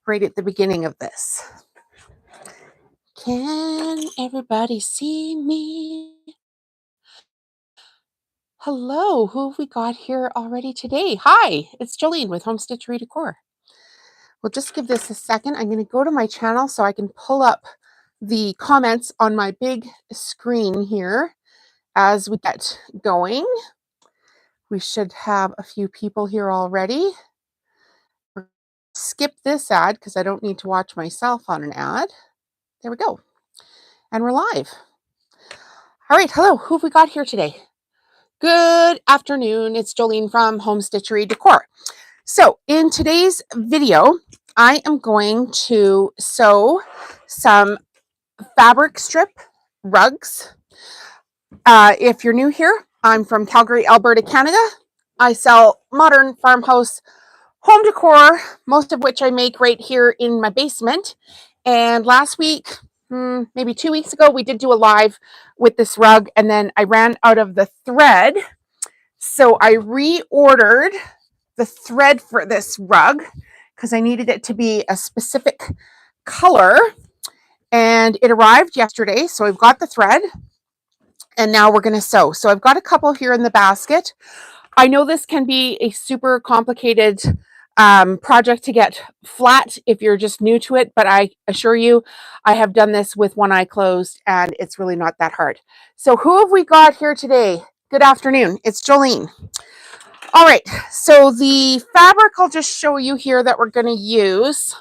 right at the beginning of this. Can everybody see me? Hello, who have we got here already today? Hi, it's Jolene with Stitchery Decor. We'll just give this a second. I'm going to go to my channel so I can pull up the comments on my big screen here as we get going. We should have a few people here already. Skip this ad because I don't need to watch myself on an ad. There we go. And we're live. All right, hello, who have we got here today? Good afternoon, it's Jolene from Stitchery Decor. So in today's video, I am going to sew some fabric strip rugs. If you're new here, I'm from Calgary, Alberta, Canada. I sell modern farmhouse home decor, most of which I make right here in my basement. And last week, maybe 2 weeks ago, we did do a live with this rug, and then I ran out of the thread. So I reordered the thread for this rug because I needed it to be a specific color, and it arrived yesterday. So I've got the thread and now we're going to sew. So I've got a couple here in the basket. I know this can be a super complicated project to get flat if you're just new to it, but I assure you, I have done this with one eye closed and it's really not that hard. So who have we got here today? Good afternoon, it's Jolene. All right, so the fabric I'll just show you here that we're going to use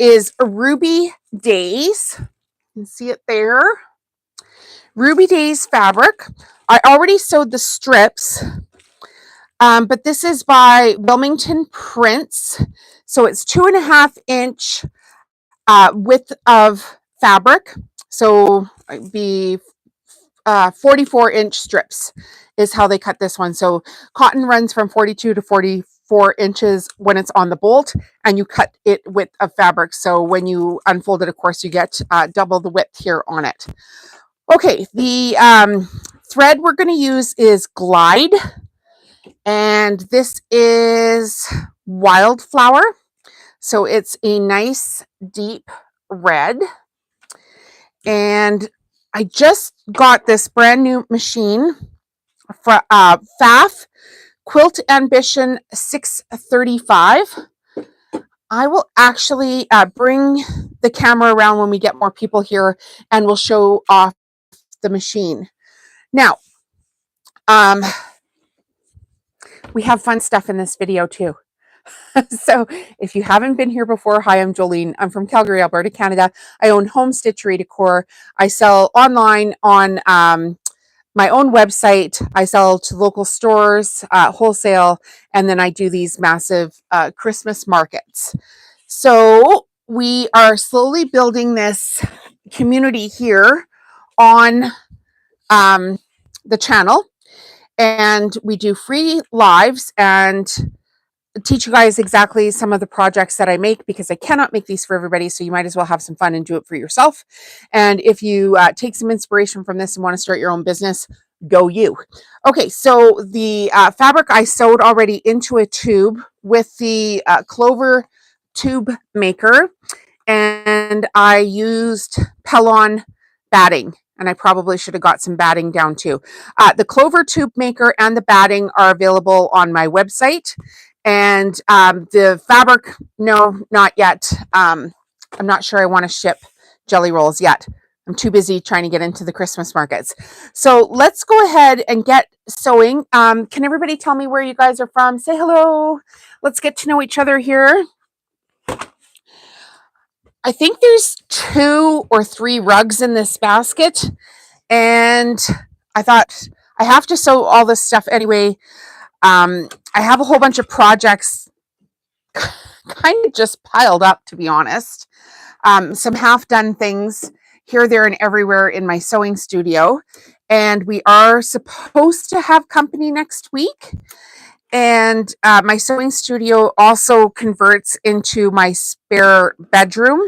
is Ruby Days. You can see it there. Ruby Days fabric. I already sewed the strips. But this is by Wilmington Prints. So it's 2.5 inch width of fabric. So it'd be 44 inch strips is how they cut this one. So cotton runs from 42 to 44 inches when it's on the bolt, and you cut it width of fabric. So when you unfold it, of course, you get double the width here on it. Okay, the thread we're going to use is Glide. And this is Wildflower. So it's a nice deep red. And I just got this brand new machine for FAF Quilt Ambition 635. I will actually bring the camera around when we get more people here and we'll show off the machine. Now, we have fun stuff in this video too. So if you haven't been here before, hi, I'm Jolene. I'm from Calgary, Alberta, Canada. I own Stitchery Decor. I sell online on my own website. I sell to local stores, wholesale, and then I do these massive Christmas markets. So we are slowly building this community here on the channel. And we do free lives and teach you guys exactly some of the projects that I make, because I cannot make these for everybody. So you might as well have some fun and do it for yourself. And if you take some inspiration from this and want to start your own business, go you. Okay, so the fabric I sewed already into a tube with the Clover tube maker, and I used Pellon batting. And I probably should have got some batting down too. The Clover tube maker and the batting are available on my website. And the fabric, no, not yet. I'm not sure I want to ship jelly rolls yet. I'm too busy trying to get into the Christmas markets. So let's go ahead and get sewing. Can everybody tell me where you guys are from? Say hello. Let's get to know each other here. I think there's 2 or 3 rugs in this basket, and I thought I have to sew all this stuff anyway. I have a whole bunch of projects kind of just piled up, to be honest. Some half-done things here, there, and everywhere in my sewing studio. And we are supposed to have company next week. And my sewing studio also converts into my spare bedroom,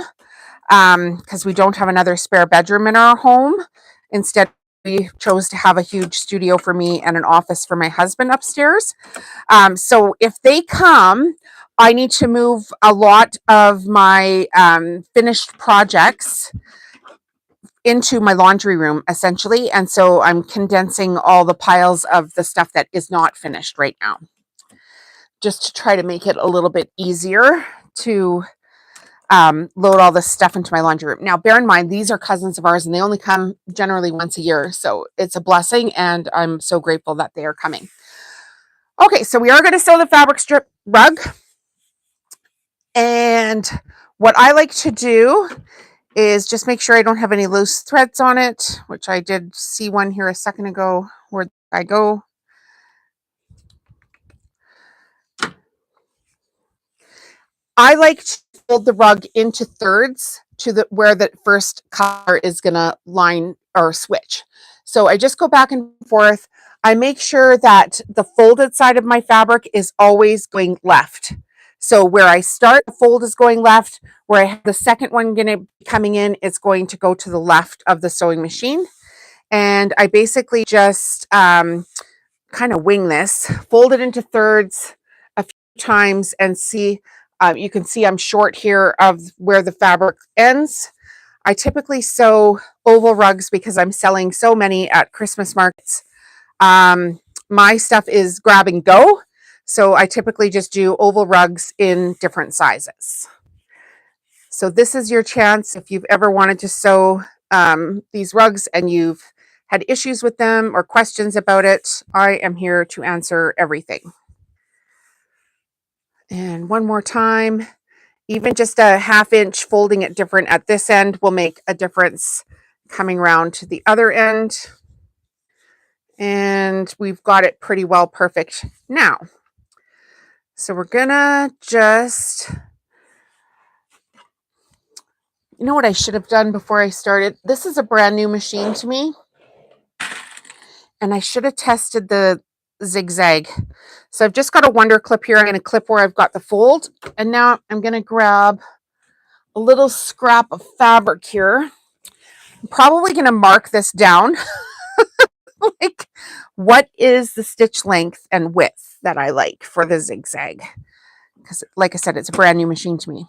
because we don't have another spare bedroom in our home. Instead, we chose to have a huge studio for me and an office for my husband upstairs. So if they come, I need to move a lot of my finished projects into my laundry room, essentially. And so I'm condensing all the piles of the stuff that is not finished right now, just to try to make it a little bit easier to load all this stuff into my laundry room. Now, bear in mind, these are cousins of ours and they only come generally once a year. So it's a blessing and I'm so grateful that they are coming. Okay, so we are going to sew the fabric strip rug. And what I like to do is just make sure I don't have any loose threads on it, which I did see one here a second ago. Where I go. I like to fold the rug into thirds to the where the first color is going to line or switch. So I just go back and forth. I make sure that the folded side of my fabric is always going left. So where I start, the fold is going left. Where I have the second one going to be coming in, it's going to go to the left of the sewing machine. And I basically just kind of wing this, fold it into thirds a few times and see. You can see I'm short here of where the fabric ends. I typically sew oval rugs because I'm selling so many at Christmas markets. My stuff is grab and go. So I typically just do oval rugs in different sizes. So this is your chance if you've ever wanted to sew these rugs and you've had issues with them or questions about it. I am here to answer everything. And one more time, even just a ½ inch folding it different at this end will make a difference coming around to the other end. And we've got it pretty well perfect now. So we're gonna just, you know what I should have done before I started? This is a brand new machine to me. And I should have tested the zigzag. So I've just got a wonder clip here. I'm going to clip where I've got the fold. And now I'm going to grab a little scrap of fabric here. I'm probably going to mark this down. Like, what is the stitch length and width that I like for the zigzag? Because like I said, it's a brand new machine to me.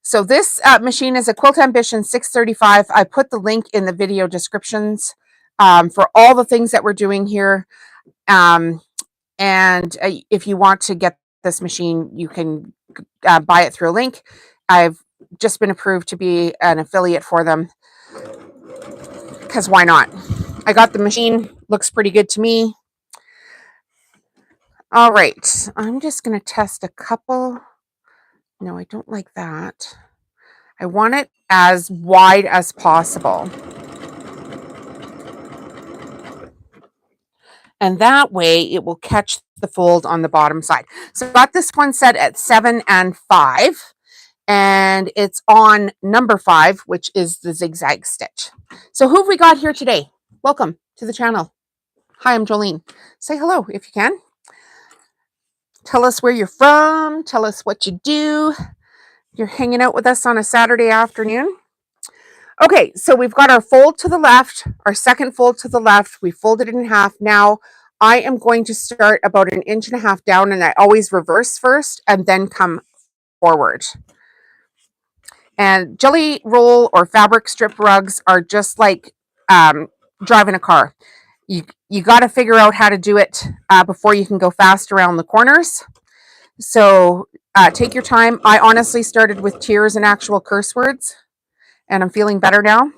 So this machine is a Quilt Ambition 635. I put the link in the video descriptions for all the things that we're doing here. And if you want to get this machine, you can buy it through a link. I've just been approved to be an affiliate for them because why not? I got the machine, looks pretty good to me. All right, I'm just going to test a couple. No, I don't like that. I want it as wide as possible. And that way it will catch the fold on the bottom side. So I got this one set at 7 and 5. And it's on number 5, which is the zigzag stitch. So who have we got here today? Welcome to the channel. Hi, I'm Jolene. Say hello if you can. Tell us where you're from. Tell us what you do. You're hanging out with us on a Saturday afternoon. Okay, so we've got our fold to the left, our second fold to the left. We folded it in half. Now I am going to start about 1.5 inches down, and I always reverse first and then come forward. And jelly roll or fabric strip rugs are just like driving a car. You got to figure out how to do it before you can go fast around the corners. So take your time. I honestly started with tears and actual curse words, and I'm feeling better now.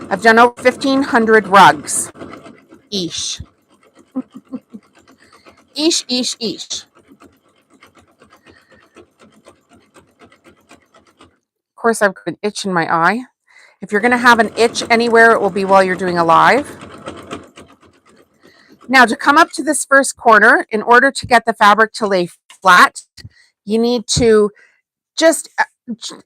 I've done over 1,500 rugs. Eesh. Eesh, eesh, eesh. Of course, I've got an itch in my eye. If you're going to have an itch anywhere, it will be while you're doing a live. Now, to come up to this first corner, in order to get the fabric to lay flat, you need to just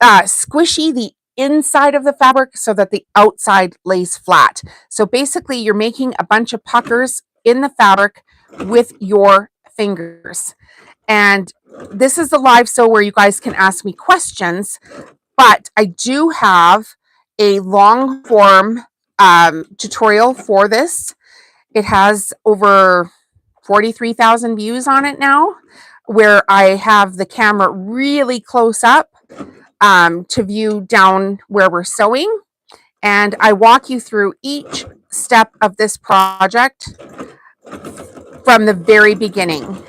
squishy the inside of the fabric so that the outside lays flat. So basically, you're making a bunch of puckers in the fabric with your fingers. And this is the live sew where you guys can ask me questions, but I do have a long form tutorial for this. It has over 43,000 views on it now. where I have the camera really close up to view down where we're sewing. And I walk you through each step of this project from the very beginning.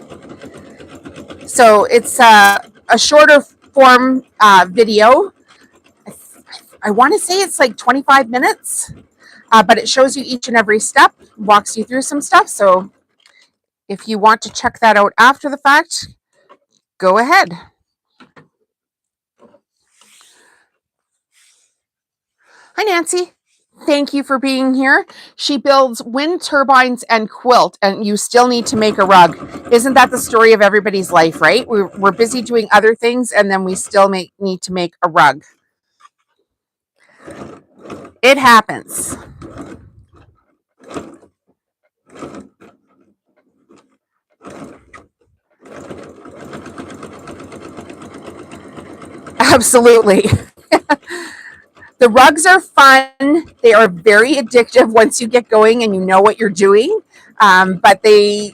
So it's a shorter form video. I want to say it's like 25 minutes, but it shows you each and every step, walks you through some stuff. So if you want to check that out after the fact, go ahead. Hi, Nancy. Thank you for being here. She builds wind turbines and quilt, and you still need to make a rug. Isn't that the story of everybody's life, right? We're busy doing other things, and then we still need to make a rug. It happens. Absolutely. The rugs are fun. They are very addictive once you get going and you know what you're doing. But they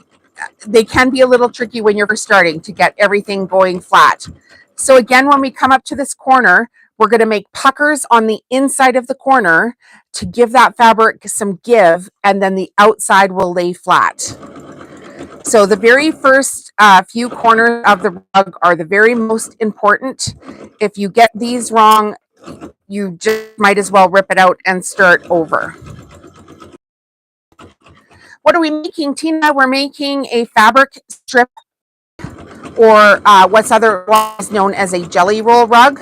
can be a little tricky when you're starting to get everything going flat. So again, when we come up to this corner, we're going to make puckers on the inside of the corner to give that fabric some give, and then the outside will lay flat. So the very first few corners of the rug are the very most important. If you get these wrong, you just might as well rip it out and start over. What are we making, Tina? We're making a fabric strip, or what's otherwise known as a jelly roll rug.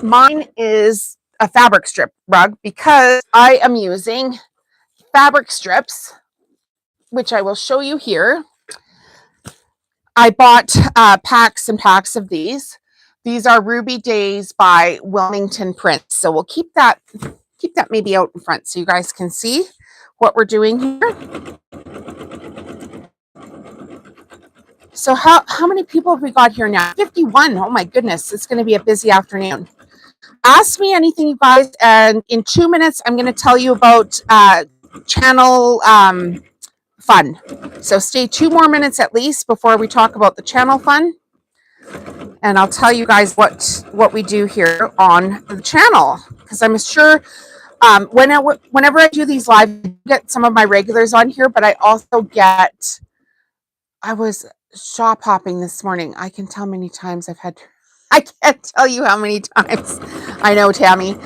Mine is a fabric strip rug because I am using fabric strips, which I will show you here. I bought packs and packs of these. These are Ruby Days by Wilmington Prints. So we'll keep that maybe out in front so you guys can see what we're doing here. So how many people have we got here now? 51. Oh my goodness, it's going to be a busy afternoon. Ask me anything, you guys, and in 2 minutes, I'm going to tell you about channel fun. So stay 2 more minutes at least before we talk about the channel fun. And I'll tell you guys what we do here on the channel, because I'm sure whenever I do these live, I get some of my regulars on here, but I also get, I was shop hopping this morning. I can tell many times I can't tell you how many times. I know, Tammy.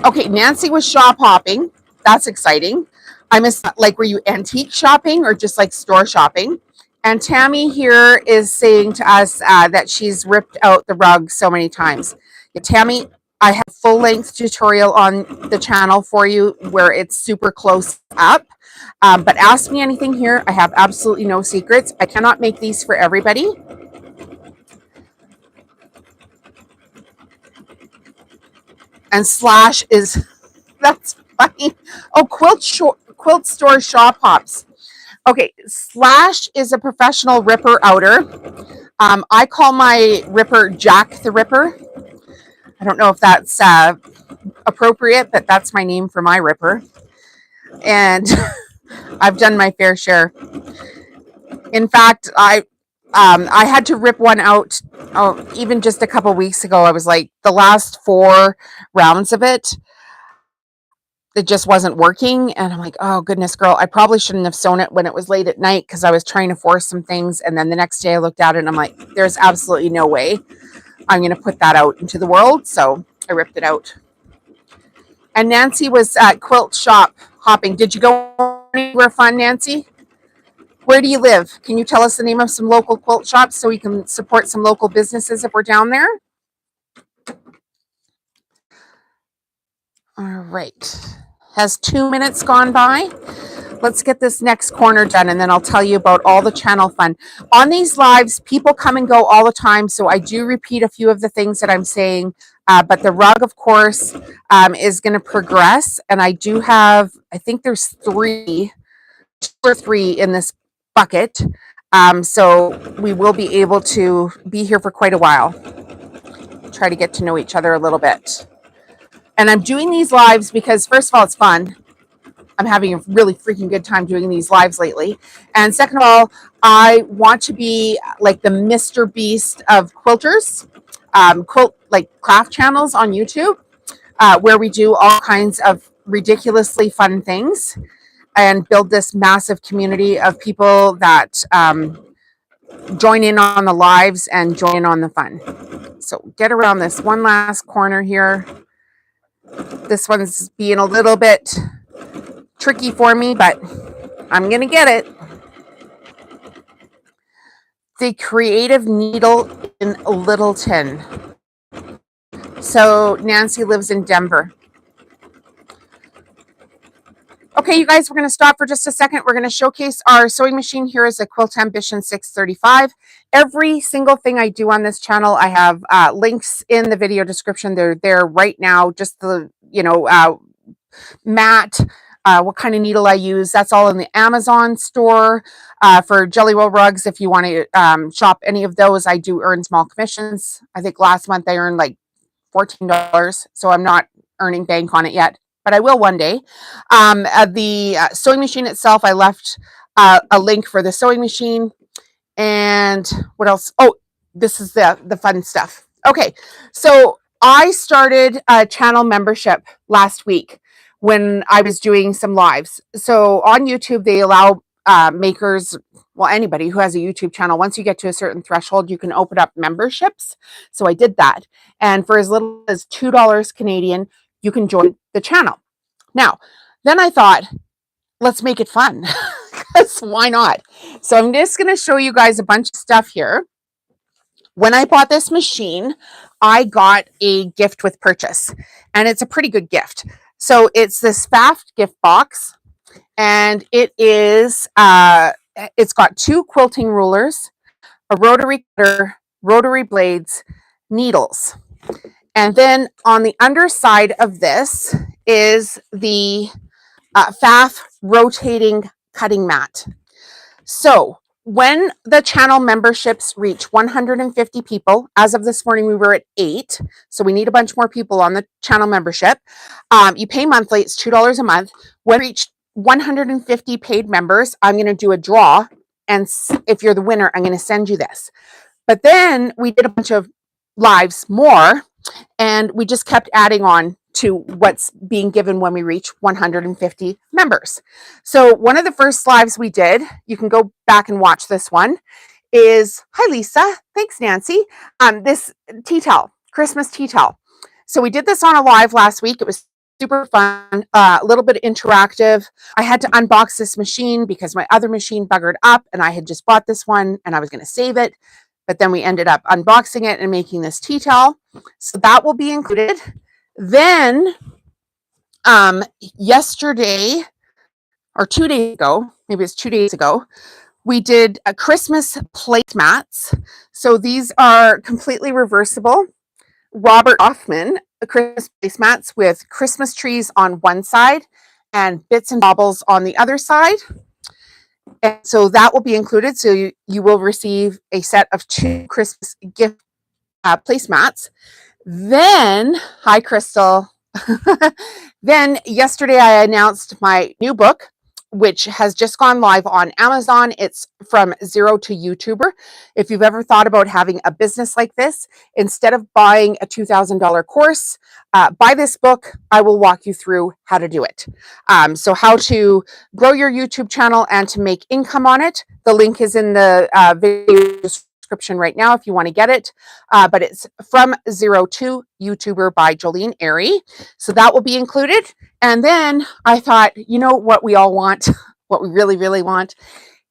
Okay, Nancy was shop hopping. That's exciting. I miss, like, were you antique shopping or just like store shopping? And Tammy here is saying to us that she's ripped out the rug so many times. Yeah, Tammy, I have full length tutorial on the channel for you where it's super close up. But ask me anything here. I have absolutely no secrets. I cannot make these for everybody. And slash is, that's funny. Oh, quilt store shop hops. Okay, slash is a professional ripper outer. I call my ripper Jack the Ripper. I don't know if that's appropriate, but that's my name for my ripper. And I've done my fair share. In fact, I had to rip one out even just a couple weeks ago. I was like, the last 4 rounds of it just wasn't working. And I'm like, oh, goodness, girl, I probably shouldn't have sewn it when it was late at night because I was trying to force some things. And then the next day I looked at it and I'm like, there's absolutely no way I'm going to put that out into the world. So I ripped it out. And Nancy was at quilt shop hopping. Did you go anywhere fun, Nancy? Where do you live? Can you tell us the name of some local quilt shops so we can support some local businesses if we're down there? All right. Has 2 minutes gone by? Let's get this next corner done, and then I'll tell you about all the channel fun. On these lives, people come and go all the time, so I do repeat a few of the things that I'm saying, but the rug, of course, is going to progress, and I do have, I think there's 2 or 3 in this bucket, so we will be able to be here for quite a while. Try to get to know each other a little bit. And I'm doing these lives because, first of all, it's fun. I'm having a really freaking good time doing these lives lately. And second of all, I want to be like the Mr. Beast of quilters, quilt like craft channels on YouTube, where we do all kinds of ridiculously fun things and build this massive community of people that join in on the lives and join in on the fun. So get around this one last corner here. This one's being a little bit tricky for me, but I'm going to get it. The Creative Needle in Littleton. So Nancy lives in Denver. Okay, you guys, we're going to stop for just a second. We're going to showcase our sewing machine. Here is a Quilt Ambition 635. Every single thing I do on this channel, I have links in the video description. They're there right now. Just the, mat, what kind of needle I use. That's all in the Amazon store. For Jelly Roll rugs, if you want to shop any of those, I do earn small commissions. I think last month I earned like $14, so I'm not earning bank on it yet, but I will one day. The sewing machine itself, I left a link for the sewing machine. And what else? Oh, this is the fun stuff. Okay, so I started a channel membership last week when I was doing some lives. So on YouTube, they allow makers, well, anybody who has a YouTube channel, once you get to a certain threshold, you can open up memberships. So I did that. And for as little as $2 Canadian, you can join the channel. Now, then I thought, let's make it fun, because why not? So I'm just going to show you guys a bunch of stuff here. When I bought this machine, I got a gift with purchase, and it's a pretty good gift. So it's this Faft gift box, and it is, it's got 2 quilting rulers, a rotary cutter, rotary blades, needles. And then on the underside of this is the Faft rotating cutting mat. So when the channel memberships reach 150 people, as of this morning, we were at 8. So we need a bunch more people on the channel membership. You pay monthly, it's $2 a month. When we reach 150 paid members, I'm going to do a draw. And if you're the winner, I'm going to send you this. But then we did a bunch of lives more, and we just kept adding on to what's being given when we reach 150 members. So one of the first lives we did, you can go back and watch this one, is, hi Lisa, thanks Nancy, this tea towel, Christmas tea towel. So we did this on a live last week. It was super fun, a little bit interactive. I had to unbox this machine because my other machine buggered up, and I had just bought this one and I was going to save it. But then we ended up unboxing it and making this tea towel. So that will be included. Then yesterday, or 2 days ago, maybe it's 2 days ago, we did a Christmas placemats. So these are completely reversible. Robert Hoffman Christmas placemats with Christmas trees on one side and bits and baubles on the other side. And so that will be included. So you will receive a set of 2 Christmas gift placemats. Then, hi Crystal. Then yesterday I announced my new book, which has just gone live on Amazon. It's From Zero to YouTuber. If you've ever thought about having a business like this, instead of buying a $2,000 course, buy this book. I will walk you through how to do it. So how to grow your YouTube channel and to make income on it. The link is in the video description right now if you want to get it. But it's From Zero to YouTuber by Jolene Airy. So that will be included. And then I thought, you know what we all want, what we really, really want,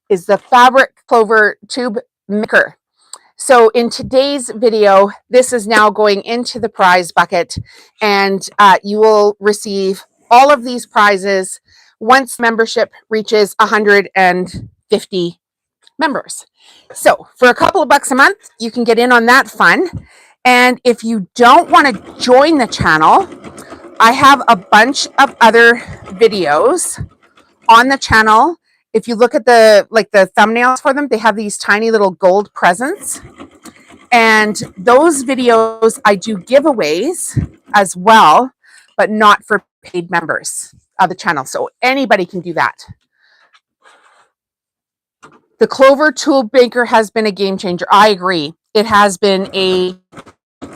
is the fabric clover tube maker. So in today's video, this is now going into the prize bucket, and you will receive all of these prizes once membership reaches 150 members. So for a couple of bucks a month, you can get in on that fun. And if you don't want to join the channel, I have a bunch of other videos on the channel. If you look at the thumbnails for them, they have these tiny little gold presents. And those videos, I do giveaways as well, but not for paid members. the channel. So anybody can do that. The Clover Tool Maker has been a game changer. I agree. It has been a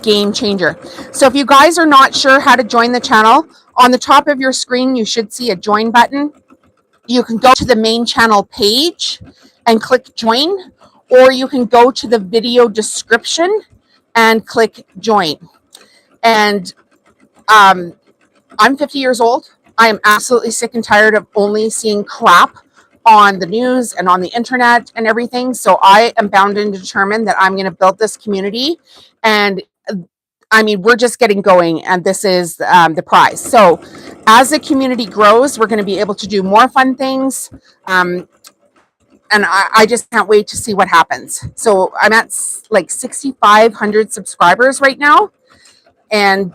game changer. So if you guys are not sure how to join the channel, on the top of your screen, you should see a join button. You can go to the main channel page and click join, or you can go to the video description and click join. And I'm 50 years old. I am absolutely sick and tired of only seeing crap on the news and on the internet and everything. So I am bound and determined that I'm going to build this community. And I mean, we're just getting going, and this is the prize. So as the community grows, we're going to be able to do more fun things. And I just can't wait to see what happens. So I'm at like 6,500 subscribers right now. And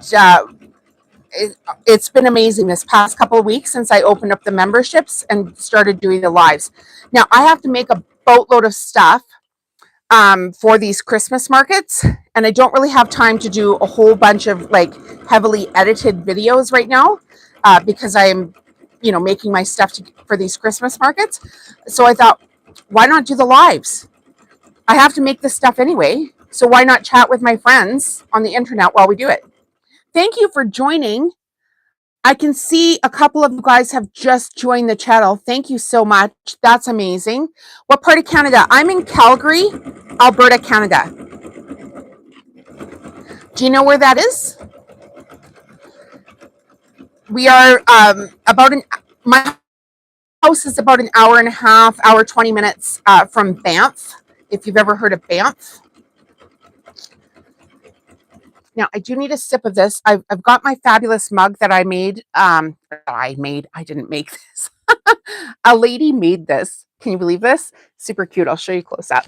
it's been amazing this past couple of weeks since I opened up the memberships and started doing the lives. Now I have to make a boatload of stuff for these Christmas markets, and I don't really have time to do a whole bunch of like heavily edited videos right now because I'm, making my stuff for these Christmas markets. So I thought, why not do the lives? I have to make this stuff anyway, so why not chat with my friends on the internet while we do it? Thank you for joining. I can see a couple of you guys have just joined the channel. Thank you so much. That's amazing. What part of Canada? I'm in Calgary, Alberta, Canada. Do you know where that is? We are my house is about an hour and a half, hour, 20 minutes from Banff, if you've ever heard of Banff. Now, I do need a sip of this. I've got my fabulous mug that I made. I didn't make this. A lady made this. Can you believe this? Super cute. I'll show you close up.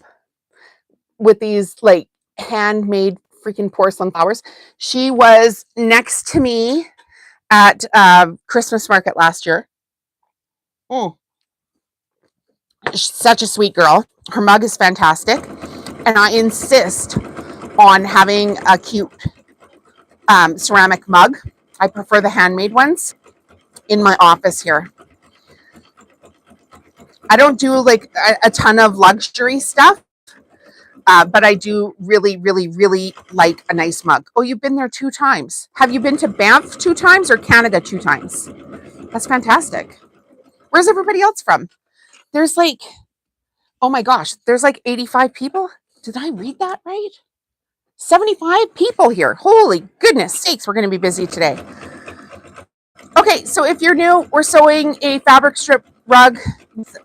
With these like handmade freaking porcelain flowers. She was next to me at Christmas market last year. Such a sweet girl. Her mug is fantastic. And I insist on having a cute ceramic mug. I prefer the handmade ones in my office here. I don't do like a ton of luxury stuff, but I do really, really, really like a nice mug. Oh, you've been there 2 times. Have you been to Banff 2 times or Canada 2 times? That's fantastic. Where's everybody else from? There's like, oh my gosh, there's like 85 people. Did I read that right? 75 people here. Holy goodness sakes, we're going to be busy today. Okay, so if you're new, we're sewing a fabric strip rug,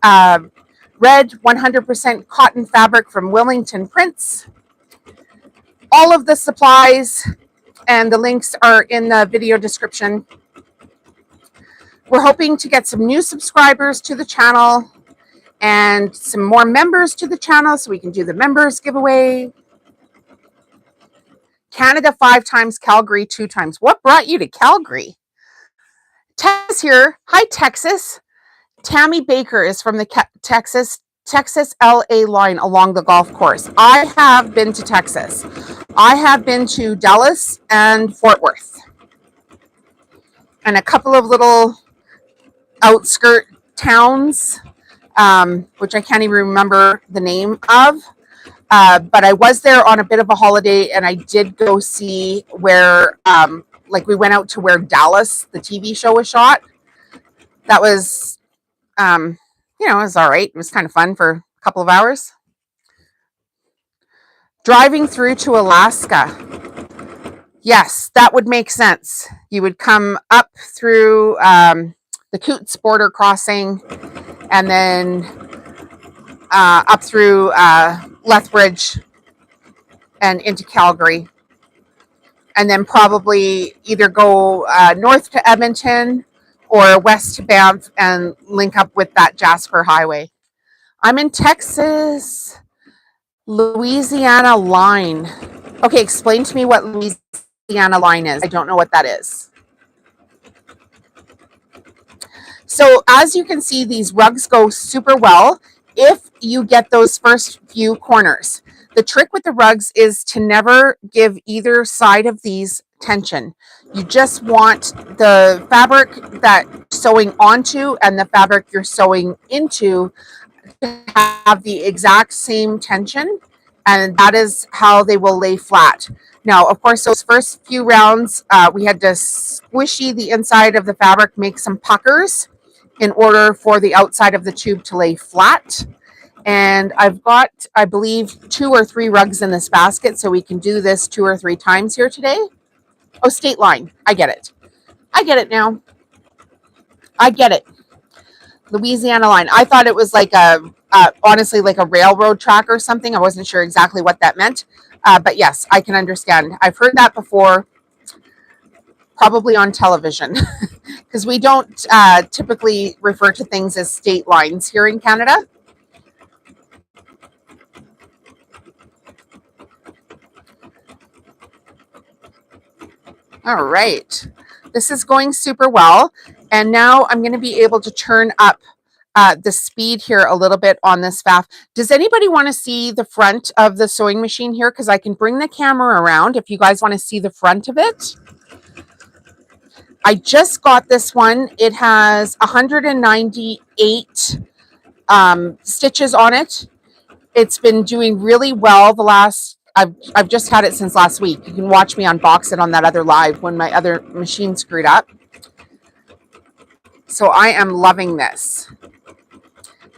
red 100% cotton fabric from Wellington Prints. All of the supplies and the links are in the video description. We're hoping to get some new subscribers to the channel and some more members to the channel so we can do the members giveaway. Canada 5 times, Calgary 2 times. What brought you to Calgary? Texas here. Hi, Texas. Tammy Baker is from the Texas LA line along the golf course. I have been to Texas. I have been to Dallas and Fort Worth. And a couple of little outskirt towns, which I can't even remember the name of. But I was there on a bit of a holiday, and I did go see where, we went out to where Dallas, the TV show, was shot. That was, it was all right. It was kind of fun for a couple of hours. Driving through to Alaska. Yes, that would make sense. You would come up through the Coots border crossing, and then up through Lethbridge and into Calgary, and then probably either go north to Edmonton or west to Banff and link up with that Jasper Highway. I'm in Texas, Louisiana line. Okay, explain to me what Louisiana line is. I don't know what that is. So as you can see, these rugs go super well if you get those first few corners. The trick with the rugs is to never give either side of these tension. You just want the fabric that you're sewing onto and the fabric you're sewing into to have the exact same tension, and that is how they will lay flat. Now, of course, those first few rounds, we had to squishy the inside of the fabric, make some puckers in order for the outside of the tube to lay flat. And I've got, I believe, 2 or 3 rugs in this basket, so we can do this 2 or 3 times here today. Oh, state line. I get it. I get it now. I get it. Louisiana line. I thought it was like honestly, like a railroad track or something. I wasn't sure exactly what that meant. But yes, I can understand. I've heard that before, probably on television, because we don't typically refer to things as state lines here in Canada. All right. This is going super well. And now I'm going to be able to turn up the speed here a little bit on this faff. Does anybody want to see the front of the sewing machine here? Because I can bring the camera around if you guys want to see the front of it. I just got this one. It has 198 stitches on it. It's been doing really well the last, I've just had it since last week. You can watch me unbox it on that other live when my other machine screwed up. So I am loving this.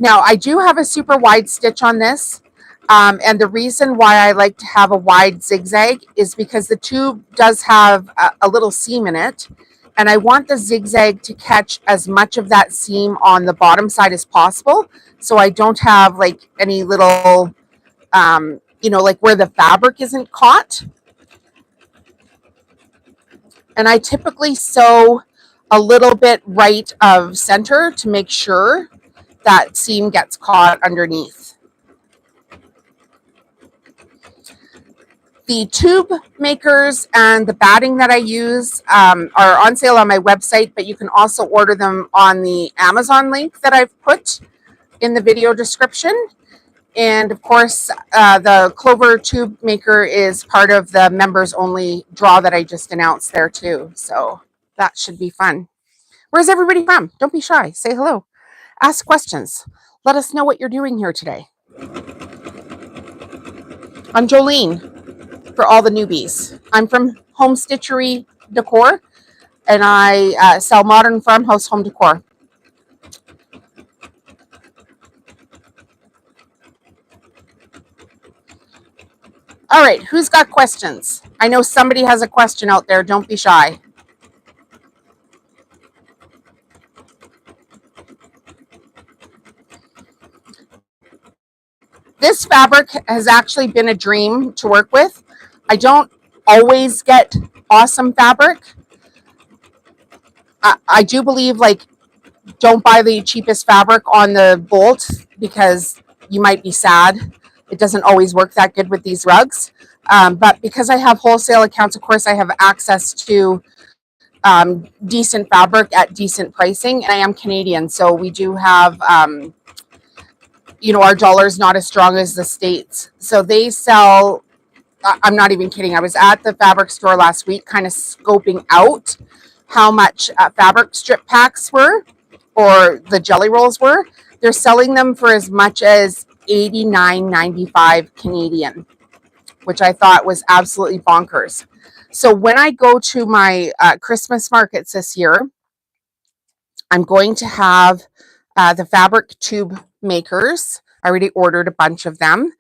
Now, I do have a super wide stitch on this. And the reason why I like to have a wide zigzag is because the tube does have a little seam in it. And I want the zigzag to catch as much of that seam on the bottom side as possible. So I don't have like any little, like where the fabric isn't caught. And I typically sew a little bit right of center to make sure that seam gets caught underneath. The tube makers and the batting that I use are on sale on my website, but you can also order them on the Amazon link that I've put in the video description. And of course, the Clover tube maker is part of the members only draw that I just announced there too. So that should be fun. Where's everybody from? Don't be shy. Say hello. Ask questions. Let us know what you're doing here today. I'm Jolene. For all the newbies, I'm from Home Stitchery Decor, and I sell modern farmhouse home decor. All right, who's got questions? I know somebody has a question out there. Don't be shy. This fabric has actually been a dream to work with. I don't always get awesome fabric. I do believe, like, don't buy the cheapest fabric on the bolt because you might be sad. It doesn't always work that good with these rugs. But because I have wholesale accounts, of course, I have access to decent fabric at decent pricing. And I am Canadian, so we do have, our dollar is not as strong as the States. So they sell, I'm not even kidding. I was at the fabric store last week kind of scoping out how much fabric strip packs were, or the jelly rolls were. They're selling them for as much as $89.95 Canadian, which I thought was absolutely bonkers. So when I go to my Christmas markets this year, I'm going to have the fabric tube makers. I already ordered a bunch of them.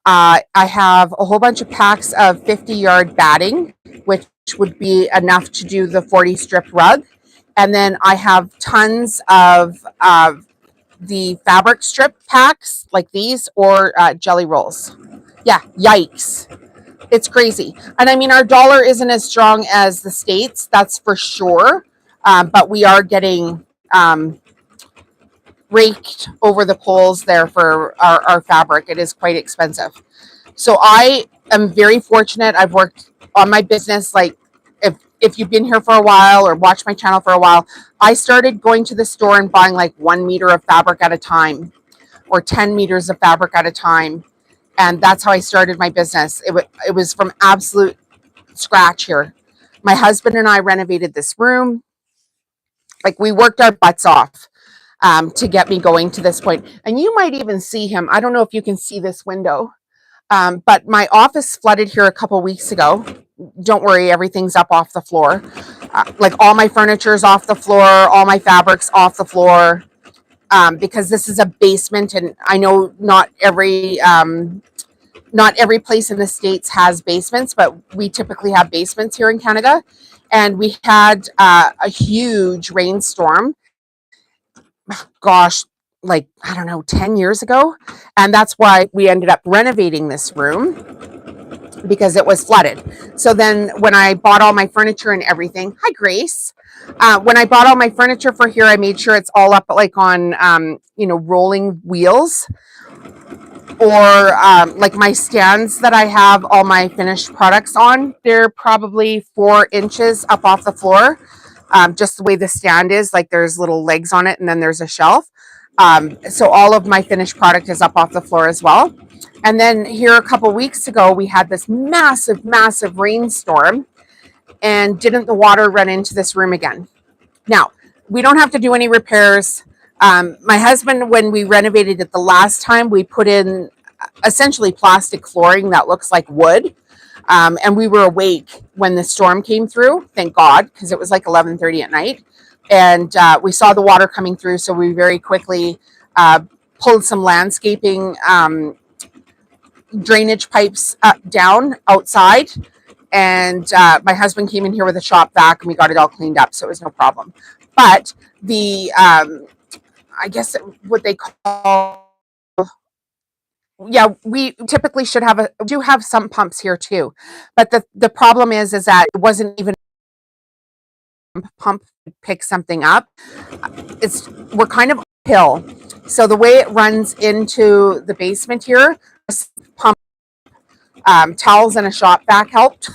I have a whole bunch of packs of 50-yard batting, which would be enough to do the 40 strip rug. And then I have tons of the fabric strip packs like these, or jelly rolls. Yeah, yikes. It's crazy. And I mean, our dollar isn't as strong as the States, that's for sure. But we are getting raked over the coals there for our fabric. It is quite expensive. So I am very fortunate. I've worked on my business. Like, if you've been here for a while or watched my channel for a while, I started going to the store and buying like 1 meter of fabric at a time, or 10 meters of fabric at a time. And that's how I started my business. It was from absolute scratch here. My husband and I renovated this room. Like, we worked our butts off to get me going to this point. And you might even see him. I don't know if you can see this window, but my office flooded here a couple weeks ago. Don't worry, everything's up off the floor. Like, all my furniture's off the floor, all my fabrics off the floor, because this is a basement, and I know not every place in the States has basements, but we typically have basements here in Canada. And we had a huge rainstorm, gosh, like, I don't know, 10 years ago. And that's why we ended up renovating this room, because it was flooded. So then when I bought all my furniture and everything, hi Grace, when I bought all my furniture for here, I made sure it's all up like on, rolling wheels, or like my stands that I have all my finished products on, they're probably 4 inches up off the floor. Just the way the stand is, like there's little legs on it and then there's a shelf. So all of my finished product is up off the floor as well. And then here a couple weeks ago, we had this massive, massive rainstorm, and didn't the water run into this room again? Now, we don't have to do any repairs. My husband, when we renovated it the last time, we put in essentially plastic flooring that looks like wood. And we were awake when the storm came through, thank God, because it was like 11:30 at night. And we saw the water coming through, so we very quickly pulled some landscaping drainage pipes down outside. And my husband came in here with a shop vac, and we got it all cleaned up, so it was no problem. But the, I guess what they call, yeah, we typically do have some pumps here too. But the problem is that it wasn't even a pump to pick something up. We're kind of uphill. So the way it runs into the basement here, pump, towels and a shop vac helped.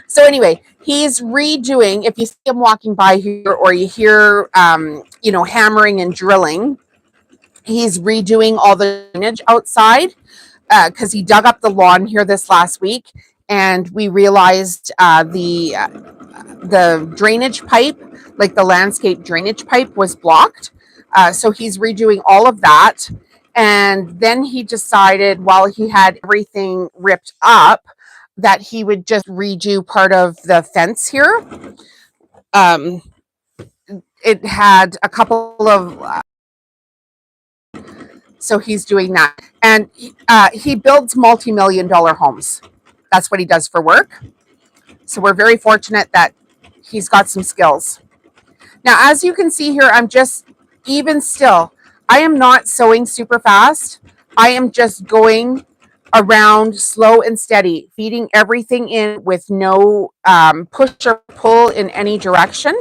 So anyway, he's redoing, if you see him walking by here, or you hear, hammering and drilling, he's redoing all the drainage outside, because he dug up the lawn here this last week, and we realized the drainage pipe, like the landscape drainage pipe, was blocked. So he's redoing all of that. And then he decided, while he had everything ripped up, that he would just redo part of the fence here. It had a couple of, so he's doing that. And he builds multi-million-dollar homes. That's what he does for work. So we're very fortunate that he's got some skills. Now, as you can see here, I'm just, even still, I am not sewing super fast. I am just going around slow and steady, feeding everything in with no push or pull in any direction.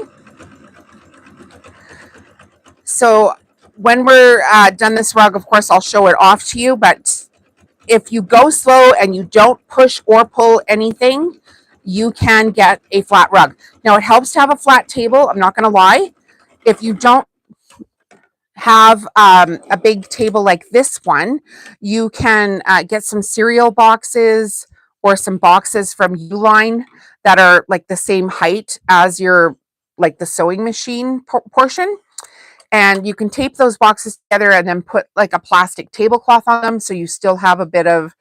So when we're done this rug, of course, I'll show it off to you. But if you go slow and you don't push or pull anything, you can get a flat rug. Now, it helps to have a flat table. I'm not going to lie. If you don't have a big table like this one, you can get some cereal boxes or some boxes from Uline that are like the same height as your, like the sewing machine portion. And you can tape those boxes together and then put like a plastic tablecloth on them, so you still have a bit of,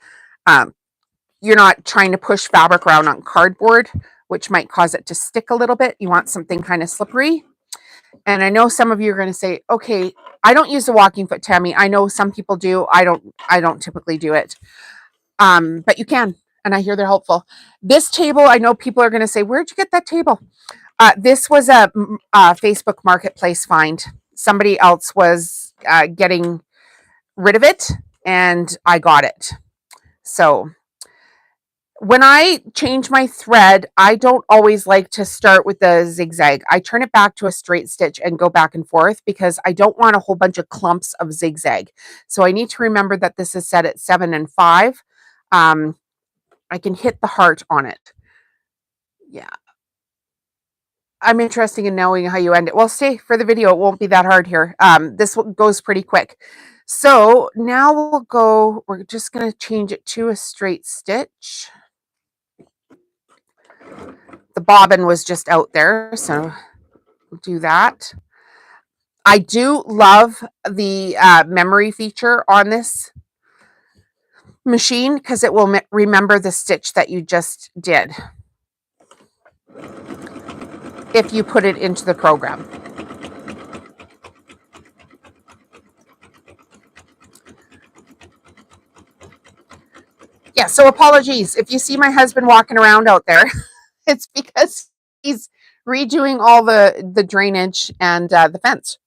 you're not trying to push fabric around on cardboard, which might cause it to stick a little bit. You want something kind of slippery. And I know some of you are going to say, okay, I don't use the walking foot, Tammy. I know some people do. I don't typically do it. But you can, and I hear they're helpful. This table, I know people are going to say, where'd you get that table? This was a Facebook Marketplace find. Somebody else was getting rid of it, and I got it. So when I change my thread, I don't always like to start with the zigzag. I turn it back to a straight stitch and go back and forth, because I don't want a whole bunch of clumps of zigzag. So I need to remember that this is set at 7 and 5. I can hit the heart on it. Yeah. I'm interested in knowing how you end it. Well, stay for the video. It won't be that hard here. This goes pretty quick. So now we're just going to change it to a straight stitch. The bobbin was just out there, so we'll do that. I do love the memory feature on this machine because it will remember the stitch that you just did if you put it into the program. Yeah, so apologies if you see my husband walking around out there. It's because he's redoing all the drainage and the fence.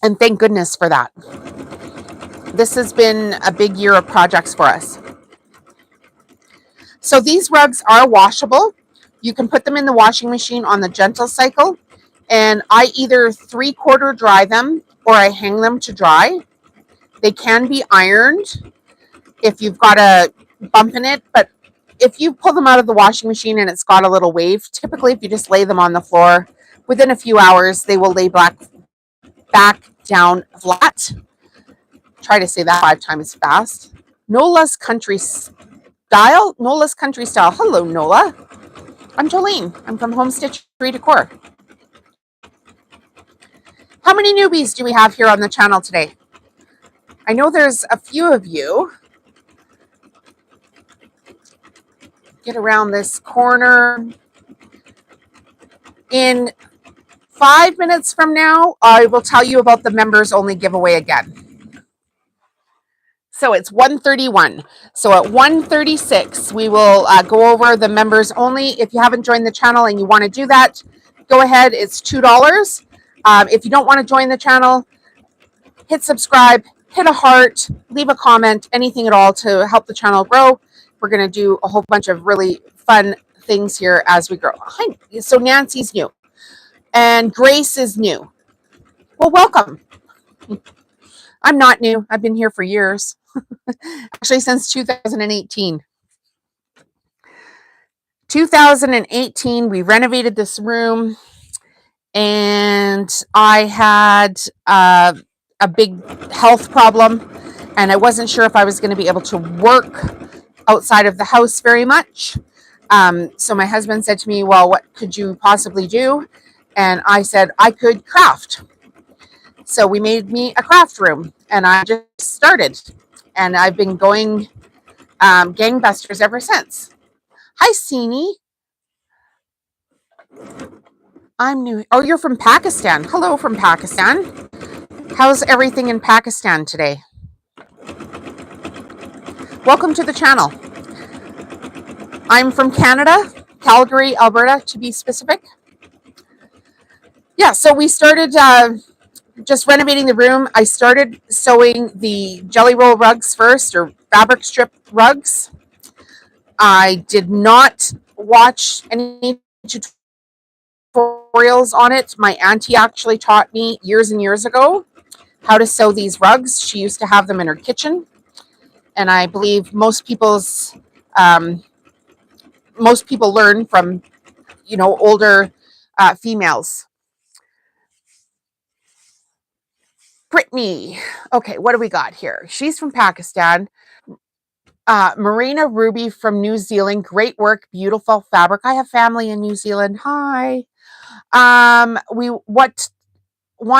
And thank goodness for that. This has been a big year of projects for us. So these rugs are washable. You can put them in the washing machine on the gentle cycle, and I either 3/4 dry them or I hang them to dry. They can be ironed if you've got a bump in it, but if you pull them out of the washing machine and it's got a little wave, typically if you just lay them on the floor, within a few hours they will lay back down flat. Try to say that 5 times fast. Nola's Country Style. Nola's Country Style. Hello, Nola. I'm Jolene. I'm from Home Stitchery Decor. How many newbies do we have here on the channel today? I know there's a few of you. Get around this corner. In 5 minutes from now, I will tell you about the members only giveaway again. So it's 1:31. So at 1:36, we will go over the members only. If you haven't joined the channel and you want to do that, go ahead. It's $2. If you don't want to join the channel, hit subscribe, hit a heart, leave a comment, anything at all to help the channel grow. We're going to do a whole bunch of really fun things here as we grow. Hi. So Nancy's new and Grace is new. Well, welcome. I'm not new. I've been here for years. Actually, since 2018. 2018, we renovated this room, and I had a big health problem, and I wasn't sure if I was going to be able to work outside of the house very much. So my husband said to me, well, what could you possibly do? And I said, I could craft. So we made me a craft room, and I just started. And I've been going gangbusters ever since. Hi, Sini. I'm new. Oh, you're from Pakistan. Hello from Pakistan. How's everything in Pakistan today? Welcome to the channel. I'm from Canada, Calgary, Alberta, to be specific. Yeah, so we started just renovating the room. I started sewing the jelly roll rugs first, or fabric strip rugs. I did not watch any tutorials on it. My auntie actually taught me years and years ago how to sew these rugs. She used to have them in her kitchen, and I believe most people learn from older females. Brittany. Okay, what do we got here? She's from Pakistan. Marina Ruby from New Zealand. Great work, beautiful fabric. I have family in New Zealand. Hi. We want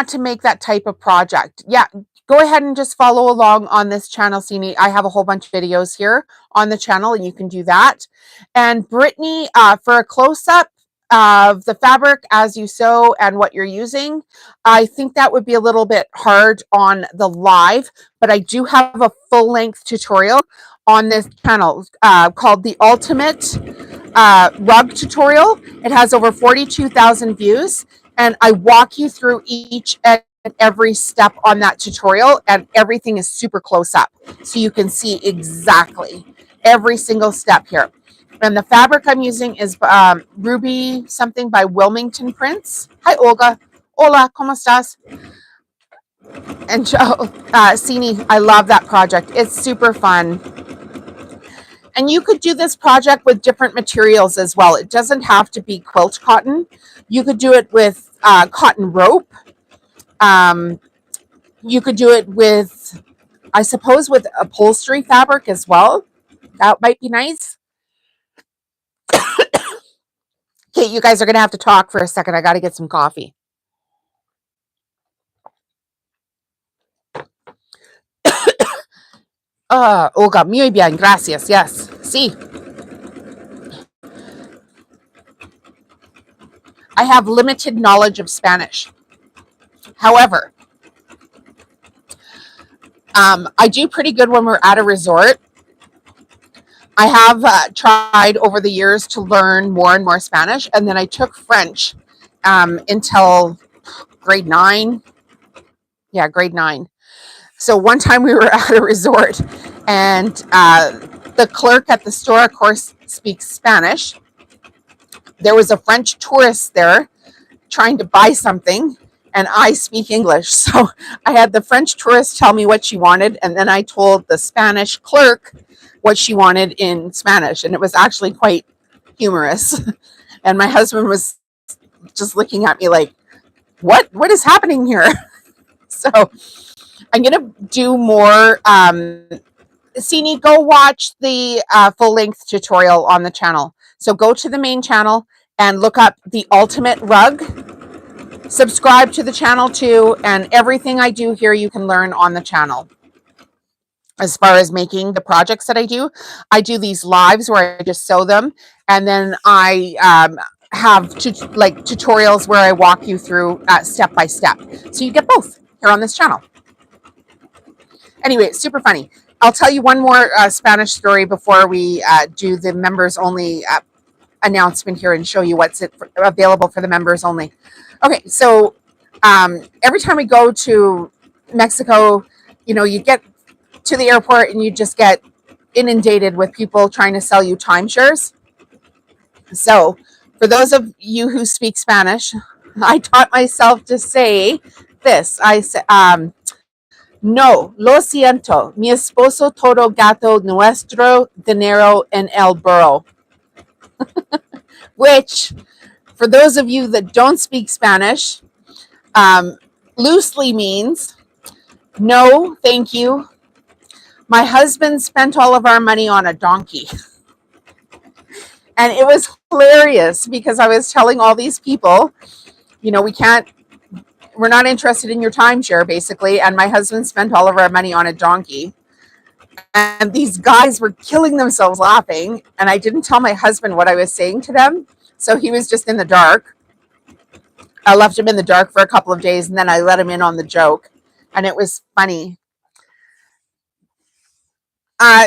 to make that type of project. Yeah, go ahead and just follow along on this channel, Sini. I have a whole bunch of videos here on the channel, and you can do that. And Brittany, for a close-up of the fabric as you sew and what you're using, I think that would be a little bit hard on the live, but I do have a full-length tutorial on this channel called the Ultimate Rug Tutorial. It has over 42,000 views, and I walk you through each and every step on that tutorial, and everything is super close up, so you can see exactly every single step here. And the fabric I'm using is Ruby something by Wilmington Prints. Hi, Olga. Hola, ¿cómo estás? And Sini, I love that project. It's super fun. And you could do this project with different materials as well. It doesn't have to be quilt cotton. You could do it with cotton rope. You could do it with, I suppose, with upholstery fabric as well. That might be nice. Okay, you guys are going to have to talk for a second. I got to get some coffee. Olga, muy bien, gracias. Yes. Sí. I have limited knowledge of Spanish. However, I do pretty good when we're at a resort. I have tried over the years to learn more and more Spanish, and then I took French until grade 9. Yeah, grade 9. So one time we were at a resort, and the clerk at the store, of course, speaks Spanish. There was a French tourist there trying to buy something, and I speak English. So I had the French tourist tell me what she wanted, and then I told the Spanish clerk what she wanted in Spanish, and it was actually quite humorous. And my husband was just looking at me like, what is happening here? So I'm going to do more. Sini, go watch the full-length tutorial on the channel. So go to the main channel and look up the ultimate rug. Subscribe to the channel too, and everything I do here you can learn on the channel. As far as making the projects that I do these lives where I just sew them, and then I have tutorials where I walk you through step by step. So you get both here on this channel. Anyway, it's super funny. I'll tell you one more Spanish story before we do the members only announcement here and show you what's available for the members only. Okay, so every time we go to Mexico, you get to the airport and you just get inundated with people trying to sell you timeshares. So for those of you who speak Spanish, I taught myself to say this. I said, no, lo siento, mi esposo todo gato nuestro dinero en el burro. Which, for those of you that don't speak Spanish, loosely means, no, thank you. My husband spent all of our money on a donkey. And it was hilarious because I was telling all these people, we're not interested in your timeshare, basically. And my husband spent all of our money on a donkey. And these guys were killing themselves laughing. And I didn't tell my husband what I was saying to them. So he was just in the dark. I left him in the dark for a couple of days, and then I let him in on the joke. And it was funny.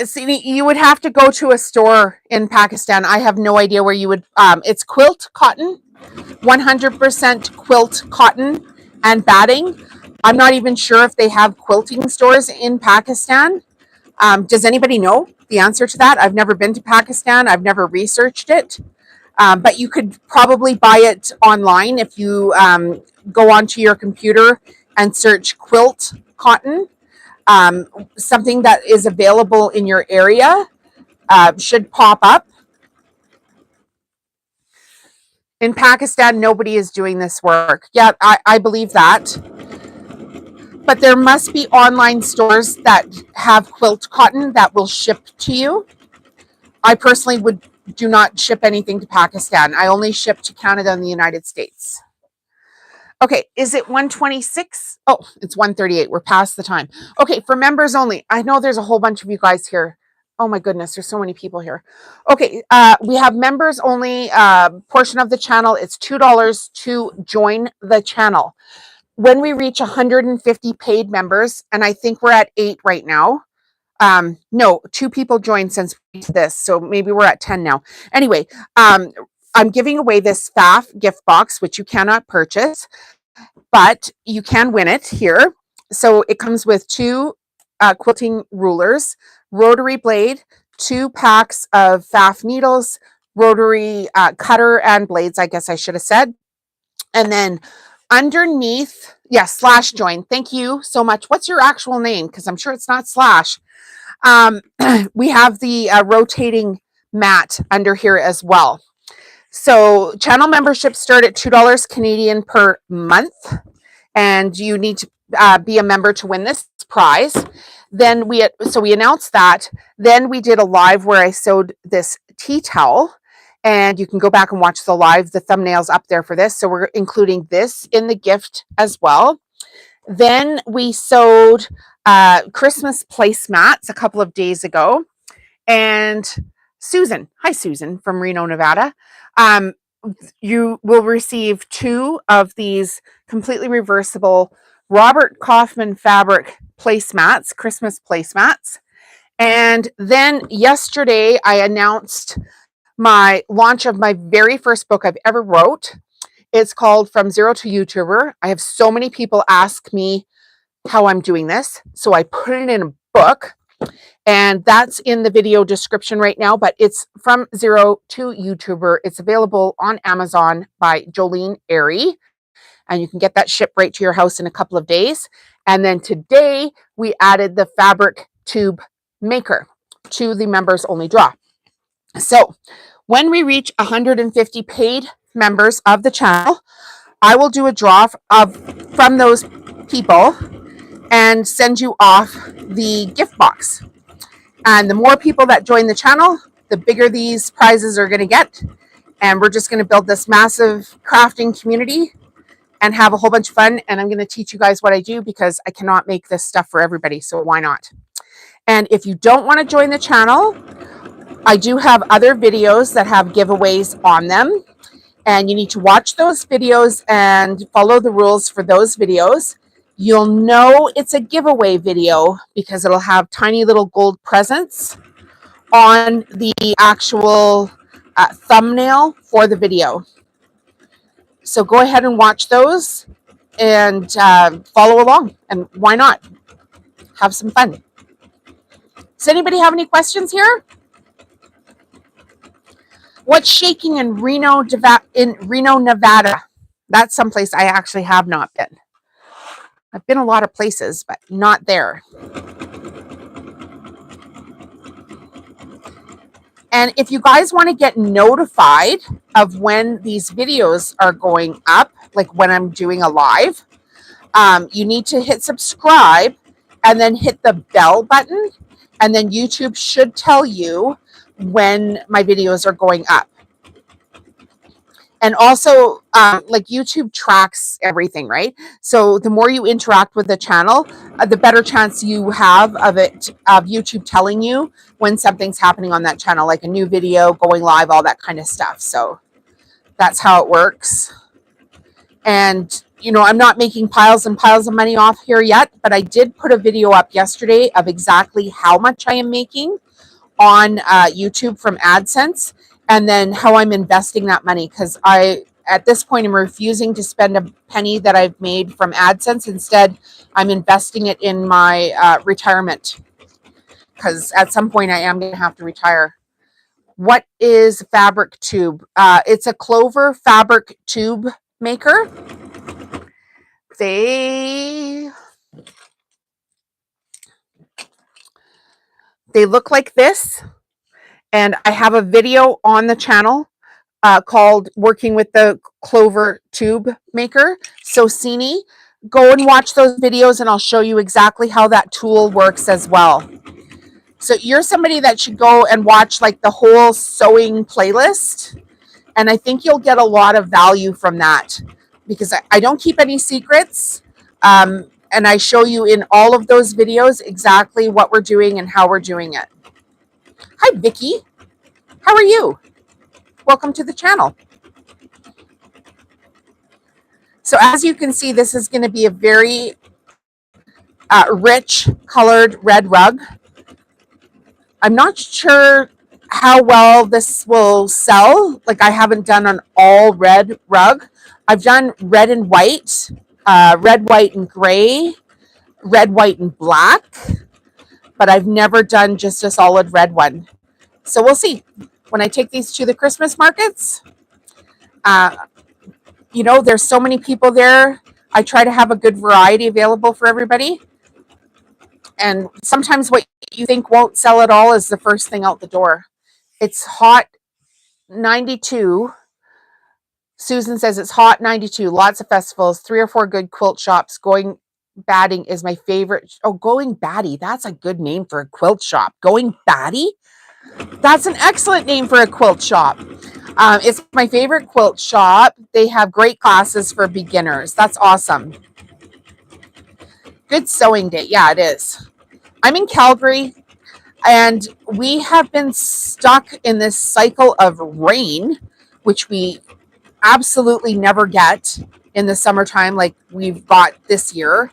See, you would have to go to a store in Pakistan. I have no idea where you would. It's quilt cotton, 100% quilt cotton and batting. I'm not even sure if they have quilting stores in Pakistan. Does anybody know the answer to that? I've never been to Pakistan. I've never researched it. But you could probably buy it online if you go onto your computer and search quilt cotton. Something that is available in your area should pop up. In Pakistan, nobody is doing this work. Yeah, I believe that. But there must be online stores that have quilt cotton that will ship to you. I personally do not ship anything to Pakistan. I only ship to Canada and the United States. Okay, is it 1:26? Oh, it's 1:38. We're past the time. Okay, for members only. I know there's a whole bunch of you guys here. Oh my goodness, there's so many people here. Okay, we have members only portion of the channel. It's $2 to join the channel. When we reach 150 paid members, and I think we're at 8 right now. No, 2 people joined since this, so maybe we're at 10 now. Anyway, I'm giving away this FAF gift box, which you cannot purchase, but you can win it here. So it comes with 2 quilting rulers, rotary blade, 2 packs of FAF needles, rotary cutter and blades, I guess I should have said. And then underneath, slash join. Thank you so much. What's your actual name? Because I'm sure it's not slash. We have the rotating mat under here as well. So channel memberships start at $2 Canadian per month, and you need to be a member to win this prize. Then we announced that. Then we did a live where I sewed this tea towel, And you can go back and watch the thumbnails up there for this. So we're including this in the gift as well. Then we sewed Christmas placemats a couple of days ago. And Susan, hi Susan from Reno, Nevada. You will receive 2 of these completely reversible Robert Kaufman fabric placemats, Christmas placemats. And then yesterday I announced my launch of my very first book I've ever wrote. It's called From Zero to YouTuber. I have so many people ask me how I'm doing this. So I put it in a book, and that's in the video description right now, but it's From Zero to YouTuber. It's available on Amazon by Jolene Airy, and you can get that shipped right to your house in a couple of days. And then today we added the fabric tube maker to the members only draw. So when we reach 150 paid members of the channel, I will do a draw from those people and send you off the gift box. And the more people that join the channel, the bigger these prizes are going to get. And we're just going to build this massive crafting community and have a whole bunch of fun. And I'm going to teach you guys what I do because I cannot make this stuff for everybody. So why not? And if you don't want to join the channel, I do have other videos that have giveaways on them. And you need to watch those videos and follow the rules for those videos. You'll know it's a giveaway video because it'll have tiny little gold presents on the actual thumbnail for the video. So go ahead and watch those and follow along. And why not? Have some fun. Does anybody have any questions here? What's shaking in Reno, Nevada? That's someplace I actually have not been. I've been a lot of places, but not there. And if you guys want to get notified of when these videos are going up, like when I'm doing a live, you need to hit subscribe and then hit the bell button. And then YouTube should tell you when my videos are going up. And also, like YouTube tracks everything, right? So the more you interact with the channel, the better chance you have of YouTube telling you when something's happening on that channel, like a new video, going live, all that kind of stuff. So that's how it works. And, you know, I'm not making piles and piles of money off here yet, but I did put a video up yesterday of exactly how much I am making on YouTube from AdSense, and then how I'm investing that money, because at this point, I'm refusing to spend a penny that I've made from AdSense. Instead, I'm investing it in my retirement, because at some point I am going to have to retire. What is fabric tube? It's a Clover fabric tube maker. They look like this. And I have a video on the channel called Working with the Clover Tube Maker. So Cini, go and watch those videos and I'll show you exactly how that tool works as well. So you're somebody that should go and watch like the whole sewing playlist. And I think you'll get a lot of value from that because I don't keep any secrets. And I show you in all of those videos exactly what we're doing and how we're doing it. Hi, Vicky. How are you? Welcome to the channel. So as you can see, this is going to be a very rich colored red rug. I'm not sure how well this will sell. Like I haven't done an all red rug. I've done red and white, red, white, and gray, red, white, and black, but I've never done just a solid red one. So we'll see. When I take these to the Christmas markets, you know, there's so many people there. I try to have a good variety available for everybody. And sometimes what you think won't sell at all is the first thing out the door. It's hot 92. Susan says it's hot 92. Lots of festivals, 3 or 4 good quilt shops. Going Batty is my favorite. Oh, Going Batty. That's a good name for a quilt shop. Going Batty? That's an excellent name for a quilt shop. It's my favorite quilt shop. They have great classes for beginners. That's awesome. Good sewing day. Yeah, it is. I'm in Calgary, and we have been stuck in this cycle of rain, which we absolutely never get in the summertime like we've got this year.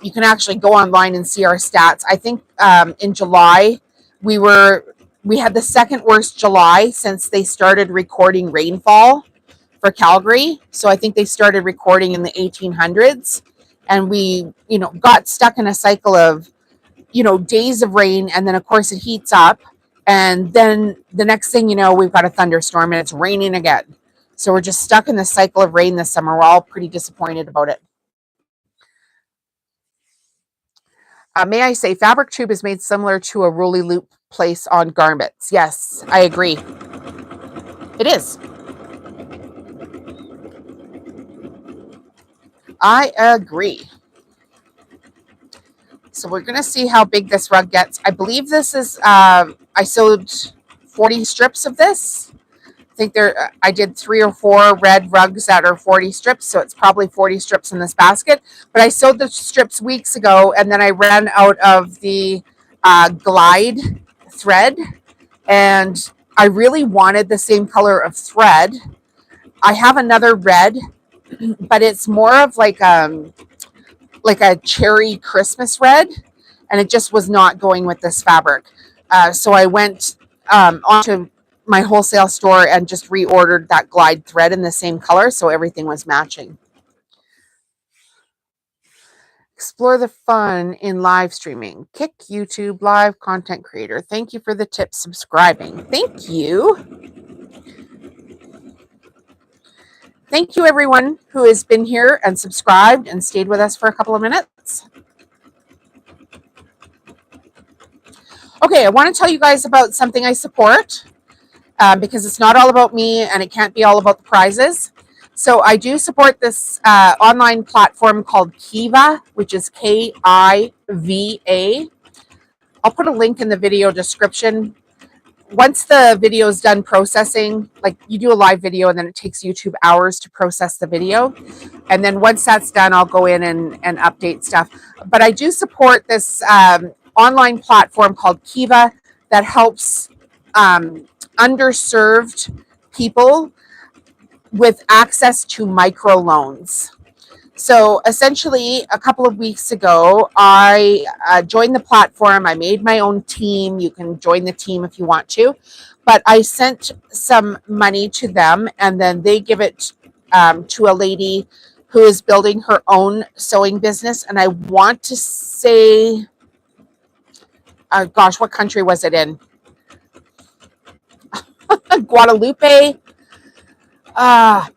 You can actually go online and see our stats. I think in July we had the second worst July since they started recording rainfall for Calgary. So I think they started recording in the 1800s, and we got stuck in a cycle of days of rain, and then of course it heats up, and then the next thing you know, we've got a thunderstorm and it's raining again. So we're just stuck in the cycle of rain this summer. We're all pretty disappointed about it. May I say, fabric tube is made similar to a rolly loop place on garments. Yes, I agree. It is. I agree. So we're going to see how big this rug gets. I believe this is, I sewed 40 strips of this. I think I did 3 or 4 red rugs that are 40 strips, so it's probably 40 strips in this basket. But I sewed the strips weeks ago, and then I ran out of the glide thread, and I really wanted the same color of thread. I have another red, but it's more of like a cherry Christmas red, and it just was not going with this fabric. So I went onto my wholesale store and just reordered that glide thread in the same color, so everything was matching. Explore the fun in live streaming. Kick YouTube live content creator. Thank you for the tip subscribing. Thank you. Thank you, everyone who has been here and subscribed and stayed with us for a couple of minutes. Okay, I want to tell you guys about something I support because it's not all about me and it can't be all about the prizes. So I do support this online platform called Kiva, which is Kiva. I'll put a link in the video description. Once the video is done processing, like you do a live video and then it takes YouTube hours to process the video. And then once that's done, I'll go in and update stuff. But I do support this online platform called Kiva that helps underserved people with access to microloans. So essentially, a couple of weeks ago, I joined the platform. I made my own team. You can join the team if you want to. But I sent some money to them, and then they give it to a lady who is building her own sewing business. And I want to say, gosh, what country was it in? Guadalupe.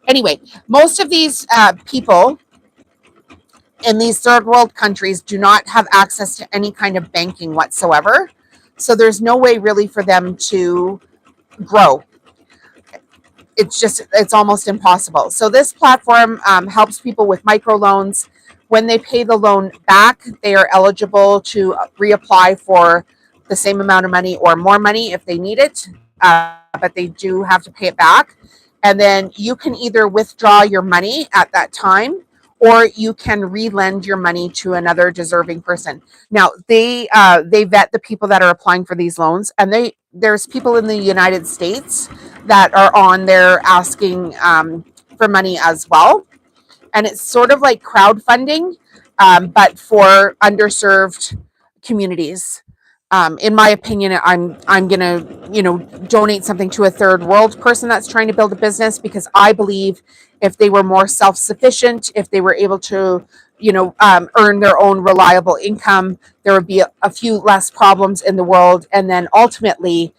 Anyway, most of these people in these third world countries do not have access to any kind of banking whatsoever. So there's no way really for them to grow. It's almost impossible. So this platform helps people with microloans. When they pay the loan back, they are eligible to reapply for the same amount of money or more money if they need it. But they do have to pay it back. And then you can either withdraw your money at that time, or you can re-lend your money to another deserving person. Now, they vet the people that are applying for these loans, and there's people in the United States that are on there asking for money as well. And it's sort of like crowdfunding, but for underserved communities. In my opinion, I'm gonna donate something to a third world person that's trying to build a business, because I believe if they were more self-sufficient, if they were able to earn their own reliable income, there would be a few less problems in the world, and then ultimately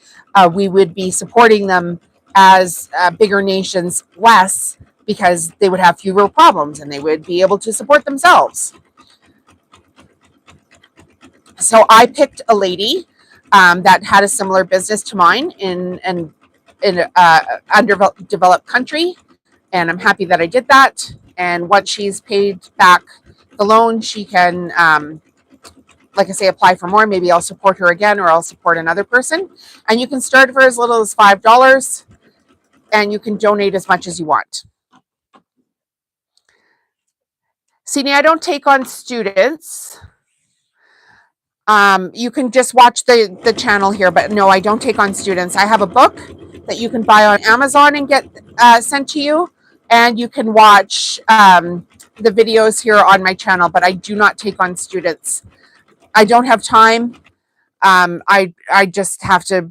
we would be supporting them as bigger nations less, because they would have fewer problems and they would be able to support themselves. So I picked a lady that had a similar business to mine in an underdeveloped country, and I'm happy that I did that. And once she's paid back the loan, she can, like I say, apply for more. Maybe I'll support her again, or I'll support another person. And you can start for as little as $5. and you can donate as much as you want. Sydney, I don't take on students. You can just watch the channel here, but no, I don't take on students. I have a book that you can buy on Amazon and get sent to you, and you can watch the videos here on my channel, but I do not take on students. I don't have time. I just have to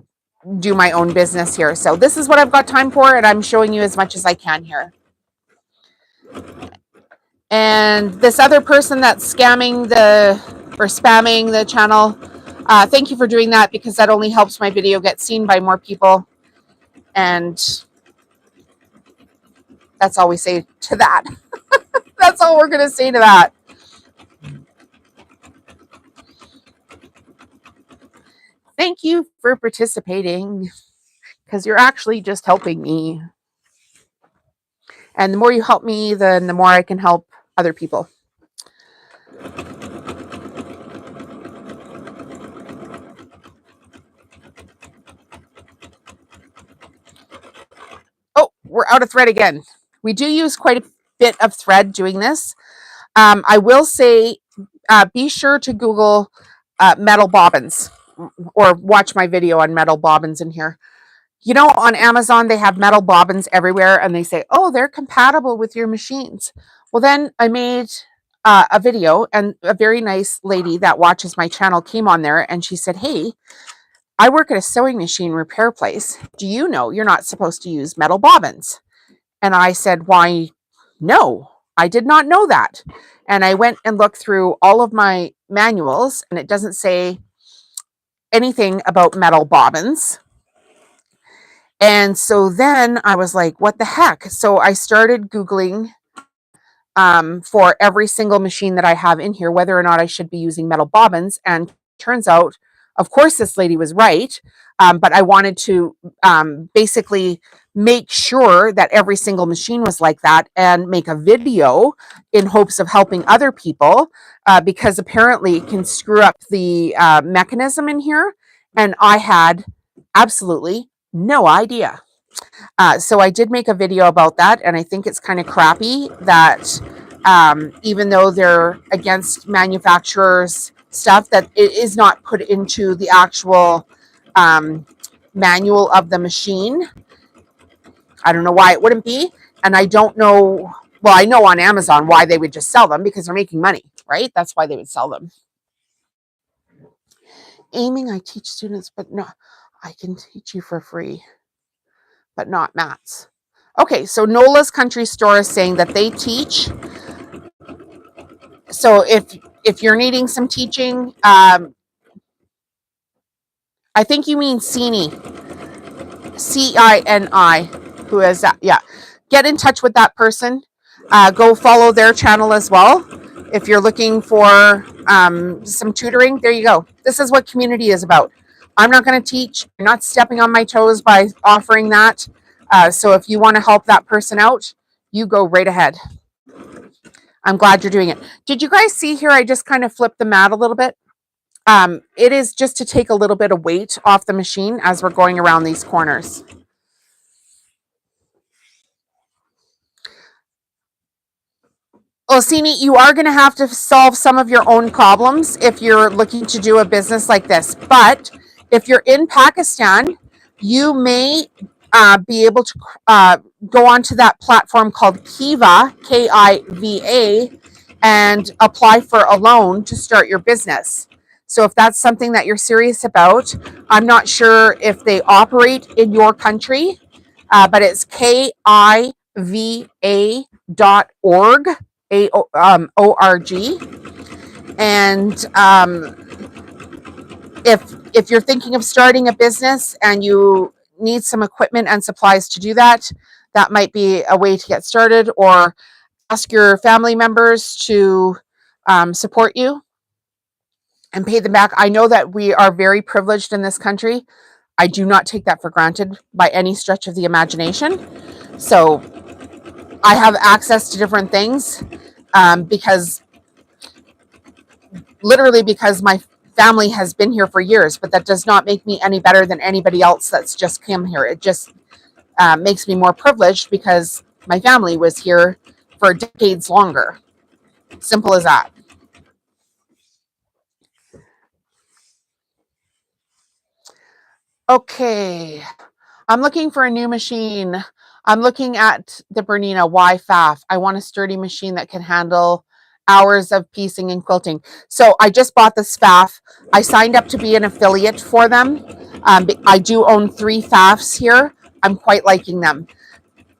do my own business here. So this is what I've got time for, and I'm showing you as much as I can here. And this other person that's spamming the channel, thank you for doing that, because that only helps my video get seen by more people. And that's all we say to that. That's all we're going to say to that. Thank you for participating, because you're actually just helping me. And the more you help me, then the more I can help other people. Oh, we're out of thread again. We do use quite a bit of thread doing this. I will say, be sure to Google metal bobbins, or watch my video on metal bobbins in here. You know, on Amazon, they have metal bobbins everywhere, and they say, oh, they're compatible with your machines. Well, then I made a video, and a very nice lady that watches my channel came on there, and she said, hey, I work at a sewing machine repair place. Do you know you're not supposed to use metal bobbins? And I said, why, no, I did not know that. And I went and looked through all of my manuals, and it doesn't say anything about metal bobbins. And so then I was like, what the heck? So I started Googling for every single machine that I have in here, whether or not I should be using metal bobbins. And turns out, of course, this lady was right. But I wanted to basically make sure that every single machine was like that, and make a video in hopes of helping other people, because apparently it can screw up the mechanism in here. And I had absolutely no idea. So I did make a video about that, and I think it's kind of crappy that even though they're against manufacturers' stuff, that it is not put into the actual manual of the machine. I don't know why it wouldn't be, and I don't know, well, I know on Amazon why they would just sell them, because they're making money, right? That's why they would sell them. Aiming, I teach students, but no, I can teach you for free, but not mats. Okay, so Nola's Country Store is saying that they teach. So if you're needing some teaching, I think you mean Cini, Cini, who is that? Yeah, get in touch with that person. Go follow their channel as well. If you're looking for some tutoring, there you go. This is what community is about. I'm not going to teach. You're not stepping on my toes by offering that. So if you want to help that person out, you go right ahead. I'm glad you're doing it. Did you guys see here? I just kind of flipped the mat a little bit. It is just to take a little bit of weight off the machine as we're going around these corners. Osini, you are going to have to solve some of your own problems if you're looking to do a business like this. But if you're in Pakistan, you may be able to go onto that platform called Kiva, Kiva, and apply for a loan to start your business. So if that's something that you're serious about, I'm not sure if they operate in your country, but it's kiva.org. ORG. And if you're thinking of starting a business and you need some equipment and supplies to do that, that might be a way to get started, or ask your family members to support you and pay them back. I know that we are very privileged in this country. I do not take that for granted by any stretch of the imagination. So I have access to different things because my family has been here for years, but that does not make me any better than anybody else that's just come here. makes me more privileged because my family was here for decades longer. Simple as that. Okay, I'm looking for a new machine. I'm looking at the Bernina YFAF. I want a sturdy machine that can handle hours of piecing and quilting. So I just bought this FAF. I signed up to be an affiliate for them. I do own 3 FAFs here. I'm quite liking them.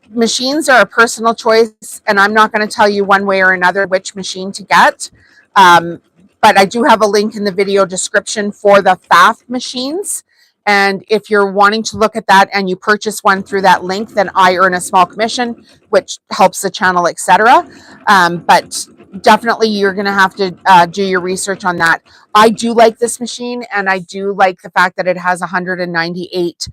Machines are a personal choice, and I'm not going to tell you one way or another which machine to get. Um, but I do have a link in the video description for the FAF machines. And if you're wanting to look at that and you purchase one through that link, then I earn a small commission, which helps the channel, etc. But definitely you're going to have to do your research on that. I do like this machine, and I do like the fact that it has 198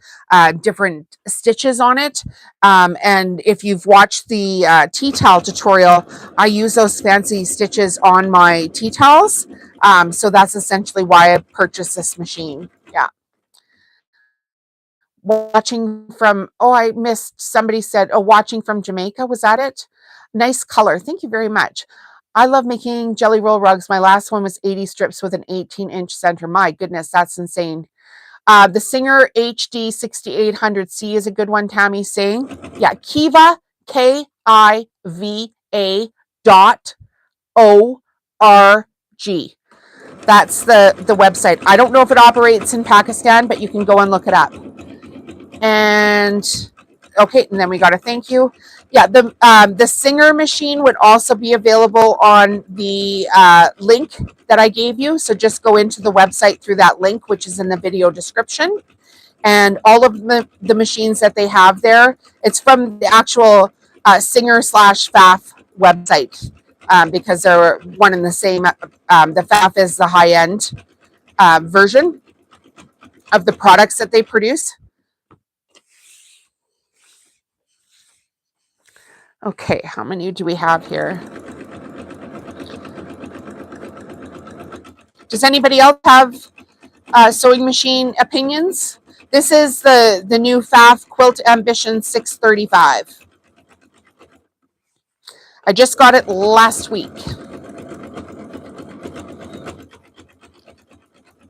different stitches on it. And if you've watched the tea towel tutorial, I use those fancy stitches on my tea towels. So that's essentially why I purchased this machine. Yeah. Watching from, oh, I missed, somebody said, oh, watching from Jamaica. Was that it? Nice color. Thank you very much. I love making jelly roll rugs. My last one was 80 strips with an 18-inch center. My goodness, that's insane. The Singer HD 6800C is a good one, Tammy's saying. Yeah, Kiva, KIVA .org. That's the website. I don't know if it operates in Pakistan, but you can go and look it up. And okay, and then we got a thank you. Yeah, the Singer machine would also be available on the link that I gave you. So just go into the website through that link, which is in the video description. And all of the machines that they have there, it's from the actual Singer/FAF website, because they're one and the same. The FAF is the high-end version of the products that they produce. Okay, how many do we have here? Does anybody else have sewing machine opinions? This is the new FAF Quilt Ambition 635. I just got it last week.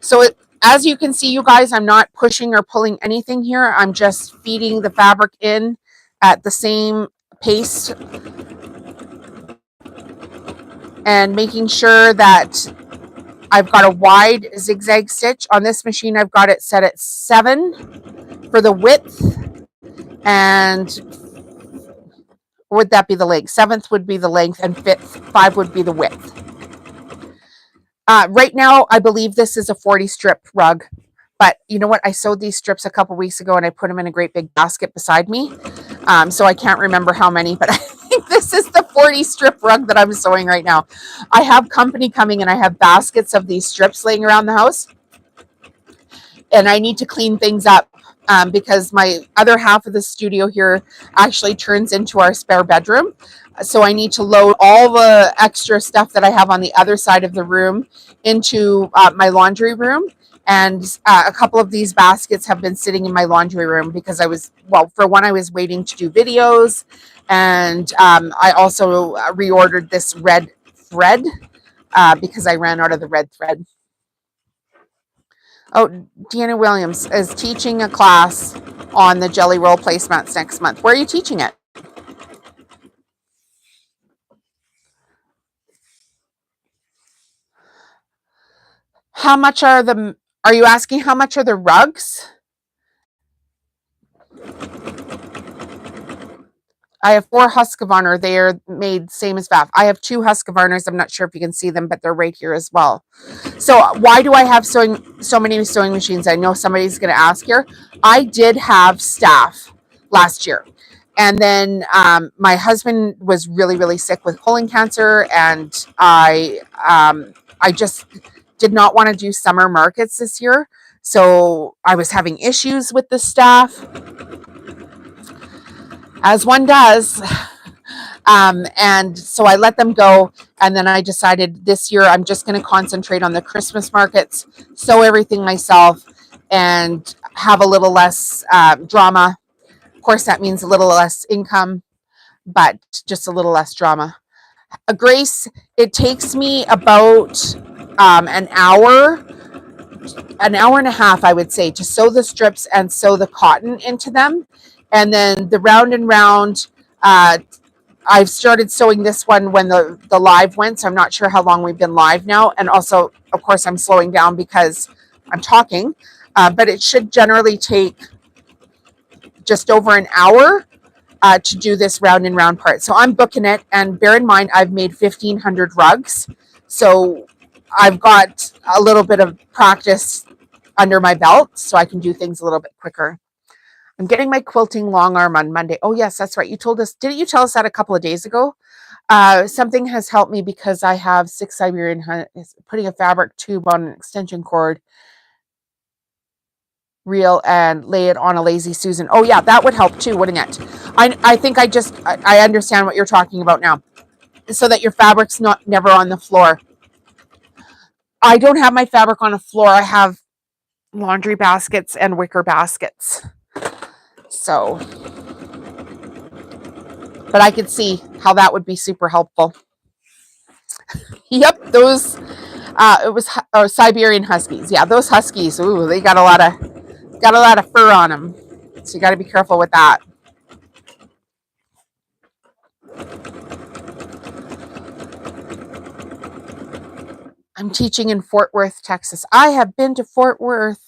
So as you can see, you guys, I'm not pushing or pulling anything here. I'm just feeding the fabric in at the same pace and making sure that I've got a wide zigzag stitch. On this machine, I've got it set at 7 for the width, and would that be the length? 7th would be the length, and 5 would be the width. Right now, I believe this is a 40 strip rug, but you know what? I sewed these strips a couple weeks ago, and I put them in a great big basket beside me. So I can't remember how many, but I think this is the 40 strip rug that I'm sewing right now. I have company coming, and I have baskets of these strips laying around the house, and I need to clean things up because my other half of the studio here actually turns into our spare bedroom. So I need to load all the extra stuff that I have on the other side of the room into my laundry room. And a couple of these baskets have been sitting in my laundry room because I was waiting to do videos. And I also reordered this red thread because I ran out of the red thread. Oh, Deanna Williams is teaching a class on the jelly roll placemats next month. Where are you teaching it? How much are you asking how much are the rugs? I have 4 Husqvarna. They are made same as FAF. I have 2 Husqvarnas. I'm not sure if you can see them, but they're right here as well. So why do I have so many sewing machines? I know somebody's going to ask here. I did have staff last year. And then my husband was really, really sick with colon cancer. And I just did not want to do summer markets this year. So I was having issues with the staff, as one does. And so I let them go. And then I decided this year I'm just going to concentrate on the Christmas markets, sew everything myself, and have a little less drama Of course, that means a little less income, but just a little less drama. Grace, it takes me about an hour and a half, I would say, to sew the strips and sew the cotton into them. And then the round and round, I've started sewing this one when the live went, so I'm not sure how long we've been live now. And also, of course, I'm slowing down because I'm talking, but it should generally take just over an hour to do this round and round part. So I'm booking it, and bear in mind, I've made 1,500 rugs. So I've got a little bit of practice under my belt, so I can do things a little bit quicker. I'm getting my quilting long arm on Monday. Oh, yes, that's right. You told us, didn't you tell us that a couple of days ago? Something has helped me because I have 6 Siberian, putting a fabric tube on an extension cord reel and lay it on a Lazy Susan. Oh, yeah, that would help too, wouldn't it? I think I understand what you're talking about now, so that your fabric's never on the floor. I don't have my fabric on a floor. I have laundry baskets and wicker baskets. So, but I could see how that would be super helpful. Yep, those it was Siberian Huskies. Yeah, those Huskies. Ooh, they got a lot of fur on them. So you got to be careful with that. I'm teaching in Fort Worth, Texas. I have been to Fort Worth.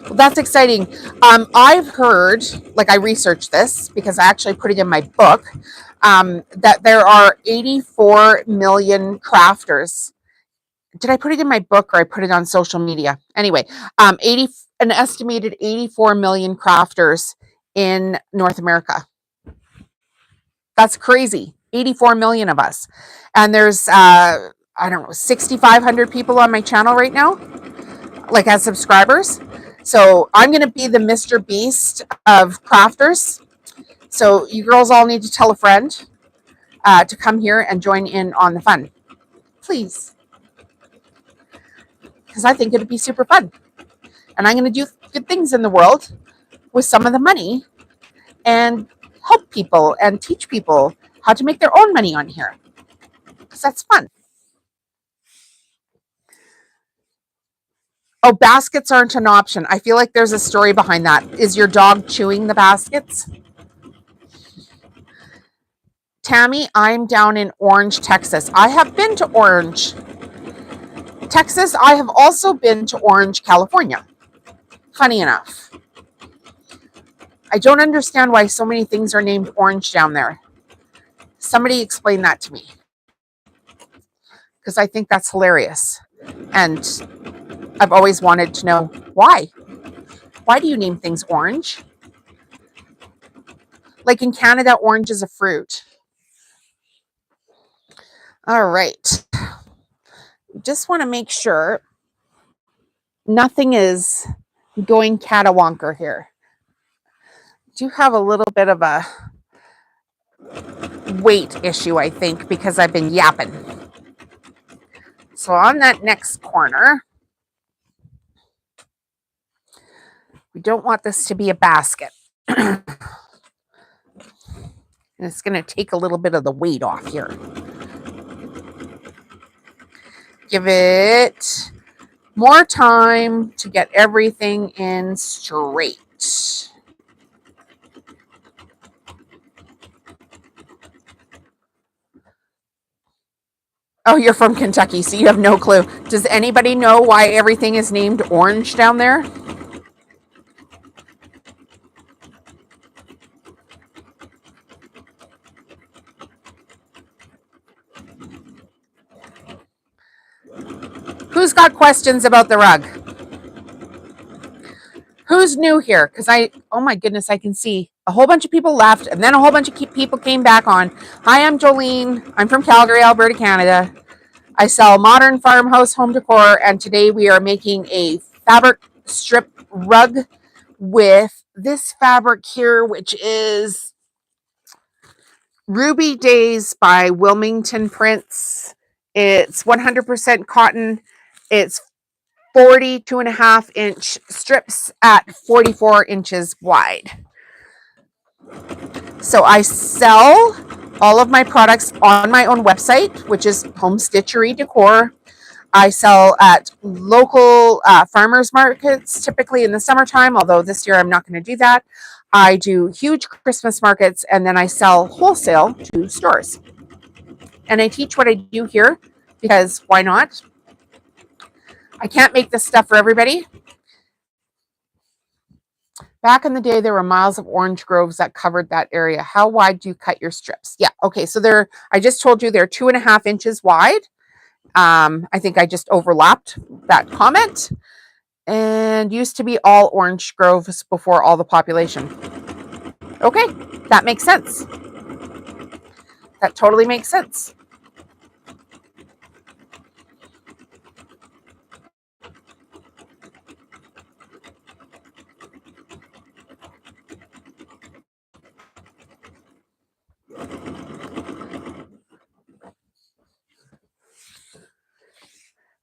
Well, that's exciting. I've heard, like I researched this because I actually put it in my book, that there are 84 million crafters. Did I put it in my book or I put it on social media? Anyway, an estimated 84 million crafters in North America. That's crazy. 84 million of us. And there's, I don't know, 6,500 people on my channel right now, like as subscribers. So I'm going to be the Mr. Beast of crafters. So you girls all need to tell a friend to come here and join in on the fun. Please. Because I think it'd be super fun. And I'm going to do good things in the world with some of the money and help people and teach people how to make their own money on here. Because that's fun. Oh, baskets aren't an option. I feel like there's a story behind that. Is your dog chewing the baskets? Tammy, I'm down in Orange, Texas. I have been to Orange, Texas. I have also been to Orange, California. Funny enough. I don't understand why so many things are named Orange down there. Somebody explain that to me. Because I think that's hilarious. And I've always wanted to know why. Why do you name things orange? Like in Canada, orange is a fruit. All right. Just want to make sure nothing is going catawonker here. Do have a little bit of a weight issue, I think, because I've been yapping. So on that next corner, we don't want this to be a basket. And it's going to take a little bit of the weight off here. Give it more time to get everything in straight. Oh, you're from Kentucky, so you have no clue. Does anybody know why everything is named orange down there? Who's got questions about the rug? Who's new here? Because oh my goodness, I can see a whole bunch of people left and then a whole bunch of people came back on. Hi, I'm Jolene. I'm from Calgary, Alberta, Canada. I sell modern farmhouse home decor, and today we are making a fabric strip rug with this fabric here, which is Ruby Days by Wilmington Prints. It's 100% cotton. It's 42.5-inch strips at 44 inches wide. So I sell all of my products on my own website, which is Home Stitchery Decor. I sell at local farmers markets, typically in the summertime, although this year I'm not going to do that. I do huge Christmas markets, and then I sell wholesale to stores. And I teach what I do here because why not? I can't make this stuff for everybody. Back in the day, there were miles of orange groves that covered that area. How wide do you cut your strips? Yeah, okay, so I just told you they're 2.5 inches wide. I think I just overlapped that comment. And used to be all orange groves before all the population. Okay, that makes sense. That totally makes sense.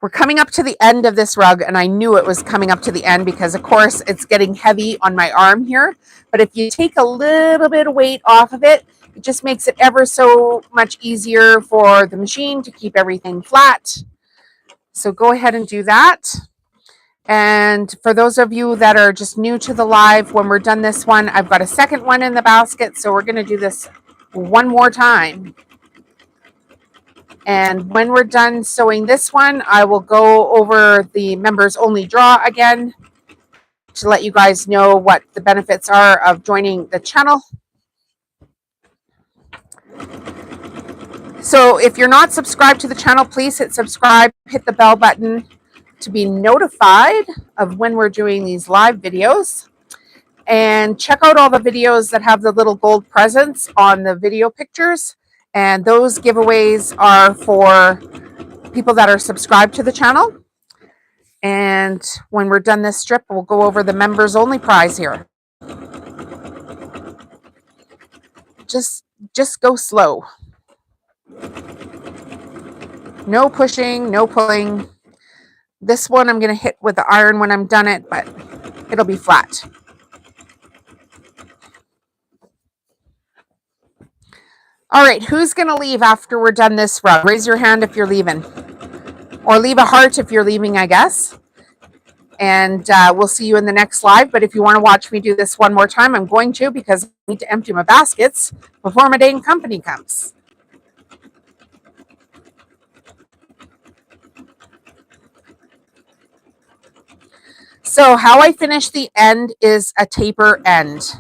We're coming up to the end of this rug, and I knew it was coming up to the end because, of course, it's getting heavy on my arm here. But if you take a little bit of weight off of it, it just makes it ever so much easier for the machine to keep everything flat. So go ahead and do that. And for those of you that are just new to the live, when we're done this one, I've got a second one in the basket. So we're going to do this one more time. And when we're done sewing this one, I will go over the members only draw again to let you guys know what the benefits are of joining the channel. So if you're not subscribed to the channel, please hit subscribe, hit the bell button to be notified of when we're doing these live videos. And check out all the videos that have the little gold presents on the video pictures. And those giveaways are for people that are subscribed to the channel. And when we're done this strip, we'll go over the members only prize here. Just go slow. No pushing, no pulling. This one I'm going to hit with the iron when I'm done it, but it'll be flat. All right, who's going to leave after we're done this rug? Raise your hand if you're leaving. Or leave a heart if you're leaving, I guess. And we'll see you in the next live. But if you want to watch me do this one more time, I'm going to, because I need to empty my baskets before my dang company comes. So how I finish the end is a taper end.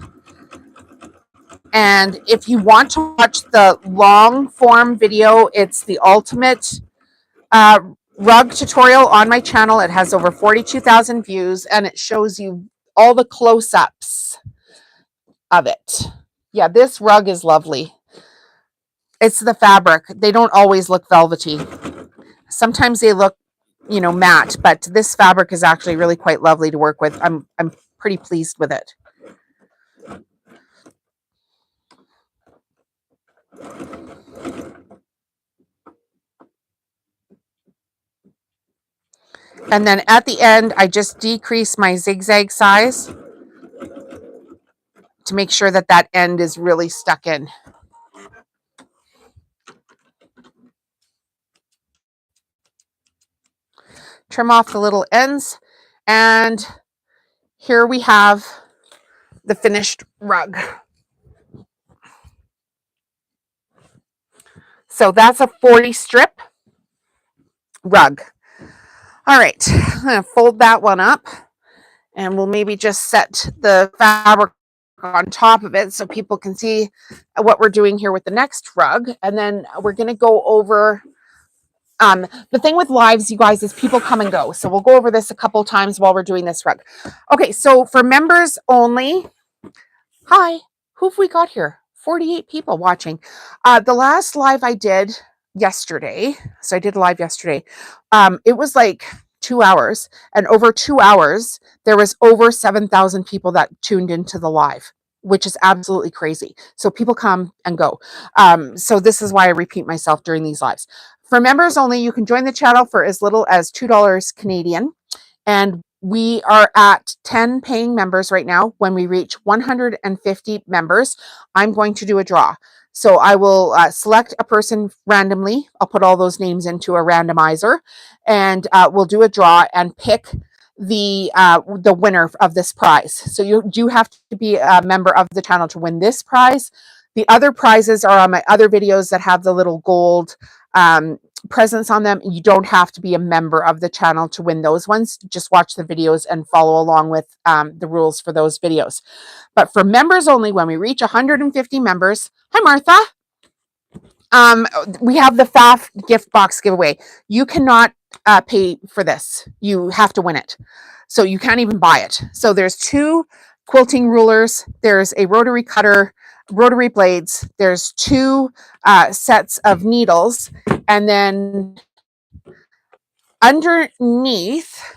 And if you want to watch the long form video, it's the ultimate rug tutorial on my channel. It has over 42,000 views, and it shows you all the close-ups of it. Yeah, this rug is lovely. It's the fabric. They don't always look velvety. Sometimes they look, matte, but this fabric is actually really quite lovely to work with. I'm pretty pleased with it. And then at the end, I just decrease my zigzag size to make sure that that end is really stuck in. Trim off the little ends, and here we have the finished rug. So that's a 40 strip rug. All right, I'm going to fold that one up, and we'll maybe just set the fabric on top of it so people can see what we're doing here with the next rug. And then we're going to go over the thing with lives, you guys, is people come and go. So we'll go over this a couple times while we're doing this rug. Okay, so for members only, hi, who have we got here? 48 people watching. The last live I did yesterday, so I did a live yesterday, it was like 2 hours, and over 2 hours, there was over 7,000 people that tuned into the live, which is absolutely crazy. So people come and go. So this is why I repeat myself during these lives. For members only, you can join the channel for as little as $2 Canadian. And We are at 10 paying members right now. When we reach 150 members, I'm going to do a draw. So I will select a person randomly. I'll put all those names into a randomizer, and we'll do a draw and pick the winner of this prize. So you do have to be a member of the channel to win this prize. The other prizes are on my other videos that have the little gold presents on them. You don't have to be a member of the channel to win those ones. Just watch the videos and follow along with the rules for those videos. But for members only, when we reach 150 members, hi Martha, we have the FAF gift box giveaway. You cannot pay for this. You have to win it. So you can't even buy it. So there's 2 quilting rulers. There's a rotary cutter, rotary blades. There's 2 sets of needles. And then underneath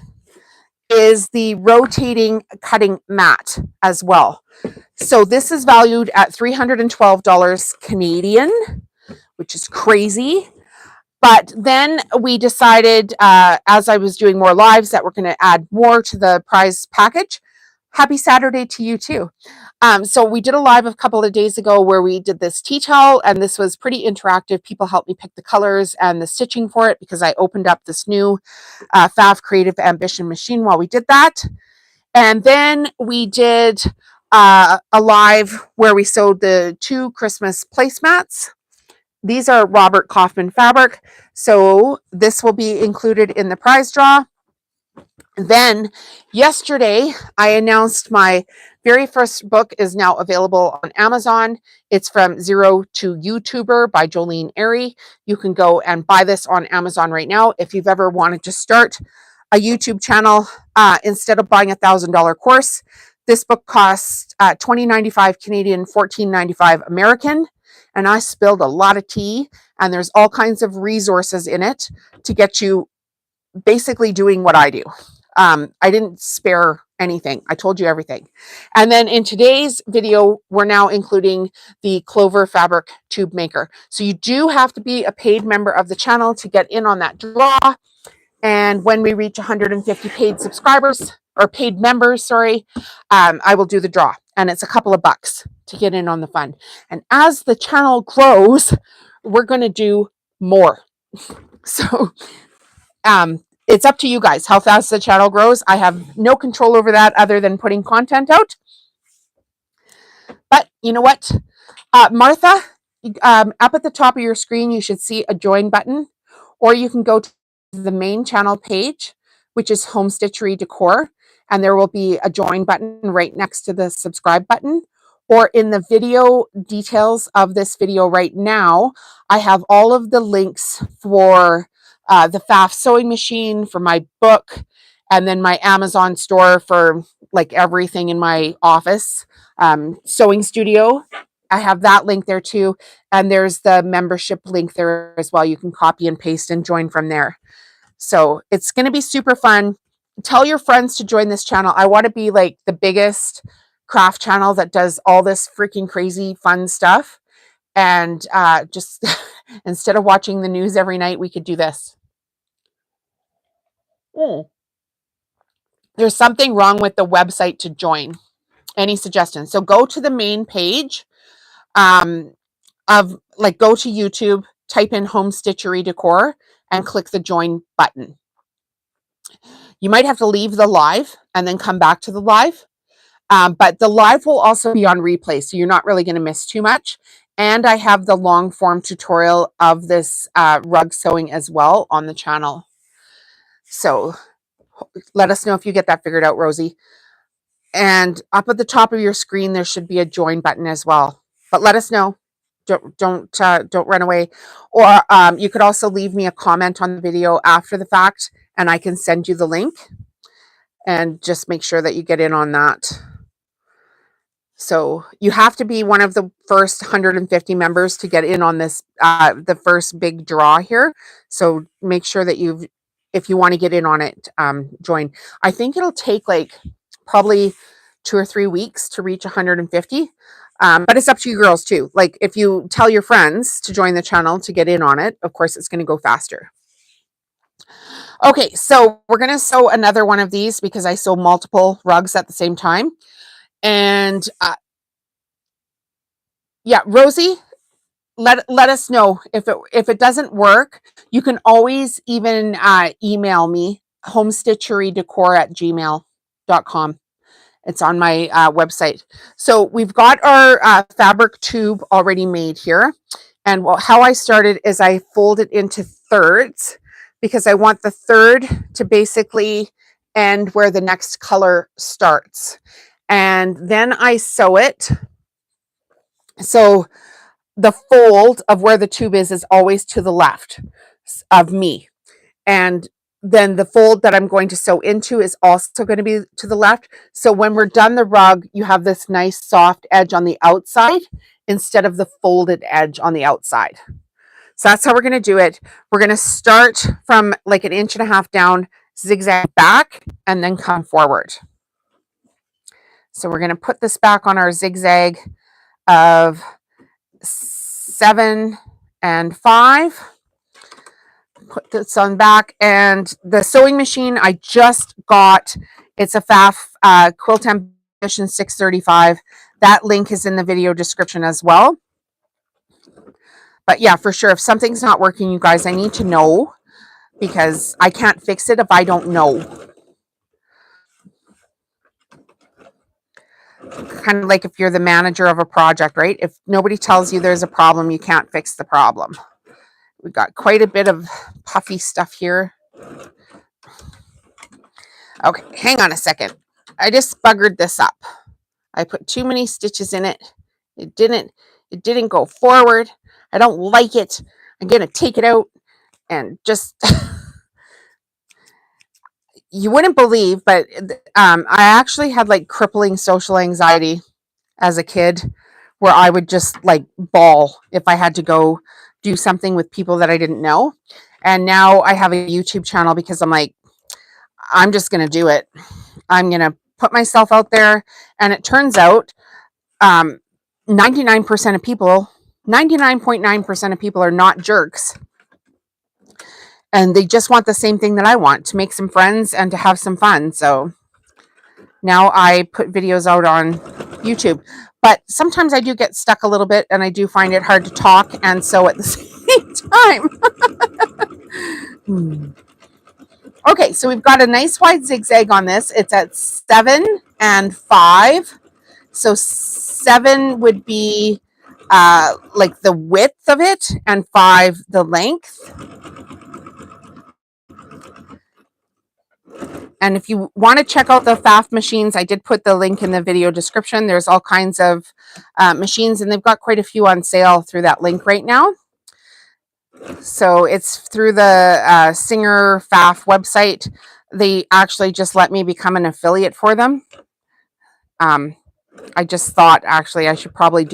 is the rotating cutting mat as well. So this is valued at $312 Canadian, which is crazy. But then we decided, as I was doing more lives, that we're going to add more to the prize package. Happy Saturday to you too. So we did a live a couple of days ago where we did this tea towel, and this was pretty interactive. People helped me pick the colors and the stitching for it because I opened up this new FAF Creative Ambition machine while we did that. And then we did a live where we sewed the 2 Christmas placemats. These are Robert Kaufman fabric, so this will be included in the prize draw. Then yesterday, I announced my very first book is now available on Amazon. It's from Zero to YouTuber by Jolene Airy. You can go and buy this on Amazon right now. If you've ever wanted to start a YouTube channel, instead of buying $1,000 course, this book costs $20.95 Canadian, $14.95 American. And I spilled a lot of tea, and there's all kinds of resources in it to get you basically doing what I do. I didn't spare anything. I told you everything. And then in today's video, we're now including the Clover fabric tube maker. So you do have to be a paid member of the channel to get in on that draw. And when we reach 150 paid subscribers or paid members, sorry, I will do the draw. And it's a couple of bucks to get in on the fun. And as the channel grows, we're going to do more. So it's up to you guys how fast the channel grows. I have no control over that other than putting content out. But you know what? Martha, up at the top of your screen, you should see a join button, or you can go to the main channel page, which is Home Stitchery Decor, and there will be a join button right next to the subscribe button. Or in the video details of this video right now, I have all of the links for the FAF sewing machine, for my book, and then my Amazon store for like everything in my office, sewing studio. I have that link there too. And there's the membership link there as well. You can copy and paste and join from there. So it's going to be super fun. Tell your friends to join this channel. I want to be like the biggest craft channel that does all this freaking crazy fun stuff. And just instead of watching the news every night, we could do this. There's something wrong with the website to join. Any suggestions? So go to the main page of like, go to YouTube, type in Home Stitchery Decor, and click the join button. You might have to leave the live and then come back to the live. But the live will also be on replay, so you're not really going to miss too much. And I have the long form tutorial of this rug sewing as well on the channel. So let us know if you get that figured out, Rosie. And up at the top of your screen, there should be a join button as well. But let us know. Don't run away. Or you could also leave me a comment on the video after the fact, and I can send you the link. And just make sure that you get in on that. So you have to be one of the first 150 members to get in on this, the first big draw here. So make sure that if you want to get in on it, join. I think it'll take like probably 2 or 3 weeks to reach 150. But it's up to you girls too. Like if you tell your friends to join the channel to get in on it, of course it's going to go faster. Okay, so we're going to sew another one of these because I sew multiple rugs at the same time. And yeah, Rosie, let us know if it doesn't work. You can always even email me, homestitcherydecor@gmail.com. It's on my website. So we've got our fabric tube already made here. And how I started is I fold it into thirds because I want the third to basically end where the next color starts. And then I sew it. So the fold of where the tube is always to the left of me. And then the fold that I'm going to sew into is also going to be to the left. So when we're done the rug, you have this nice soft edge on the outside instead of the folded edge on the outside. So that's how we're going to do it. We're going to start from like 1.5 inches down, zigzag back, and then come forward. So we're going to put this back on our zigzag of 7 and 5. Put this on back, and the sewing machine I just got, it's a FAF Quilt Ambition 635. That link is in the video description as well. But yeah, for sure, if something's not working, you guys, I need to know because I can't fix it if I don't know. Kind of like if you're the manager of a project, right? If nobody tells you there's a problem, you can't fix the problem. We've got quite a bit of puffy stuff here. Okay, hang on a second. I just buggered this up. I put too many stitches in it. It didn't go forward. I don't like it. I'm going to take it out and just you wouldn't believe, but I actually had like crippling social anxiety as a kid where I would just like bawl if I had to go do something with people that I didn't know. And now I have a YouTube channel because I'm like, I'm just going to do it. I'm going to put myself out there. And it turns out 99% of people, 99.9% of people are not jerks. And they just want the same thing that I want, to make some friends and to have some fun. So now I put videos out on YouTube. But sometimes I do get stuck a little bit and I do find it hard to talk and sew at the same time. Okay, so we've got a nice wide zigzag on this. It's at 7 and 5. So 7 would be like the width of it, and 5 the length. And if you want to check out the FAF machines, I did put the link in the video description. There's all kinds of machines, and they've got quite a few on sale through that link right now. So it's through the Singer FAF website. They actually just let me become an affiliate for them. I just thought actually I should probably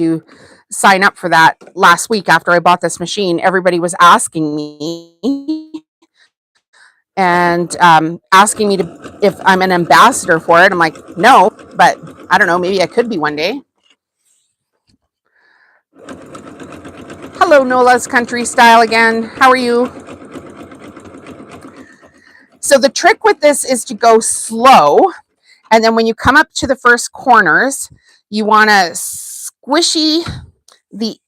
sign up for that last week after I bought this machine. Everybody was asking me and asking me if I'm an ambassador for it. I'm like, no, but I don't know, maybe I could be one day. Hello, Nola's Country Style again. How are you? So the trick with this is to go slow, and then when you come up to the first corners, you want to squishy the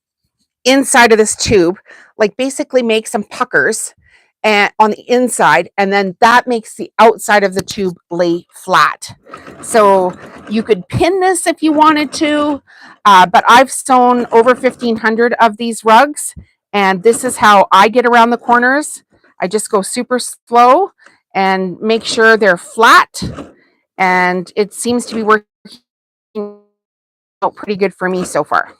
inside of this tube, like basically make some puckers and on the inside, and then that makes the outside of the tube lay flat. So you could pin this if you wanted to, but I've sewn over 1,500 of these rugs, and this is how I get around the corners. I just go super slow and make sure they're flat, and it seems to be working out pretty good for me so far.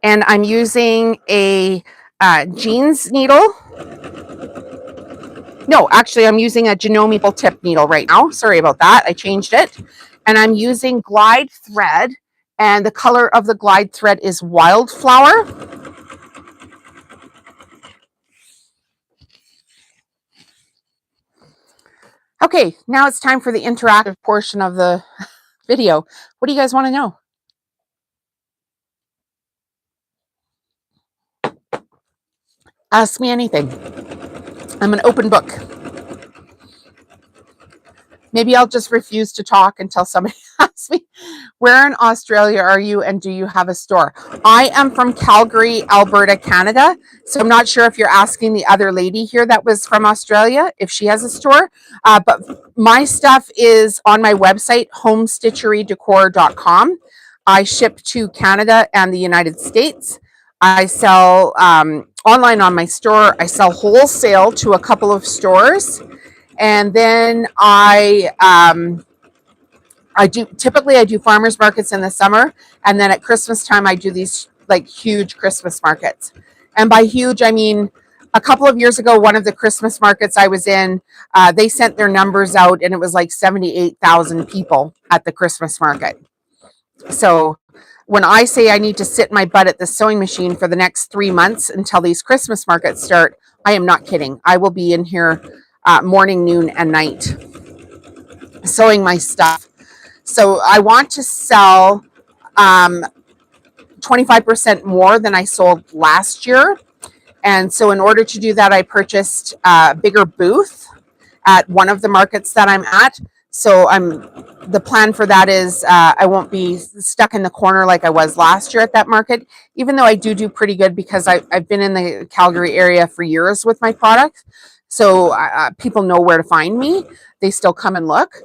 And I'm using a jeans needle. No, actually, I'm using a Janome tip needle right now. Sorry about that. I changed it. And I'm using glide thread. And the color of the glide thread is Wildflower. Okay, now it's time for the interactive portion of the video. What do you guys want to know? Ask me anything. I'm an open book. Maybe I'll just refuse to talk until somebody asks me, where in Australia are you and do you have a store? I am from Calgary, Alberta, Canada. So I'm not sure if you're asking the other lady here that was from Australia, if she has a store. But my stuff is on my website, homestitcherydecor.com. I ship to Canada and the United States. I sell online on my store. I sell wholesale to a couple of stores. And then I do farmers markets in the summer, and then at Christmas time I do these like huge Christmas markets. And by huge, I mean a couple of years ago, one of the Christmas markets I was in, they sent their numbers out, and it was like 78,000 people at the Christmas market. So when I say I need to sit my butt at the sewing machine for the next 3 months until these Christmas markets start, I am not kidding. I will be in here morning, noon, and night sewing my stuff. So I want to sell 25% more than I sold last year. And so in order to do that, I purchased a bigger booth at one of the markets that I'm at. So the plan for that is I won't be stuck in the corner like I was last year at that market, even though I do pretty good because I've been in the Calgary area for years with my product. So people know where to find me. They still come and look.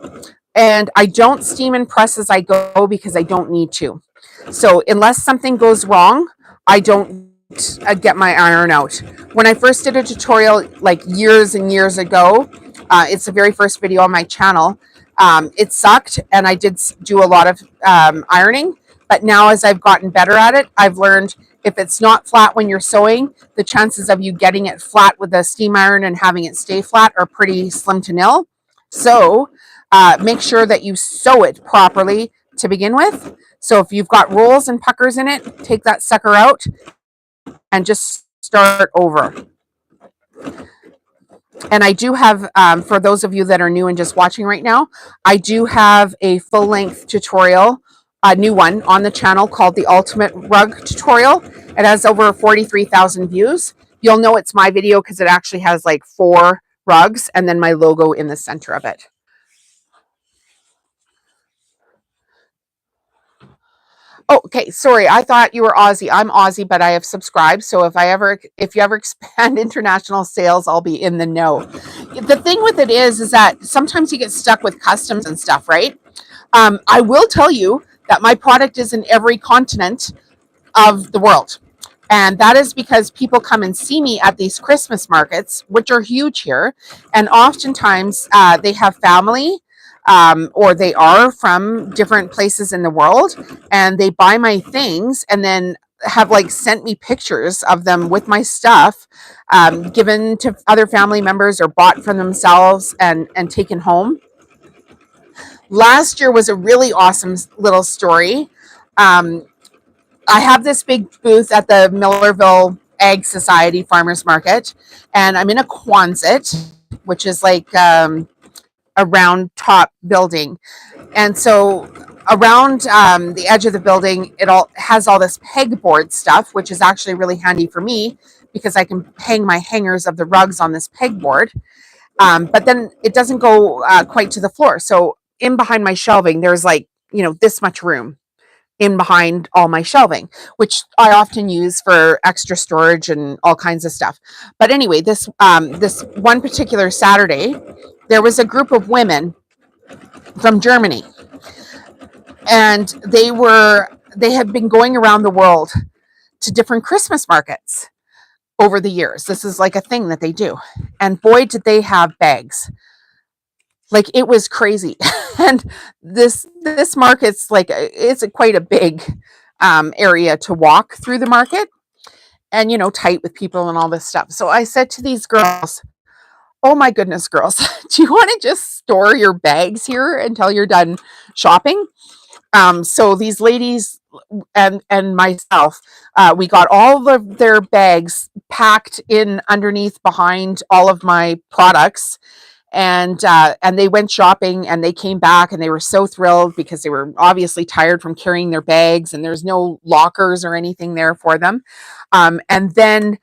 And I don't steam and press as I go because I don't need to. So unless something goes wrong, I don't get my iron out. When I first did a tutorial like years and years ago, it's the very first video on my channel. It sucked and I did do a lot of ironing. But now as I've gotten better at it, I've learned if it's not flat when you're sewing, the chances of you getting it flat with a steam iron and having it stay flat are pretty slim to nil. So make sure that you sew it properly to begin with. So if you've got rolls and puckers in it, take that sucker out and just start over. And I do have, for those of you that are new and just watching right now, I do have a full-length tutorial, a new one on the channel called the Ultimate Rug Tutorial. It has over 43,000 views. You'll know it's my video because it actually has like 4 rugs and then my logo in the center of it. Oh, okay. Sorry, I thought you were Aussie. I'm Aussie, but I have subscribed. So if you ever expand international sales, I'll be in the know. The thing with it is that sometimes you get stuck with customs and stuff, right? I will tell you that my product is in every continent of the world. And that is because people come and see me at these Christmas markets, which are huge here. And oftentimes they have family or they are from different places in the world and they buy my things and then have like sent me pictures of them with my stuff given to other family members or bought for themselves and taken home. Last year was a really awesome little story. I have this big booth at the Millerville Ag Society Farmers Market, and I'm in a Quonset, which is like a round top building. And so around the edge of the building, it all has all this pegboard stuff, which is actually really handy for me because I can hang my hangers of the rugs on this pegboard. But then it doesn't go quite to the floor. So in behind my shelving, there's like, this much room in behind all my shelving, which I often use for extra storage and all kinds of stuff. But anyway, this one particular Saturday, there was a group of women from Germany, and they had been going around the world to different Christmas markets over the years. This is like a thing that they do. And boy, did they have bags. Like it was crazy. And this market's like, it's quite a big area to walk through the market and, tight with people and all this stuff. So I said to these girls, oh my goodness, girls, do you want to just store your bags here until you're done shopping? So these ladies and myself, we got all of their bags packed in underneath behind all of my products. And they went shopping and they came back and they were so thrilled because they were obviously tired from carrying their bags and there's no lockers or anything there for them. And then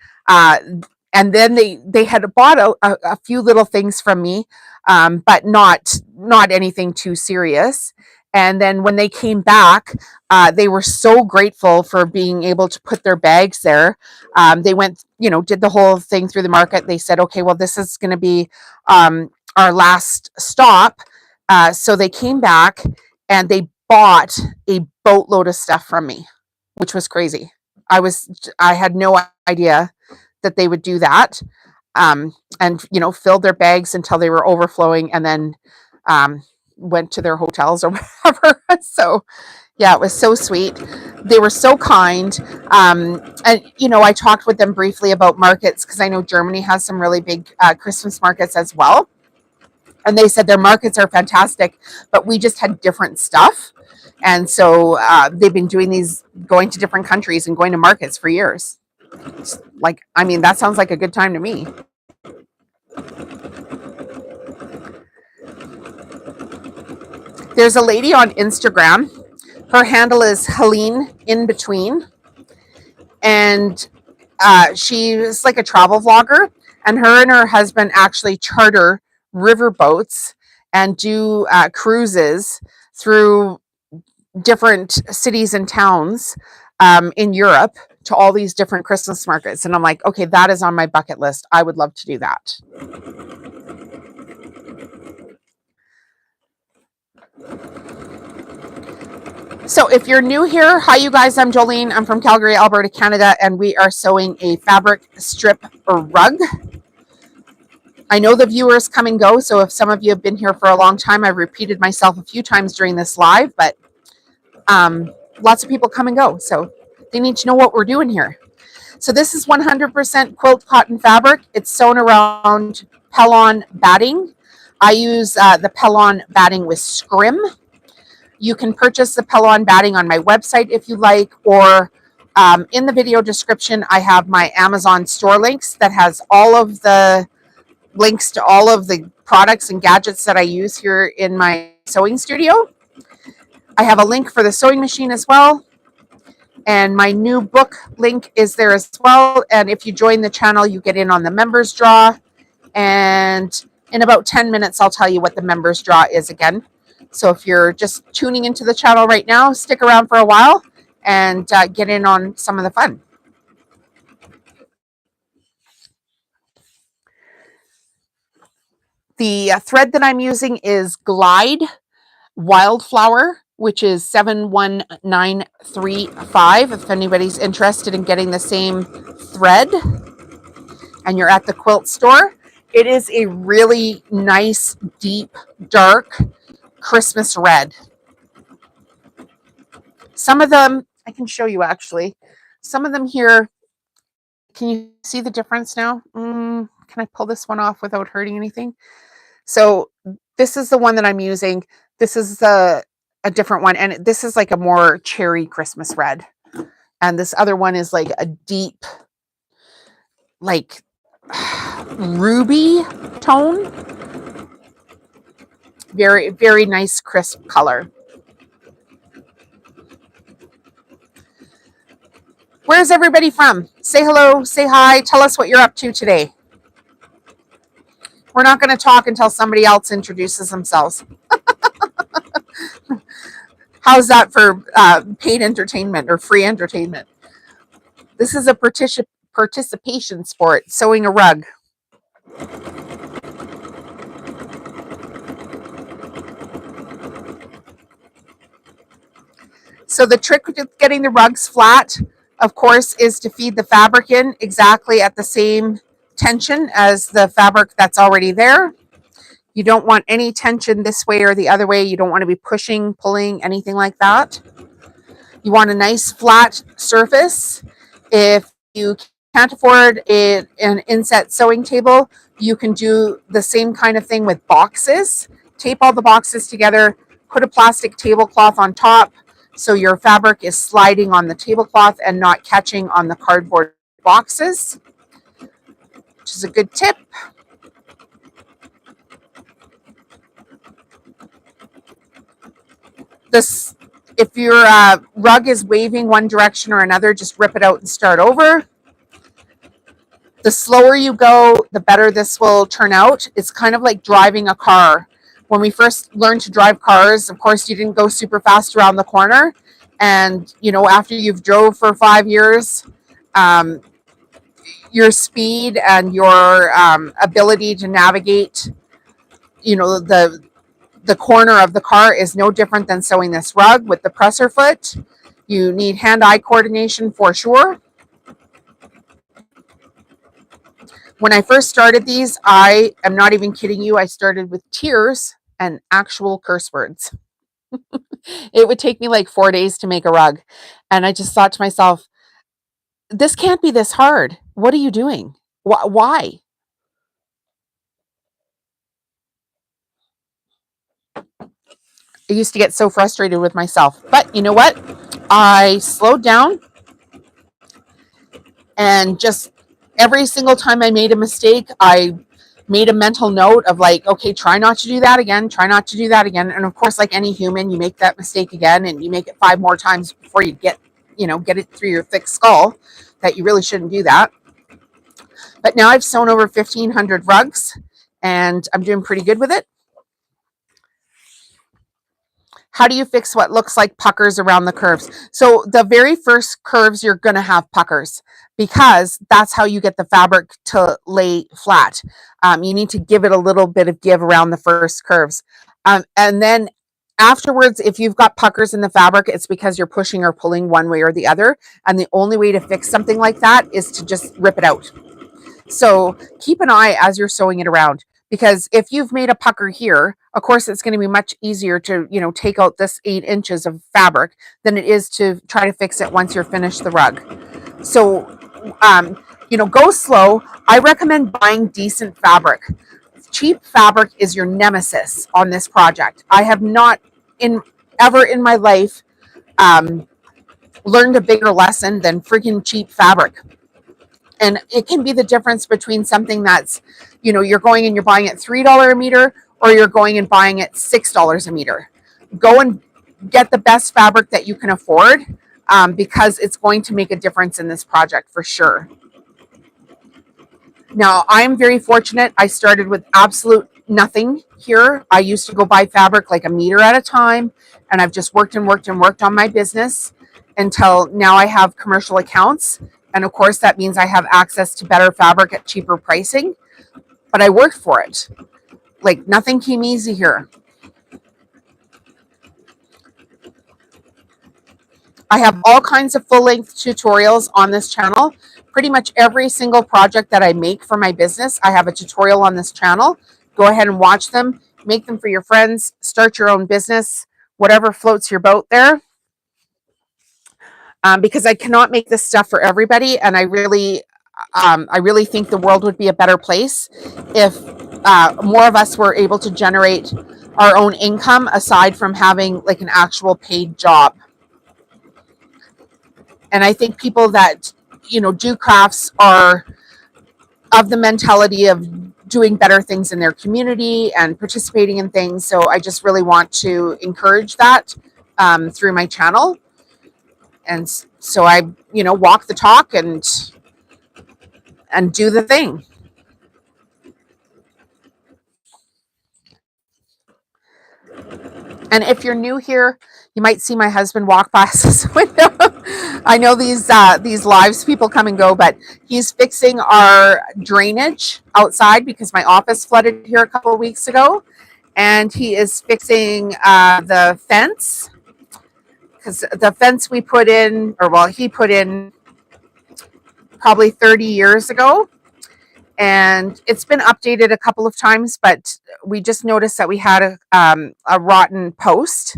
and then they had bought a few little things from me, but not anything too serious. And then when they came back, they were so grateful for being able to put their bags there. They went, did the whole thing through the market. They said, okay, well, this is going to be our last stop. So they came back and they bought a boatload of stuff from me, which was crazy. I had no idea that they would do that, and filled their bags until they were overflowing, and then went to their hotels or whatever. So yeah, it was so sweet. They were so kind. And I talked with them briefly about markets, because I know Germany has some really big Christmas markets as well, and they said their markets are fantastic, but we just had different stuff. And so they've been doing these, going to different countries and going to markets for years. That sounds like a good time to me. There's a lady on Instagram. Her handle is Helene in between, and she's like a travel vlogger. And her husband actually charter river boats and do cruises through different cities and towns in Europe to all these different Christmas markets. And I'm like, okay, that is on my bucket list. I would love to do that. So if you're new here, hi you guys, I'm Jolene. I'm from Calgary, Alberta, Canada, and we are sewing a fabric strip rug. I know the viewers come and go, so if some of you have been here for a long time, I've repeated myself a few times during this live, but lots of people come and go, so they need to know what we're doing here. So this is 100% quilt cotton fabric. It's sewn around Pellon batting. I use the Pellon batting with scrim. You can purchase the Pellon batting on my website if you like, or in the video description, I have my Amazon store links that has all of the links to all of the products and gadgets that I use here in my sewing studio. I have a link for the sewing machine as well. And my new book link is there as well. And if you join the channel, you get in on the members draw. And in about 10 minutes, I'll tell you what the members draw is again. So if you're just tuning into the channel right now, stick around for a while and get in on some of the fun. The thread that I'm using is Glide Wildflower, which is 71935. If anybody's interested in getting the same thread and you're at the quilt store, it is a really nice, deep, dark Christmas red. Some of them, I can show you actually. Some of them here, can you see the difference now? Can I pull this one off without hurting anything? So this is the one that I'm using. This is a different one. And this is like a more cherry Christmas red. And this other one is like a deep, like ruby tone. Very, very nice, crisp color. Where's everybody from? Say hello, say hi, tell us what you're up to today. We're not going to talk until somebody else introduces themselves. How's that for paid entertainment or free entertainment? This is a participation sport, sewing a rug. So the trick with getting the rugs flat, of course, is to feed the fabric in exactly at the same tension as the fabric that's already there. You don't want any tension this way or the other way. You don't want to be pushing, pulling, anything like that. You want a nice flat surface. If you can't afford an inset sewing table, you can do the same kind of thing with boxes. Tape all the boxes together, put a plastic tablecloth on top so your fabric is sliding on the tablecloth and not catching on the cardboard boxes, which is a good tip. This, if your rug is waving one direction or another, just rip it out and start over. The slower you go, the better this will turn out. It's kind of like driving a car. When we first learned to drive cars, of course, you didn't go super fast around the corner. And, you know, after you've drove for 5 years, um, your speed and your ability to navigate, you know, the corner of the car is no different than sewing this rug with the presser foot. You need hand-eye coordination for sure. When I first started these, I am not even kidding you, I started with tears and actual curse words. It would take me like 4 days to make a rug. And I just thought to myself, this can't be this hard. What are you doing? Why? I used to get so frustrated with myself. But you know what? I slowed down and just every single time I made a mistake, I made a mental note of like, okay, try not to do that again, try not to do that again. And of course, like any human, you make that mistake again and you make it 5 more times before you get it through your thick skull that you really shouldn't do that. But now I've sewn over 1,500 rugs and I'm doing pretty good with it. How do you fix what looks like puckers around the curves? So the very first curves, you're going to have puckers because that's how you get the fabric to lay flat. You need to give it a little bit of give around the first curves. And then afterwards, if you've got puckers in the fabric, it's because you're pushing or pulling one way or the other. And the only way to fix something like that is to just rip it out. So keep an eye as you're sewing it around. Because if you've made a pucker here, of course, it's going to be much easier to, take out this 8 inches of fabric than it is to try to fix it once you're finished the rug. So, go slow. I recommend buying decent fabric. Cheap fabric is your nemesis on this project. I have not ever in my life learned a bigger lesson than freaking cheap fabric. And it can be the difference between something that's, you're going and you're buying it $3 a meter, or you're going and buying it $6 a meter. Go and get the best fabric that you can afford because it's going to make a difference in this project for sure. Now, I'm very fortunate. I started with absolute nothing here. I used to go buy fabric like a meter at a time, and I've just worked and worked and worked on my business until now I have commercial accounts. And of course, that means I have access to better fabric at cheaper pricing. But I worked for it. Like, nothing came easy here. I have all kinds of full-length tutorials on this channel. Pretty much every single project that I make for my business, I have a tutorial on this channel. Go ahead and watch them. Make them for your friends. Start your own business. Whatever floats your boat there. Because I cannot make this stuff for everybody, and I really think the world would be a better place if more of us were able to generate our own income aside from having like an actual paid job. And I think people that do crafts are of the mentality of doing better things in their community and participating in things. So I just really want to encourage that through my channel. And so I, walk the talk and do the thing. And if you're new here, you might see my husband walk past this window. I know these lives people come and go, but he's fixing our drainage outside because my office flooded here a couple of weeks ago. And he is fixing the fence. Because the fence we put in, he put in probably 30 years ago. And it's been updated a couple of times, but we just noticed that we had a rotten post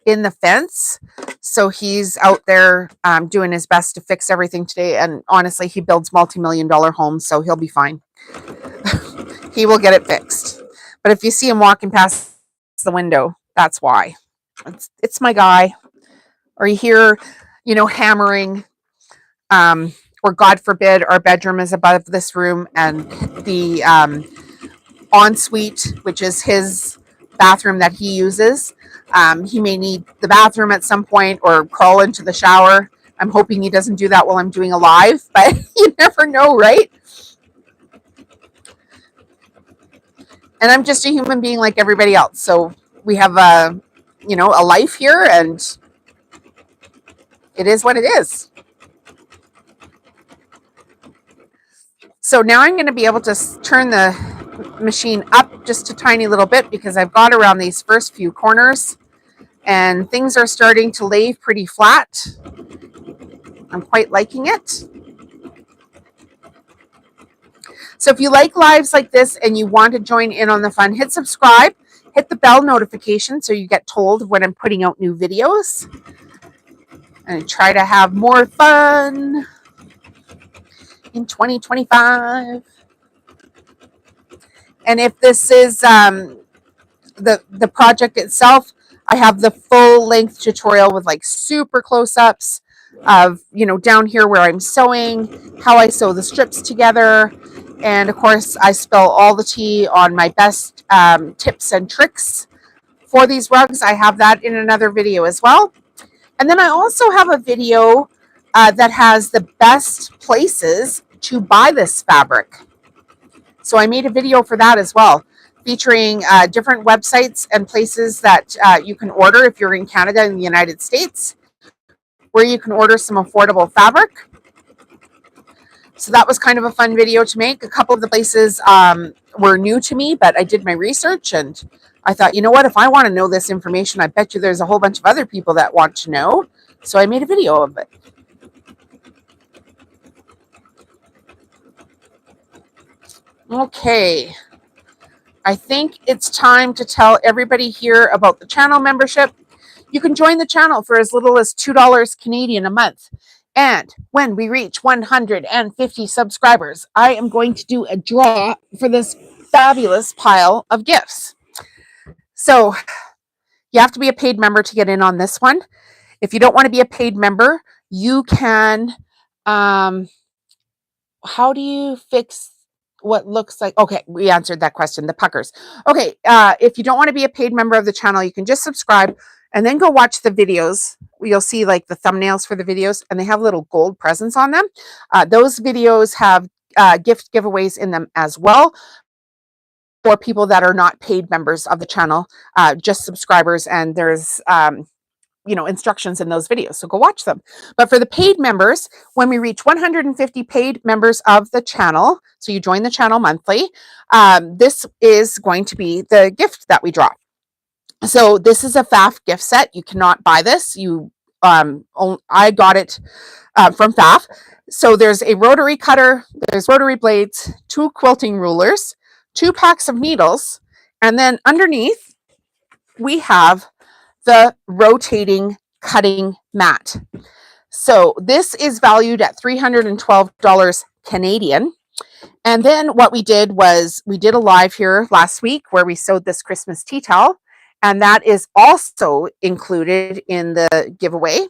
in the fence. So he's out there doing his best to fix everything today. And honestly, he builds multi-million-dollar homes, so he'll be fine. He will get it fixed. But if you see him walking past the window, that's why. It's my guy. Or you hear, hammering, or God forbid, our bedroom is above this room and the ensuite, which is his bathroom that he uses, he may need the bathroom at some point or crawl into the shower. I'm hoping he doesn't do that while I'm doing a live, but you never know, right? And I'm just a human being like everybody else. So we have a, a life here, and it is what it is. So now I'm going to be able to turn the machine up just a tiny little bit because I've got around these first few corners and things are starting to lay pretty flat. I'm quite liking it. So if you like lives like this and you want to join in on the fun, hit subscribe, hit the bell notification so you get told when I'm putting out new videos. And try to have more fun in 2025. And if this is the project itself, I have the full length tutorial with like super close-ups of, down here where I'm sewing, how I sew the strips together. And of course, I spill all the tea on my best tips and tricks for these rugs. I have that in another video as well. And then I also have a video that has the best places to buy this fabric. So I made a video for that as well, featuring different websites and places that you can order if you're in Canada and the United States, where you can order some affordable fabric. So that was kind of a fun video to make. A couple of the places were new to me, but I did my research and I thought, you know what, if I want to know this information, I bet you there's a whole bunch of other people that want to know. So I made a video of it. Okay. I think it's time to tell everybody here about the channel membership. You can join the channel for as little as $2 Canadian a month. And when we reach 150 subscribers, I am going to do a draw for this fabulous pile of gifts. So you have to be a paid member to get in on this one. If you don't want to be a paid member, you can, how do you fix what looks like, okay, we answered that question, the puckers. Okay, if you don't want to be a paid member of the channel, you can just subscribe and then go watch the videos. You'll see like the thumbnails for the videos and they have little gold presents on them. Those videos have gift giveaways in them as well for people that are not paid members of the channel, just subscribers, and there's instructions in those videos, so go watch them. But for the paid members, when we reach 150 paid members of the channel, so you join the channel monthly, this is going to be the gift that we draw. So this is a FAF gift set. You cannot buy this. I got it from FAF. So there's a rotary cutter, there's rotary blades, 2 quilting rulers, 2 packs of needles, and then underneath we have the rotating cutting mat. So this is valued at $312 Canadian. And then what we did was we did a live here last week where we sewed this Christmas tea towel, and that is also included in the giveaway.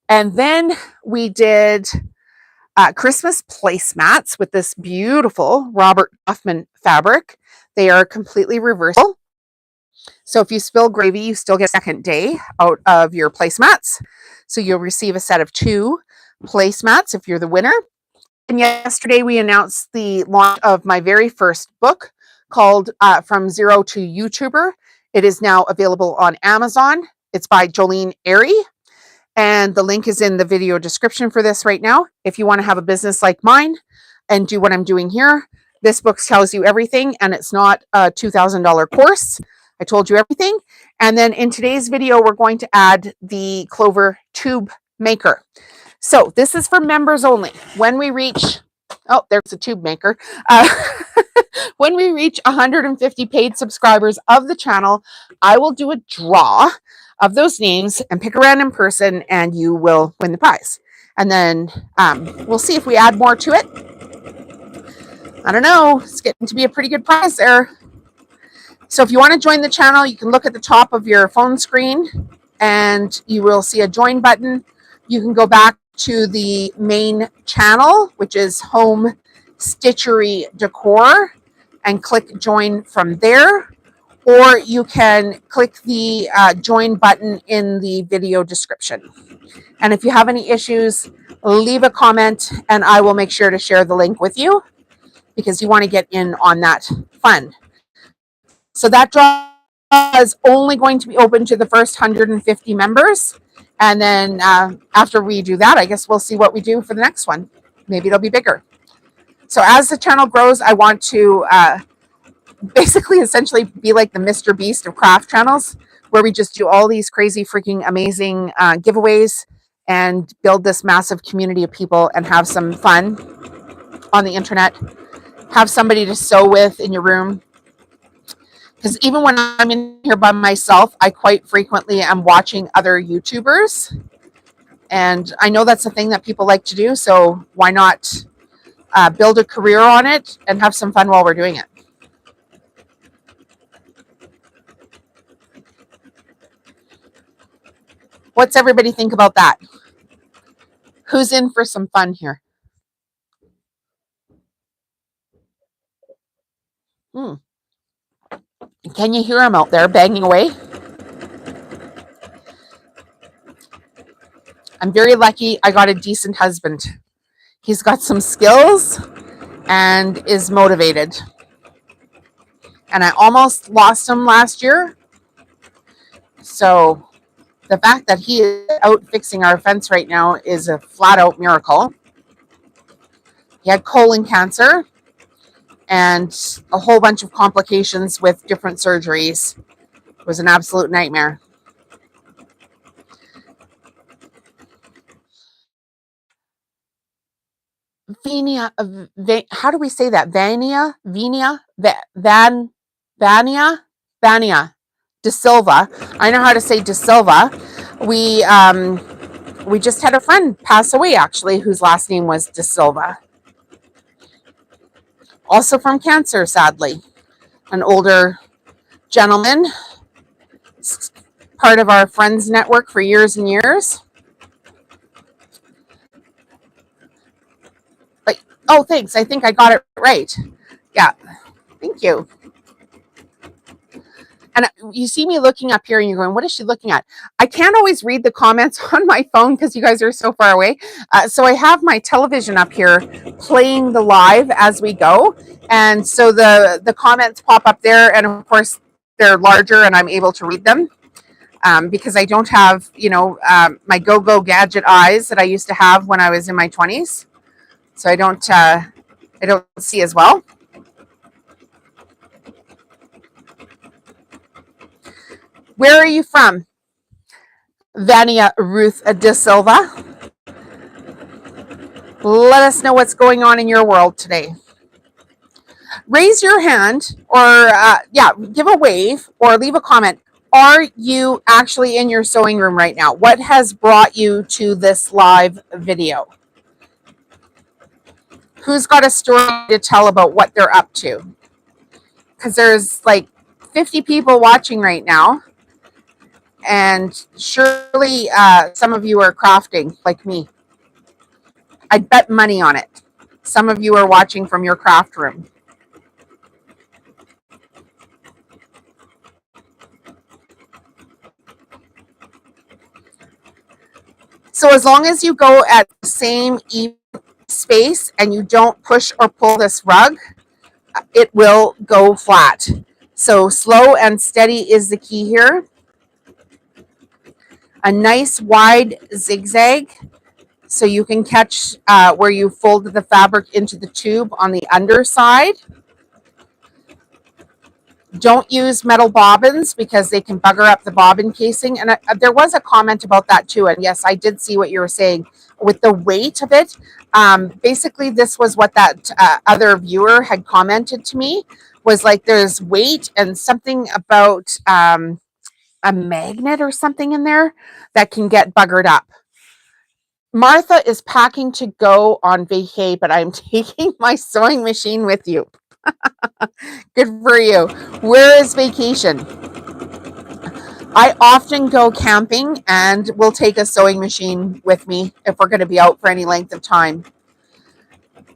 And then we did Christmas placemats with this beautiful Robert Hoffman fabric. They are completely reversible. So if you spill gravy, you still get a second day out of your placemats. So you'll receive a set of 2 placemats if you're the winner. And yesterday we announced the launch of my very first book called From Zero to YouTuber. It is now available on Amazon. It's by Jolene Airy. And the link is in the video description for this right now. If you want to have a business like mine and do what I'm doing here, this book tells you everything, and it's not a $2,000 course. I told you everything. And then in today's video, we're going to add the Clover tube maker. So this is for members only. When we reach, oh, there's a tube maker. When we reach 150 paid subscribers of the channel, I will do a draw of those names and pick a random person, and you will win the prize. And then we'll see if we add more to it. I don't know. It's getting to be a pretty good prize there. So if you want to join the channel, you can look at the top of your phone screen and you will see a join button. You can go back to the main channel, which is Home Stitchery Decor, and click join from there. Or you can click the join button in the video description. And if you have any issues, leave a comment and I will make sure to share the link with you because you want to get in on that fun. So that draw is only going to be open to the first 150 members. And then after we do that, I guess we'll see what we do for the next one. Maybe it'll be bigger. So as the channel grows, I want to basically essentially be like the Mr. Beast of craft channels, where we just do all these crazy, freaking amazing giveaways and build this massive community of people and have some fun on the internet. Have somebody to sew with in your room. Because even when I'm in here by myself, I quite frequently am watching other YouTubers. And I know that's a thing that people like to do. So why not build a career on it and have some fun while we're doing it? What's everybody think about that? Who's in for some fun here? Can you hear him out there banging away? I'm very lucky I got a decent husband. He's got some skills and is motivated. And I almost lost him last year. So the fact that he is out fixing our fence right now is a flat out miracle. He had colon cancer and a whole bunch of complications with different surgeries. It was an absolute nightmare. Vania, how do we say that? Vania, De Silva. I know how to say De Silva. We just had a friend pass away, actually, whose last name was De Silva. Also from cancer, sadly. An older gentleman, part of our friends network for years and years. But, oh, thanks. I think I got it right. Yeah, thank you. And you see me looking up here and you're going, what is she looking at? I can't always read the comments on my phone because you guys are so far away. So I have my television up here playing the live as we go. And so the comments pop up there. And of course, they're larger and I'm able to read them because I don't have, my go-go gadget eyes that I used to have when I was in my 20s. So I don't see as well. Where are you from? Vania Ruth De Silva. Let us know what's going on in your world today. Raise your hand or give a wave or leave a comment. Are you actually in your sewing room right now? What has brought you to this live video? Who's got a story to tell about what they're up to? Because there's like 50 people watching right now. And surely some of you are crafting like me. I'd bet money on it. Some of you are watching from your craft room. So as long as you go at the same even space and you don't push or pull this rug, it will go flat. So slow and steady is the key here. A nice wide zigzag so you can catch where you folded the fabric into the tube on the underside. Don't use metal bobbins because they can bugger up the bobbin casing. And there was a comment about that too. And yes, I did see what you were saying with the weight of it. Basically, this was what that other viewer had commented to me, was like there's weight and something about a magnet or something in there that can get buggered up. Martha is packing to go on vacay, but I'm taking my sewing machine with you. Good for you. Where is vacation? I often go camping and will take a sewing machine with me if we're going to be out for any length of time.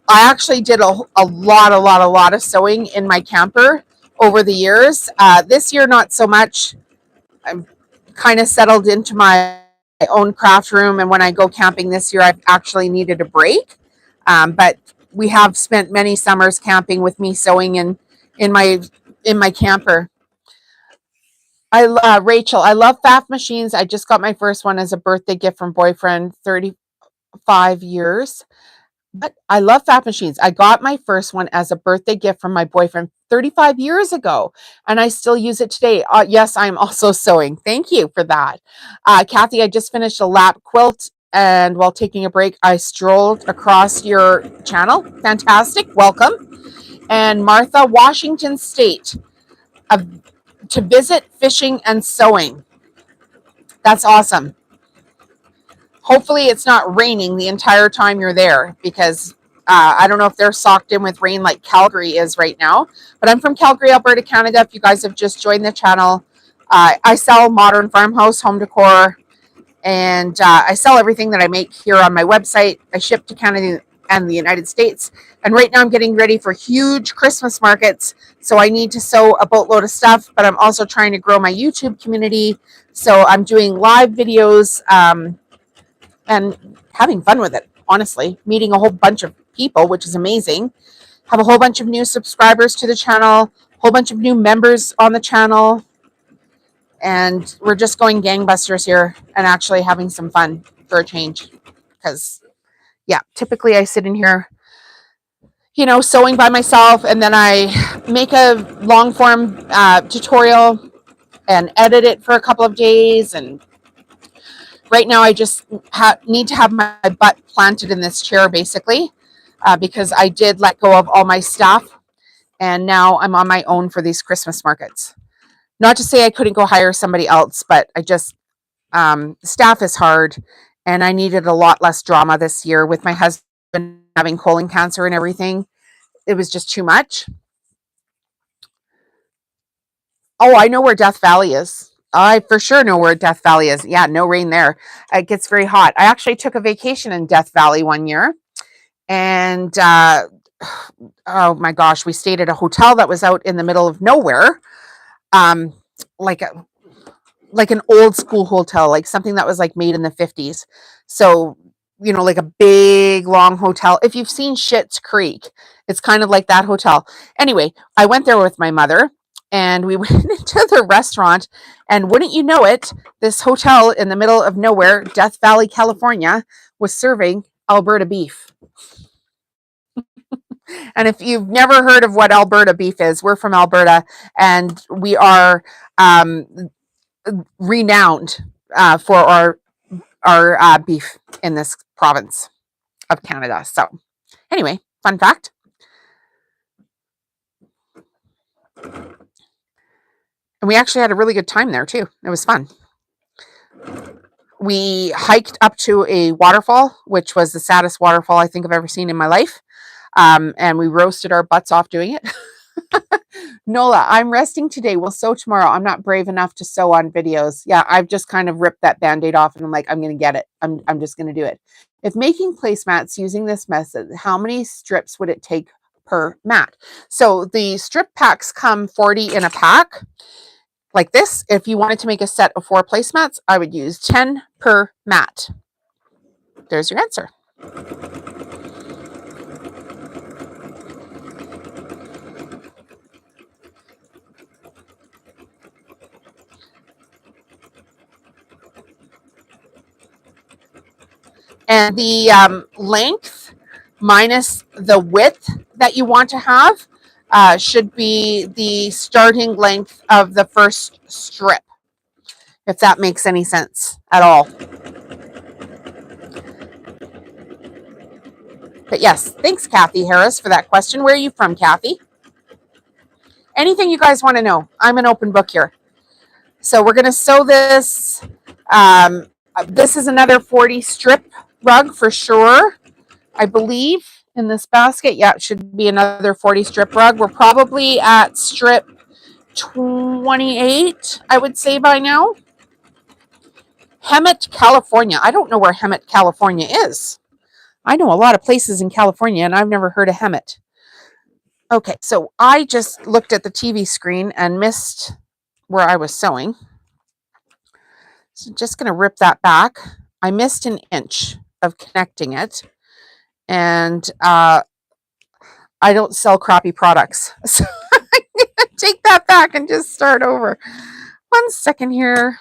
I actually did a lot of sewing in my camper over the years. This year, not so much. I'm kind of settled into my own craft room, and when I go camping this year, I've actually needed a break. But we have spent many summers camping with me sewing in my camper. Rachel, I love faff machines. I just got my first one as a birthday gift from boyfriend, 35 years. But I love faff machines. I got my first one as a birthday gift from my boyfriend 35 years ago, and I still use it today. Yes, I'm also sewing. Thank you for that. Kathy, I just finished a lap quilt, and while taking a break, I strolled across your channel. Fantastic. Welcome. And Martha, Washington State, uh, to visit fishing and sewing. That's awesome. Hopefully it's not raining the entire time you're there, because I don't know if they're socked in with rain like Calgary is right now, but I'm from Calgary, Alberta, Canada. If you guys have just joined the channel, I sell modern farmhouse, home decor, and I sell everything that I make here on my website. I ship to Canada and the United States. And right now I'm getting ready for huge Christmas markets. So I need to sew a boatload of stuff, but I'm also trying to grow my YouTube community. So I'm doing live videos, and having fun with it, honestly, meeting a whole bunch of people, which is amazing. Have a whole bunch of new subscribers to the channel, a whole bunch of new members on the channel, and we're just going gangbusters here and actually having some fun for a change. Because, yeah, typically I sit in here, sewing by myself, and then I make a long form tutorial and edit it for a couple of days. And right now I just need to have my butt planted in this chair, basically, because I did let go of all my stuff, and now I'm on my own for these Christmas markets. Not to say I couldn't go hire somebody else, but I just, staff is hard, and I needed a lot less drama this year with my husband having colon cancer and everything. It was just too much. Oh, I know where Death Valley is. I for sure know where Death Valley is. Yeah, no rain there. It gets very hot. I actually took a vacation in Death Valley one year, and oh my gosh, we stayed at a hotel that was out in the middle of nowhere, um, like an old school hotel, like something that was like made in the 50s. So, like a big long hotel. If you've seen Schitt's Creek, it's kind of like that hotel. Anyway, I went there with my mother, and we went into the restaurant, and wouldn't you know it, this hotel in the middle of nowhere, Death Valley, California, was serving Alberta beef. And if you've never heard of what Alberta beef is, we're from Alberta, and we are renowned for our beef in this province of Canada. So anyway, fun fact. And we actually had a really good time there too. It was fun. We hiked up to a waterfall, which was the saddest waterfall I think I've ever seen in my life. And we roasted our butts off doing it. Nola, I'm resting today. We'll sew tomorrow. I'm not brave enough to sew on videos. Yeah, I've just kind of ripped that Band-Aid off, and I'm like, I'm going to get it. I'm just going to do it. If making placemats using this method, how many strips would it take per mat? So the strip packs come 40 in a pack like this. If you wanted to make a set of 4 placemats, I would use 10 per mat. There's your answer. And the length minus the width that you want to have should be the starting length of the first strip, if that makes any sense at all. But yes, thanks, Kathy Harris, for that question. Where are you from, Kathy? Anything you guys want to know, I'm an open book here. So we're going to sew this. This is another 40 strip rug for sure, I believe, in this basket. Yeah, it should be another 40 strip rug. We're probably at strip 28, I would say by now. Hemet, California. I don't know where Hemet, California is. I know a lot of places in California, and I've never heard of Hemet. Okay, so I just looked at the TV screen and missed where I was sewing. So just going to rip that back. I missed an inch of connecting it, and I don't sell crappy products. So I'm going to take that back and just start over. One second here.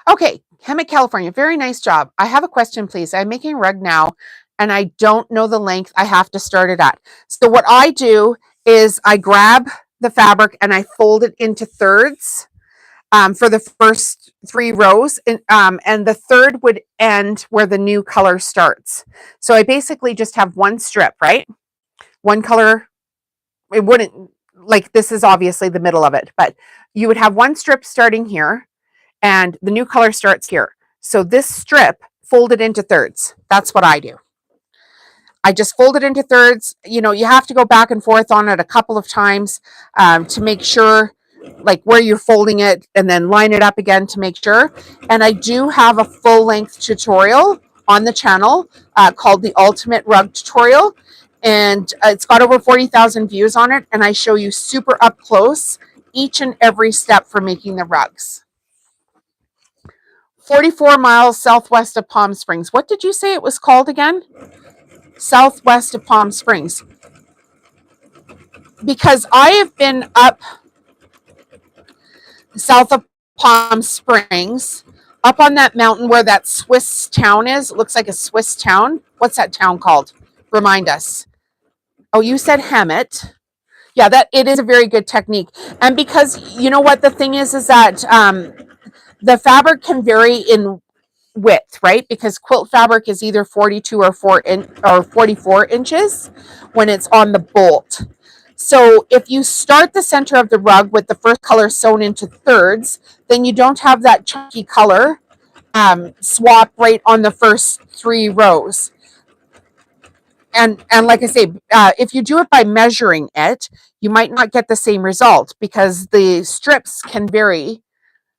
Okay, Hemet, California. Very nice job. I have a question, please. I'm making a rug now, and I don't know the length I have to start it at. So what I do is I grab the fabric and I fold it into thirds for the first 3 rows, and the third would end where the new color starts. So I basically just have one strip, right? One color. It wouldn't, like, this is obviously the middle of it, but you would have one strip starting here and the new color starts here. So this strip folded into thirds. That's what I do. I just fold it into thirds. You know, you have to go back and forth on it a couple of times to make sure, like, where you're folding it, and then line it up again to make sure. And I do have a full length tutorial on the channel called the Ultimate Rug Tutorial. And it's got over 40,000 views on it. And I show you super up close each and every step for making the rugs. 44 miles southwest of Palm Springs. What did you say it was called again? Southwest of Palm Springs. Because I have been up south of Palm Springs, up on that mountain where that Swiss town is. It looks like a Swiss town. What's that town called? Remind us. Oh, you said Hemet. Yeah, that it is a very good technique. And because you know what the thing is that the fabric can vary in width, right? Because quilt fabric is either 42 or 44 inches when it's on the bolt. So if you start the center of the rug with the first color sewn into thirds, then you don't have that chunky color swap right on the first 3 rows. And like I say, if you do it by measuring it, you might not get the same result because the strips can vary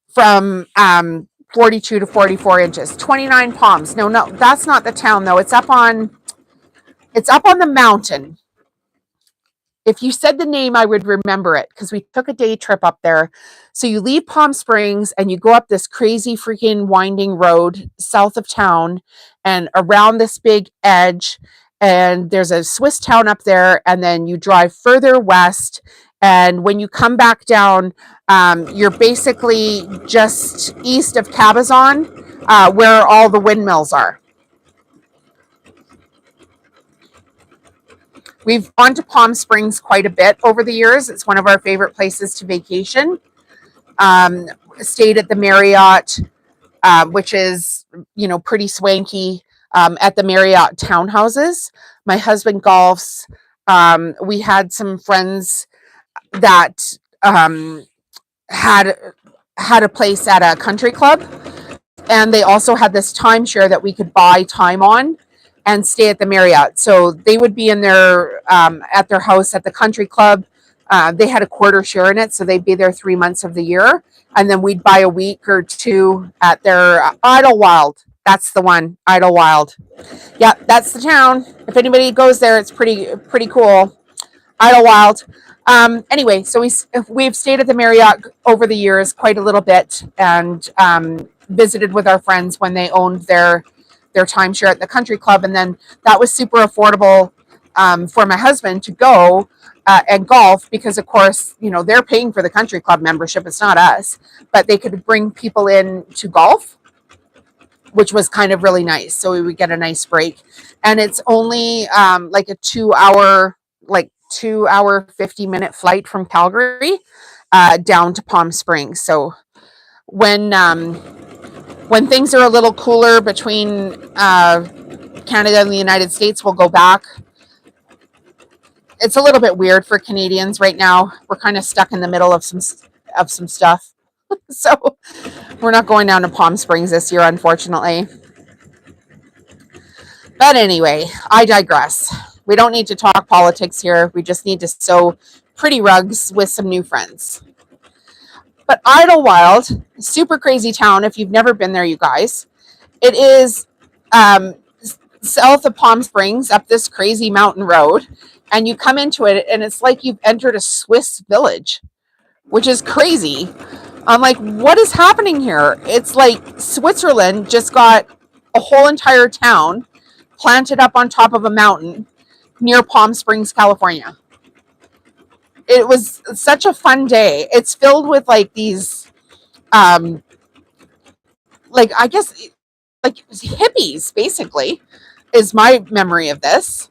from 42 to 44 inches. 29 Palms. No, that's not the town though. It's up on the mountain. If you said the name, I would remember it because we took a day trip up there. So you leave Palm Springs and you go up this crazy freaking winding road south of town and around this big edge. And there's a Swiss town up there. And then you drive further west. And when you come back down, you're basically just east of Cabazon, where all the windmills are. We've gone to Palm Springs quite a bit over the years. It's one of our favorite places to vacation. Stayed at the Marriott, which is, you know, pretty swanky, at the Marriott townhouses. My husband golfs. We had some friends that had a place at a country club, and they also had this timeshare that we could buy time on and stay at the Marriott. So they would be in their at their house at the country club. They had a quarter share in it, so they'd be there 3 months of the year, and then we'd buy a week or 2 at their Idlewild. That's the one, Idlewild. Yeah, that's the town. If anybody goes there, it's pretty cool. Idlewild. Anyway, so we've stayed at the Marriott over the years quite a little bit, and visited with our friends when they owned their timeshare at the country club. And then that was super affordable for my husband to go and golf because, of course, you know, they're paying for the country club membership. It's not us, but they could bring people in to golf, which was kind of really nice. So we would get a nice break. And it's only like a 2-hour, 50-minute flight from Calgary down to Palm Springs. So when things are a little cooler between Canada and the United States, we'll go back. It's a little bit weird for Canadians right now. We're kind of stuck in the middle of some stuff. So we're not going down to Palm Springs this year, unfortunately. But anyway, I digress. We don't need to talk politics here. We just need to sew pretty rugs with some new friends. But Idlewild, super crazy town. If you've never been there, you guys, it is south of Palm Springs up this crazy mountain road, and you come into it and it's like you've entered a Swiss village, which is crazy. I'm like, what is happening here? It's like Switzerland just got a whole entire town planted up on top of a mountain near Palm Springs, California. It was such a fun day. It's filled with like these, um, like, I guess, like hippies, basically, is my memory of this.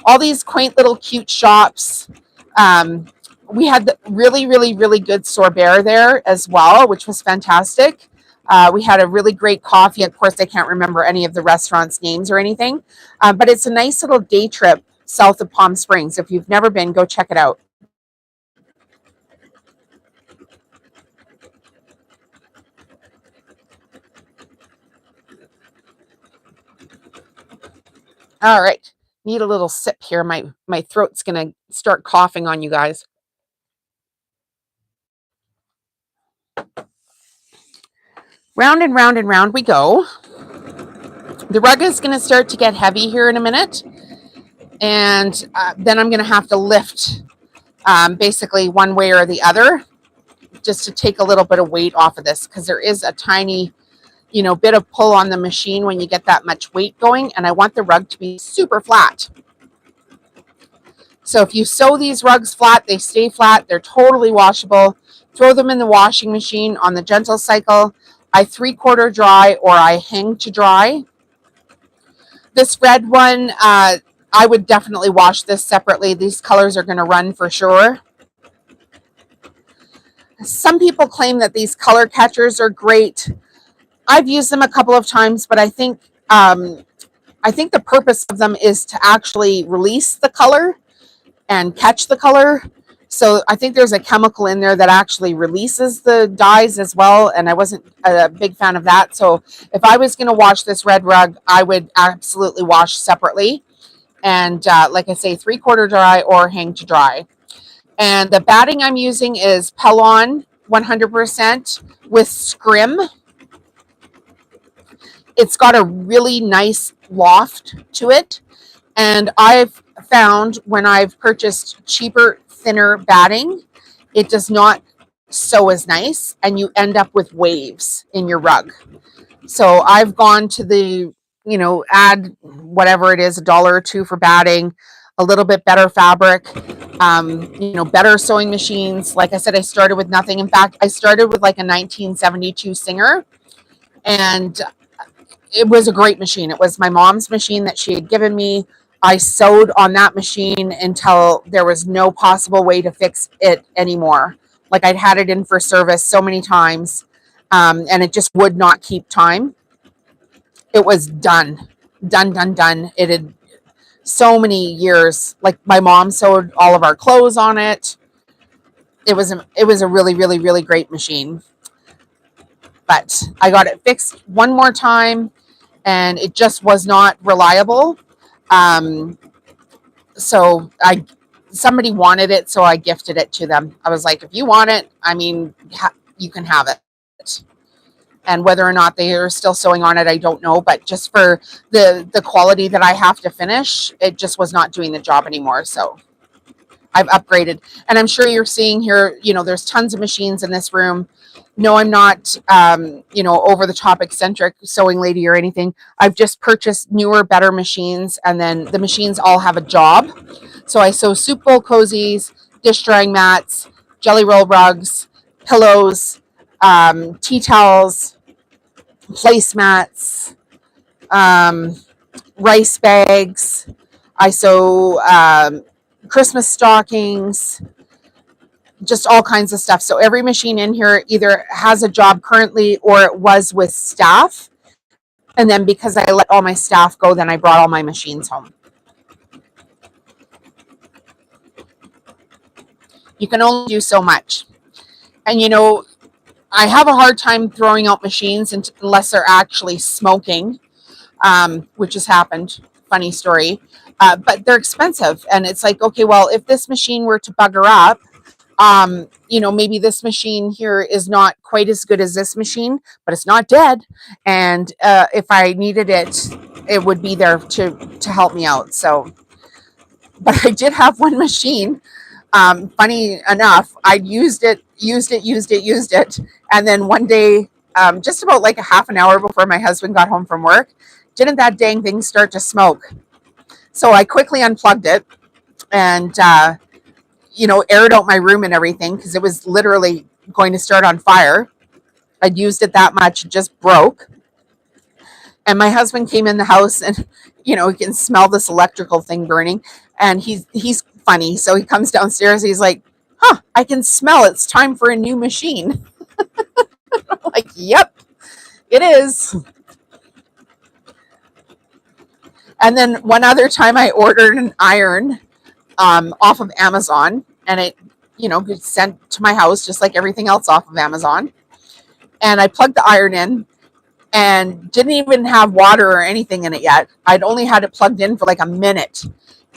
All these quaint little cute shops. Um, we had the really, really, really good sorbet there as well, which was fantastic. We had a really great coffee. Of course, I can't remember any of the restaurants' names or anything, but it's a nice little day trip south of Palm Springs. If you've never been, go check it out. All right. Need a little sip here. My throat's going to start coughing on you guys. Round and round and round we go. The rug is going to start to get heavy here in a minute. And then I'm going to have to lift basically one way or the other just to take a little bit of weight off of this, because there is a tiny, bit of pull on the machine when you get that much weight going. And I want the rug to be super flat. So if you sew these rugs flat, they stay flat. They're totally washable. Throw them in the washing machine on the gentle cycle. I 3/4 dry or I hang to dry. This red one, I would definitely wash this separately. These colors are going to run for sure. Some people claim that these color catchers are great. I've used them a couple of times, but I think the purpose of them is to actually release the color and catch the color. So I think there's a chemical in there that actually releases the dyes as well, and I wasn't a big fan of that. So if I was going to wash this red rug, I would absolutely wash separately. And like I say, 3/4 dry or hang to dry. And the batting I'm using is Pelon 100% with scrim. It's got a really nice loft to it. And I've found when I've purchased cheaper, thinner batting, it does not sew as nice, and you end up with waves in your rug. So I've gone to the, add whatever it is, $1 or $2 for batting, a little bit better fabric, better sewing machines. Like I said, I started with nothing. In fact, I started with like a 1972 Singer, and it was a great machine. It was my mom's machine that she had given me. I sewed on that machine until there was no possible way to fix it anymore. Like, I'd had it in for service so many times, and it just would not keep time. It was done. It had so many years. Like, my mom sewed all of our clothes on it. It was a really, really, really great machine. But I got it fixed one more time, and it just was not reliable. So somebody wanted it, so I gifted it to them. I was like, if you want it, you can have it. And whether or not they are still sewing on it, I don't know. But just for the quality that I have to finish, it just was not doing the job anymore. So I've upgraded. And I'm sure you're seeing here, there's tons of machines in this room. No, I'm not, over the top eccentric sewing lady or anything. I've just purchased newer, better machines, and then the machines all have a job. So I sew soup bowl cozies, dish drying mats, jelly roll rugs, pillows, tea towels, placemats, rice bags. I sew Christmas stockings, just all kinds of stuff. So every machine in here either has a job currently or it was with staff. And then because I let all my staff go, then I brought all my machines home. You can only do so much. And I have a hard time throwing out machines unless they're actually smoking, which has happened. Funny story. But they're expensive. And it's like, okay, well, if this machine were to bugger up, maybe this machine here is not quite as good as this machine, but it's not dead. And if I needed it, it would be there to help me out. So, but I did have one machine. Funny enough, I'd used it, used it. And then one day, just about like a half an hour before my husband got home from work, didn't that dang thing start to smoke? So I quickly unplugged it and, aired out my room and everything because it was literally going to start on fire. I'd used it that much, it just broke. And my husband came in the house and, he can smell this electrical thing burning. And he's funny. So he comes downstairs. He's like, I can smell it. It's time for a new machine. I'm like, yep, it is. And then one other time I ordered an iron off of Amazon, and it, gets sent to my house just like everything else off of Amazon. And I plugged the iron in and didn't even have water or anything in it yet. I'd only had it plugged in for like a minute,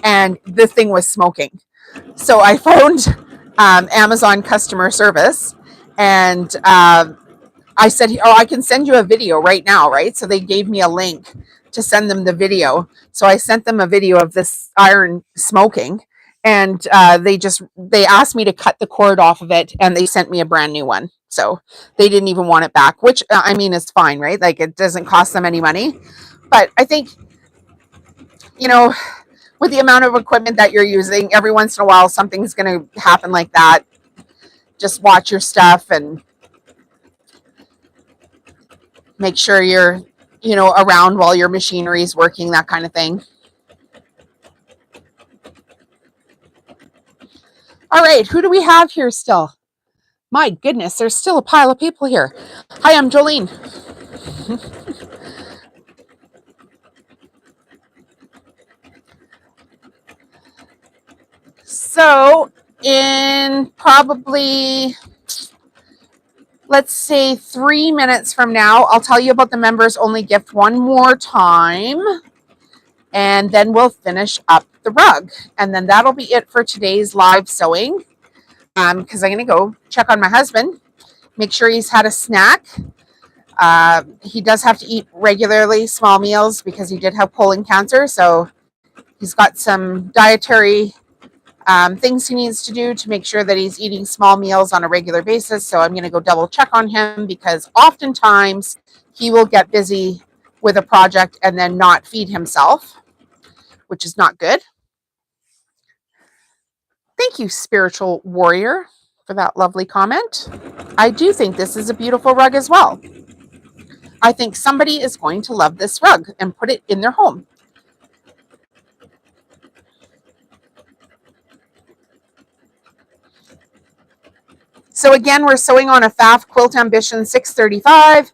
and the thing was smoking. So I phoned Amazon customer service, and I said, I can send you a video right now, right? So they gave me a link to send them the video. So I sent them a video of this iron smoking, and they asked me to cut the cord off of it, and they sent me a brand new one. So they didn't even want it back, which is fine, right? Like, it doesn't cost them any money. But I think, with the amount of equipment that you're using, every once in a while, something's going to happen like that. Just watch your stuff and make sure you're, around while your machinery is working, that kind of thing. All right, who do we have here still? My goodness, there's still a pile of people here. Hi, I'm Jolene. So in probably, let's say 3 minutes from now, I'll tell you about the members only gift one more time, and then we'll finish up the rug. And then that'll be it for today's live sewing. Because I'm going to go check on my husband, make sure he's had a snack. He does have to eat regularly small meals because he did have colon cancer. So he's got some dietary things he needs to do to make sure that he's eating small meals on a regular basis. So I'm going to go double check on him, because oftentimes he will get busy with a project and then not feed himself, which is not good. Thank you, Spiritual Warrior, for that lovely comment. I do think this is a beautiful rug as well. I think somebody is going to love this rug and put it in their home. So again, we're sewing on a Pfaff Quilt Ambition 635.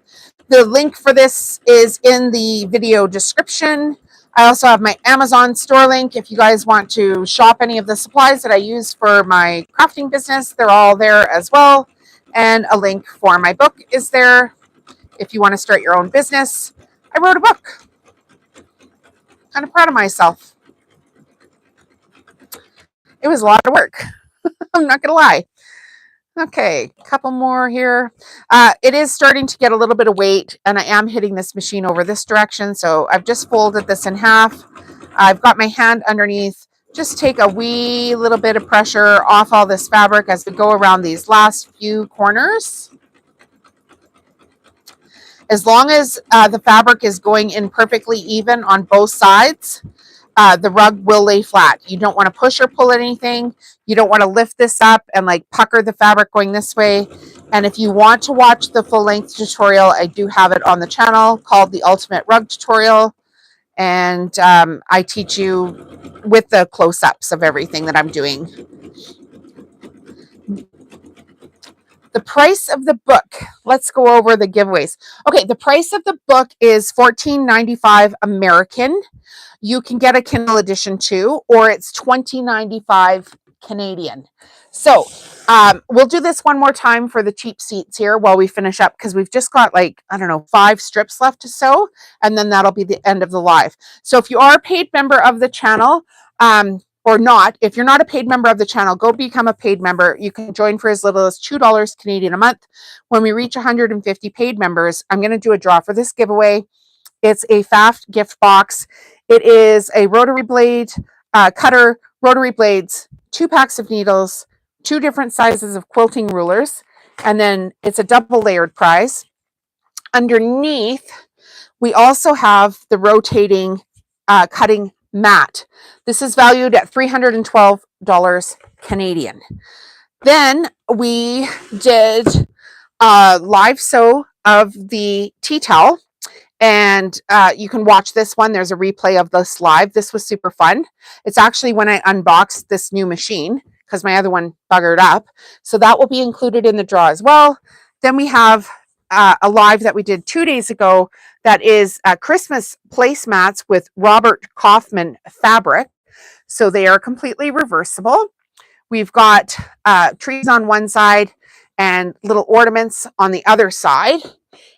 The link for this is in the video description. I also have my Amazon store link. If you guys want to shop any of the supplies that I use for my crafting business, they're all there as well. And a link for my book is there if you want to start your own business. I wrote a book. Kind of proud of myself. It was a lot of work. I'm not going to lie. Okay, a couple more here. It is starting to get a little bit of weight, and I am hitting this machine over this direction. So I've just folded this in half. I've got my hand underneath. Just take a wee little bit of pressure off all this fabric as we go around these last few corners. As long as the fabric is going in perfectly even on both sides, the rug will lay flat. You don't want to push or pull anything. You don't want to lift this up and like pucker the fabric going this way. And if you want to watch the full length tutorial, I do have it on the channel called the Ultimate Rug Tutorial. And I teach you with the close-ups of everything that I'm doing. The price of the book. Let's go over the giveaways. Okay, the price of the book is $14.95 American. You can get a Kindle edition too, or it's $20.95 Canadian. So we'll do this one more time for the cheap seats here while we finish up, because we've just got 5 strips left to sew, and then that'll be the end of the live. So if you are a paid member of the channel, or not, if you're not a paid member of the channel, go become a paid member. You can join for as little as $2 Canadian a month. When we reach 150 paid members, I'm going to do a draw for this giveaway. It's a Pfaff gift box. It is a rotary blade cutter, rotary blades, 2 packs of needles, 2 different sizes of quilting rulers, and then it's a double layered prize. Underneath, we also have the rotating cutting mat. This is valued at $312 Canadian. Then we did a live sew of the tea towel, and you can watch this one. There's a replay of this live. This was super fun. It's actually when I unboxed this new machine because my other one buggered up. So that will be included in the draw as well. Then we have a live that we did 2 days ago that is Christmas placemats with Robert Kaufman fabric. So they are completely reversible. We've got trees on one side and little ornaments on the other side.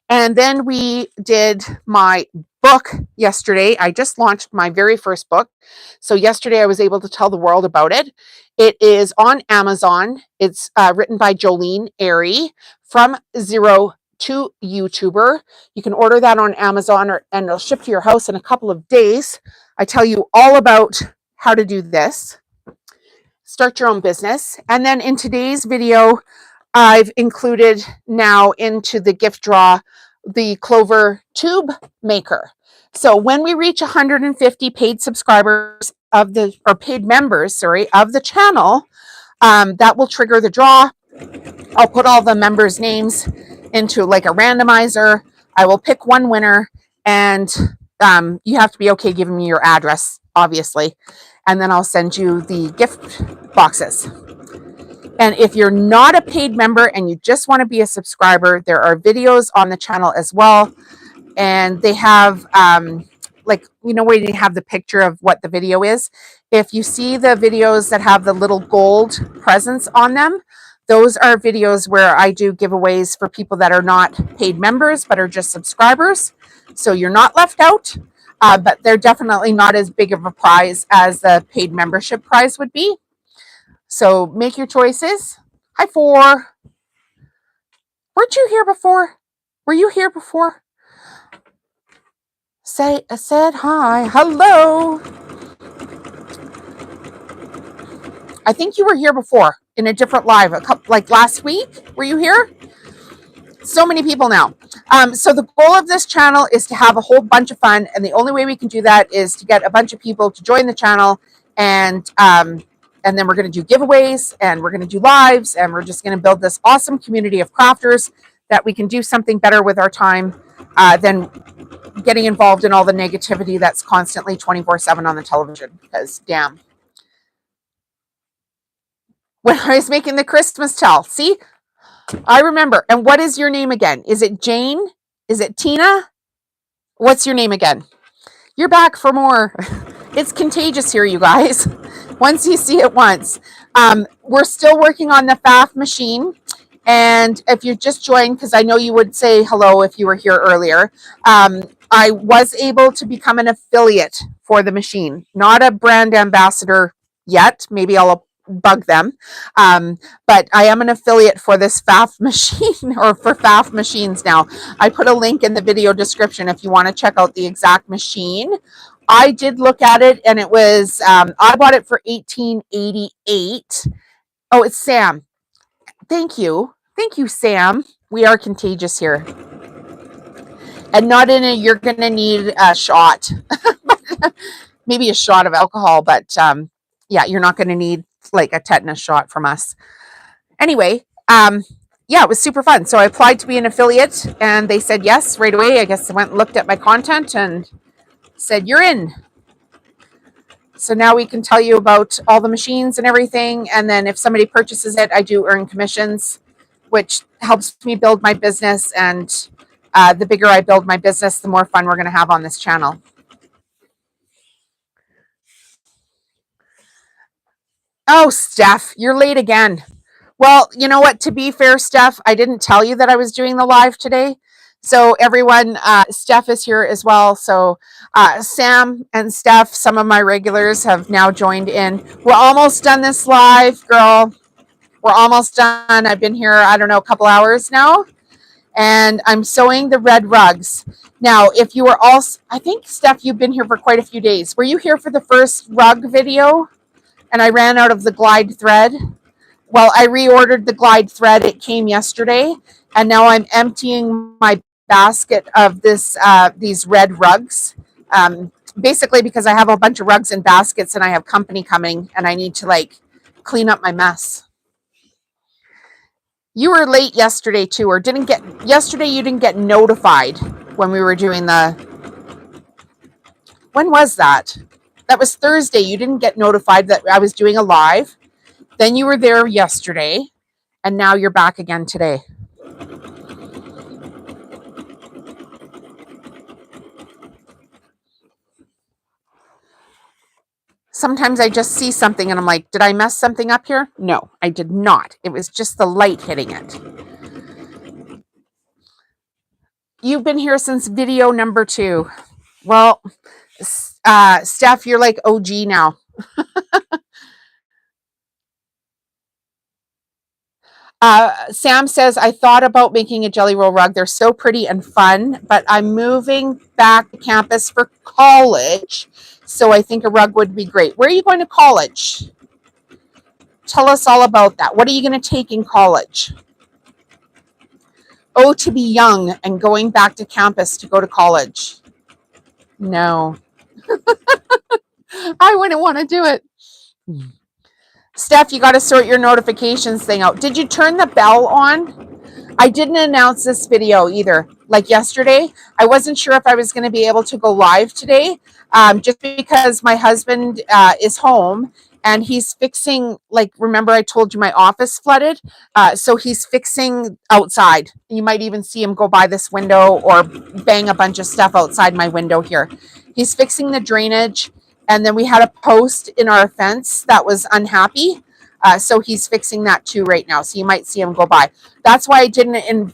And then we did my book yesterday. I just launched my very first book. So yesterday I was able to tell the world about it. It is on Amazon. It's written by Jolene Airy, From Zero to YouTuber. You can order that on Amazon and it'll ship to your house in a couple of days. I tell you all about how to do this. Start your own business. And then in today's video, I've included now into the gift draw the Clover tube maker. So when we reach 150 paid subscribers of the, or paid members, sorry, of the channel, that will trigger the draw. I'll put all the members' names into like a randomizer. I will pick one winner, and you have to be okay giving me your address, obviously. And then I'll send you the gift boxes. And if you're not a paid member and you just want to be a subscriber, there are videos on the channel as well. And they have, like, you know, where you have the picture of what the video is. If you see the videos that have the little gold presents on them, those are videos where I do giveaways for people that are not paid members, but are just subscribers. So you're not left out, but they're definitely not as big of a prize as the paid membership prize would be. So make your choices. Hi, 4. Weren't you here before? Were you here before? I said hi. Hello. I think you were here before in a different live, like last week. Were you here? So many people now. So the goal of this channel is to have a whole bunch of fun. And the only way we can do that is to get a bunch of people to join the channel, and then we're going to do giveaways, and we're going to do lives, and we're just going to build this awesome community of crafters that we can do something better with our time than getting involved in all the negativity that's constantly 24/7 on the television, because damn. When I was making the Christmas towel, see, I remember. And what is your name again? Is it Jane? Is it Tina? What's your name again? You're back for more. It's contagious here, you guys. Once you see it once. We're still working on the FAF machine. And if you just joined, because I know you would say hello if you were here earlier, I was able to become an affiliate for the machine. Not a brand ambassador yet. Maybe I'll bug them. But I am an affiliate for this FAF machine, or for FAF machines now. I put a link in the video description if you want to check out the exact machine. I did look at it, and it was, I bought it for $18.88. Oh, it's Sam. Thank you. Thank you, Sam. We are contagious here. And not in a, you're going to need a shot. Maybe a shot of alcohol, but yeah, you're not going to need like a tetanus shot from us. Anyway, yeah, it was super fun. So I applied to be an affiliate, and they said yes right away. I guess I went and looked at my content and said, you're in. So now we can tell you about all the machines and everything. And then if somebody purchases it, I do earn commissions, which helps me build my business. And the bigger I build my business, the more fun we're going to have on this channel. Oh, Steph, you're late again. Well, you know what? To be fair, Steph, I didn't tell you that I was doing the live today. So everyone, Steph is here as well. So Sam and Steph, some of my regulars, have now joined in. We're almost done this live, girl. We're almost done. I've been here, I don't know, a couple hours now. And I'm sewing the red rugs. Now, if you were also, I think, Steph, you've been here for quite a few days. Were you here for the first rug video? And I ran out of the glide thread. Well, I reordered the Glide thread. It came yesterday, and now I'm emptying my basket of these red rugs. Basically, because I have a bunch of rugs in baskets, and I have company coming, and I need to like clean up my mess. You were late yesterday too, or didn't get yesterday. You didn't get notified when we were doing the. When was that? That was Thursday. You didn't get notified that I was doing a live. Then you were there yesterday, and now you're back again today. Sometimes I just see something and I'm like, did I mess something up here? No, I did not. It was just the light hitting it. You've been here since video number 2. Well, Steph, you're like OG now. Sam says, I thought about making a jelly roll rug. They're so pretty and fun, but I'm moving back to campus for college, so I think a rug would be great. Where are you going to college? Tell us all about that. What are you going to take in college? Oh, to be young and going back to campus to go to college. No. I wouldn't want to do it. Steph, you got to sort your notifications thing out. Did you turn the bell on? I didn't announce this video either. Like yesterday, I wasn't sure if I was going to be able to go live today, just because my husband is home and he's fixing, like, remember I told you my office flooded? So he's fixing outside. You might even see him go by this window or bang a bunch of stuff outside my window here. He's fixing the drainage. And then we had a post in our fence that was unhappy. So he's fixing that too right now. So you might see him go by. That's why I didn't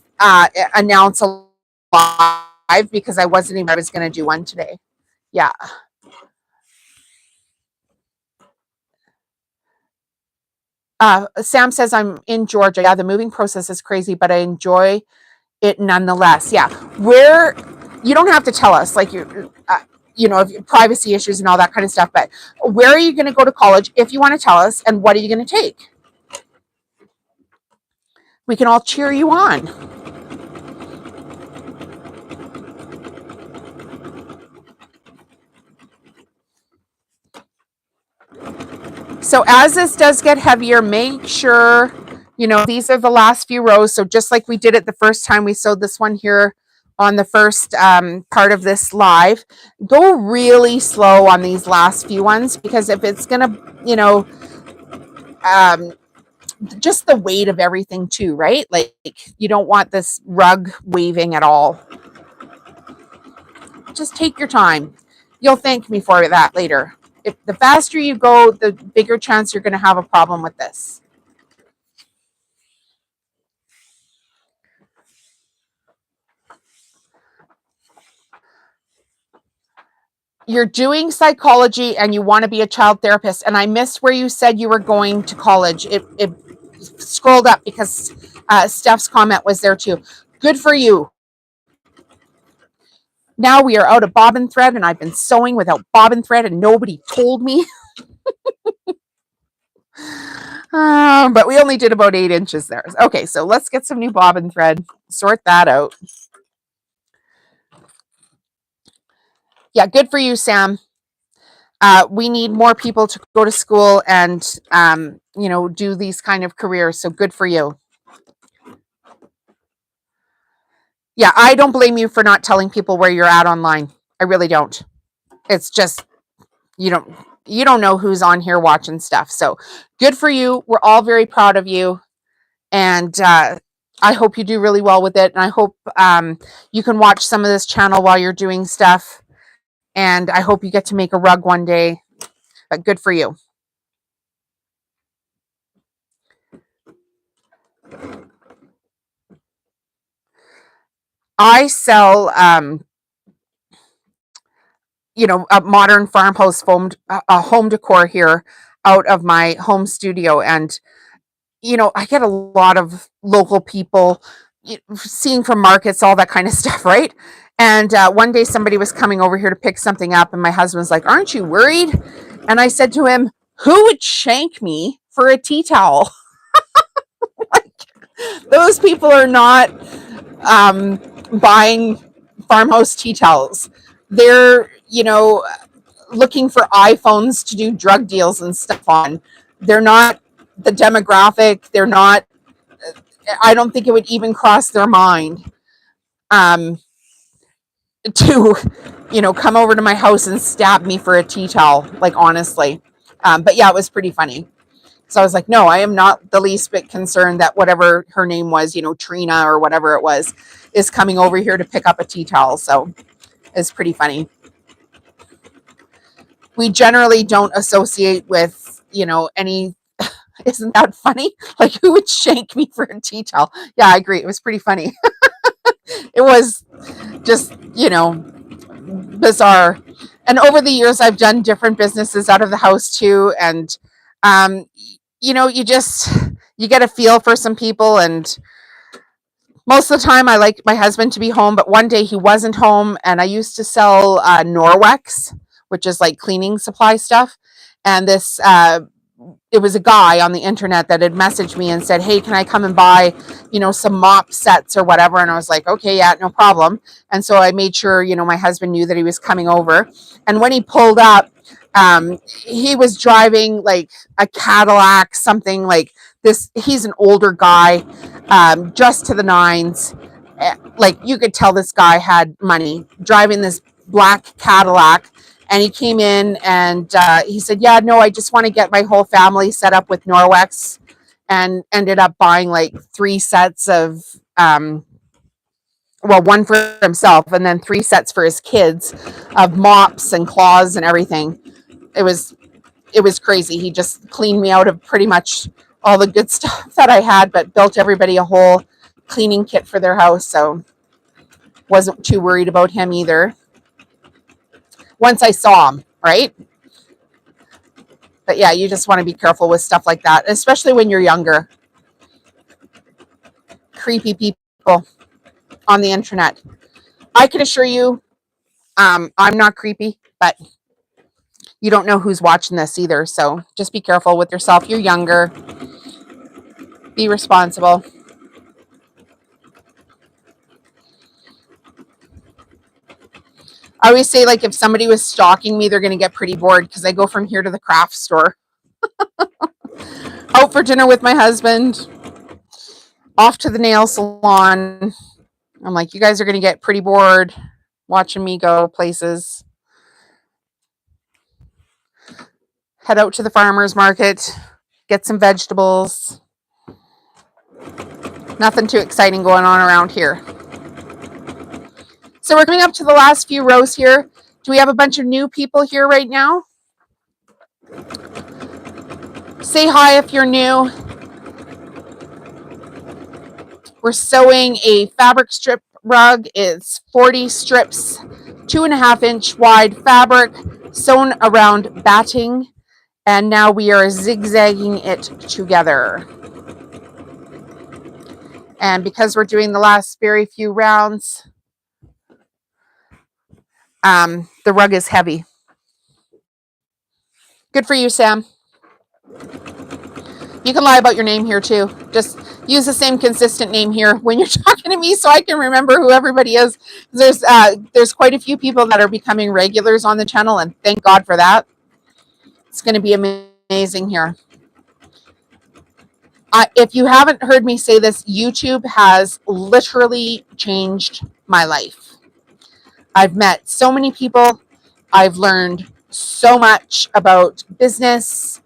announce a live, because I wasn't even, I was going to do one today. Yeah. Sam says, I'm in Georgia. Yeah, the moving process is crazy, but I enjoy it nonetheless. Yeah. Where, you don't have to tell us, like, you know, privacy issues and all that kind of stuff, but where are you going to go to college if you want to tell us, and what are you going to take? We can all cheer you on. So as this does get heavier, make sure, you know, these are the last few rows. So just like we did it the first time we sewed this one here on the first part of this live, go really slow on these last few ones, because if it's going to, you know, just the weight of everything too, right? Like, you don't want this rug waving at all. Just take your time. You'll thank me for that later. If the faster you go, the bigger chance you're going to have a problem with this. You're doing psychology and you want to be a child therapist. And I missed where you said you were going to college. It scrolled up because Steph's comment was there too. Good for you. Now we are out of bobbin thread, and I've been sewing without bobbin thread and nobody told me. But we only did about 8 inches there. Okay, so let's get some new bobbin thread, sort that out. Yeah, good for you, Sam. We need more people to go to school and, you know, do these kind of careers. So good for you. Yeah, I don't blame you for not telling people where you're at online. I really don't. It's just, you don't know who's on here watching stuff. So good for you. We're all very proud of you. And I hope you do really well with it. And I hope you can watch some of this channel while you're doing stuff. And I hope you get to make a rug one day. But good for you. I sell, you know, a modern farmhouse foam, a home decor here out of my home studio. And, you know, I get a lot of local people seeing from markets, all that kind of stuff, right? And one day somebody was coming over here to pick something up, and my husband's like, aren't you worried? And I said to him, who would shank me for a tea towel? Those people are not buying farmhouse tea towels. They're, looking for iPhones to do drug deals and stuff on. They're not the demographic. They're not, I don't think it would even cross their mind um, to, come over to my house and stab me for a tea towel, like honestly. But yeah, it was pretty funny. So I was like, no, I am not the least bit concerned that whatever her name was, Trina or whatever it was, is coming over here to pick up a tea towel. So it's pretty funny. We generally don't associate with, any. Isn't that funny? Like, who would shank me for a tea towel? Yeah, I agree. It was pretty funny. It was just, bizarre. And over the years, I've done different businesses out of the house too. And, um, you get a feel for some people. And most of the time, I like my husband to be home. But one day he wasn't home. And I used to sell Norwex, which is like cleaning supply stuff. And it was a guy on the internet that had messaged me and said, hey, can I come and buy, some mop sets or whatever? And I was like, okay, yeah, no problem. And so I made sure, my husband knew that he was coming over. And when he pulled up, he was driving like a Cadillac, something like this. He's an older guy, just to the nines. Like you could tell this guy had money, driving this black Cadillac. And he came in and he said, yeah, no, I just want to get my whole family set up with Norwex, and ended up buying like 3 sets of, one for himself and then 3 sets for his kids of mops and claws and everything. It was crazy. He just cleaned me out of pretty much all the good stuff that I had, but built everybody a whole cleaning kit for their house. So wasn't too worried about him either once I saw him, right? But yeah, you just want to be careful with stuff like that, especially when you're younger. Creepy people on the internet. I can assure you, I'm not creepy, but you don't know who's watching this either. So just be careful with yourself. You're younger. Be responsible. I always say, like, if somebody was stalking me, they're going to get pretty bored because I go from here to the craft store, out for dinner with my husband, off to the nail salon. I'm like, you guys are going to get pretty bored watching me go places. Head out to the farmer's market, get some vegetables. Nothing too exciting going on around here. So we're coming up to the last few rows here. Do we have a bunch of new people here right now? Say hi if you're new. We're sewing a fabric strip rug. It's 40 strips, 2.5-inch wide fabric, sewn around batting. And now we are zigzagging it together. And because we're doing the last very few rounds, the rug is heavy. Good for you, Sam. You can lie about your name here too. Just use the same consistent name here when you're talking to me so I can remember who everybody is. There's quite a few people that are becoming regulars on the channel, and thank God for that. It's going to be amazing here. If you haven't heard me say this, YouTube has literally changed my life. I've met so many people. I've learned so much about business.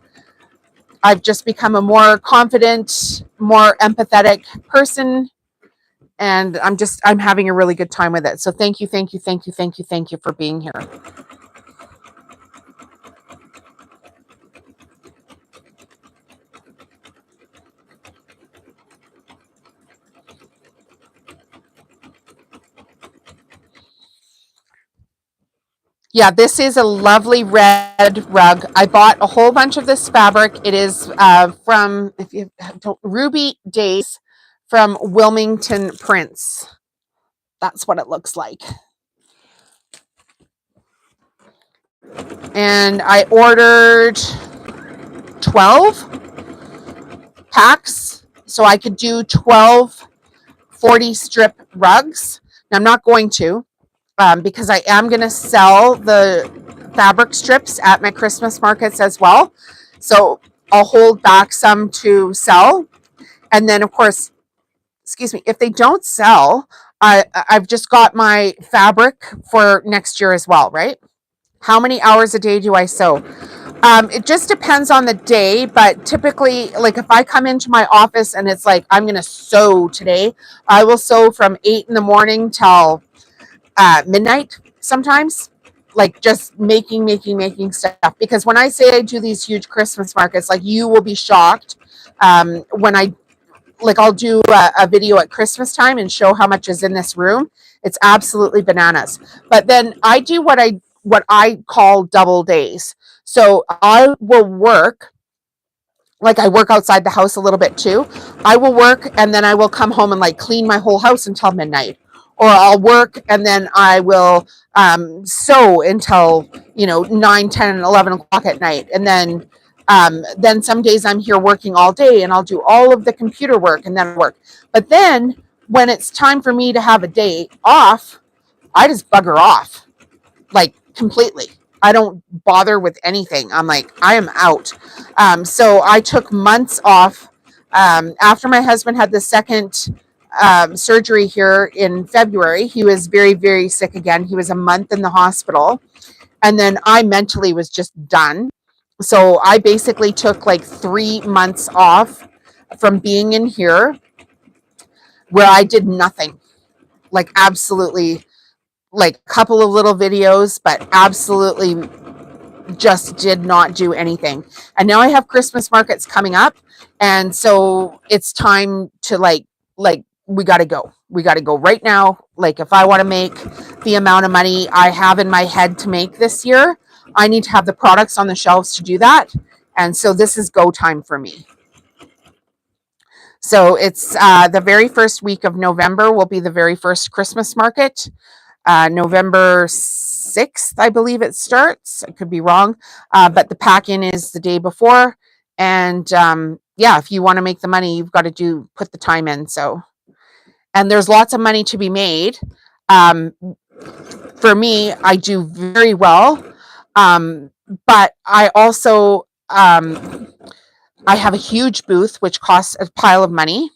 I've just become a more confident, more empathetic person. And I'm having a really good time with it. So thank you for being here. Yeah, this is a lovely red rug. I bought a whole bunch of this fabric. It is from Ruby Days from Wilmington Prints. That's what it looks like. And I ordered 12 packs So I could do 12 40 strip rugs. Now, I'm not going to because I am going to sell the fabric strips at my Christmas markets as well. So I'll hold back some to sell. And then, of course, excuse me, if they don't sell, I've just got my fabric for next year as well, right? How many hours a day do I sew? It just depends on the day, but typically, like if I come into my office and it's like, I'm going to sew today, I will sew from 8 in the morning till midnight sometimes, like just making stuff. Because when I say I do these huge Christmas markets, like you will be shocked when I'll do a video at Christmas time and show how much is in this room. It's absolutely bananas. But then I do what I call double days. So I will work, like I work outside the house a little bit too. I will work and then I will come home and like clean my whole house until midnight. Or I'll work and then I will sew until 9, 10, 11 o'clock at night. And then some days I'm here working all day and I'll do all of the computer work and then work. But then when it's time for me to have a day off, I just bugger off like completely. I don't bother with anything. I'm like, I am out. So I took months off after my husband had the second surgery here in February. He was very, very sick again. He was a month in the hospital. And then I mentally was just done. So I basically took like 3 months off from being in here where I did nothing, like absolutely, like a couple of little videos, but absolutely just did not do anything. And now I have Christmas markets coming up. And so it's time to like we got to go. We got to go right now. Like if I want to make the amount of money I have in my head to make this year, I need to have the products on the shelves to do that. And so this is go time for me. So it's the very first week of November will be the very first Christmas market. November 6th, I believe it starts. I could be wrong, but the pack-in is the day before. And yeah, if you want to make the money, you've got to put the time in. So, and there's lots of money to be made. For me, I do very well, but I also I have a huge booth which costs a pile of money,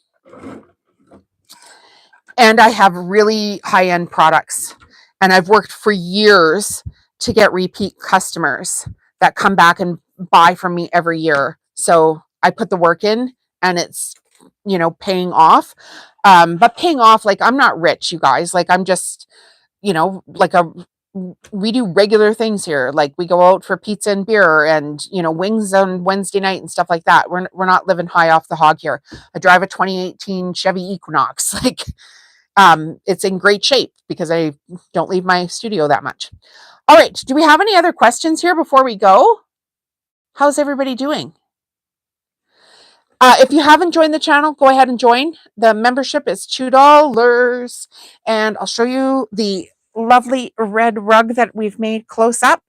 and I have really high-end products. And I've worked for years to get repeat customers that come back and buy from me every year. So I put the work in and it's, paying off. But paying off, like I'm not rich, you guys. Like I'm just, like we do regular things here. Like we go out for pizza and beer and, wings on Wednesday night and stuff like that. We're not living high off the hog here. I drive a 2018 Chevy Equinox. Like, it's in great shape because I don't leave my studio that much. All right. Do we have any other questions here before we go? How's everybody doing? If you haven't joined the channel, go ahead and join. The membership is $2. And I'll show you the lovely red rug that we've made close up.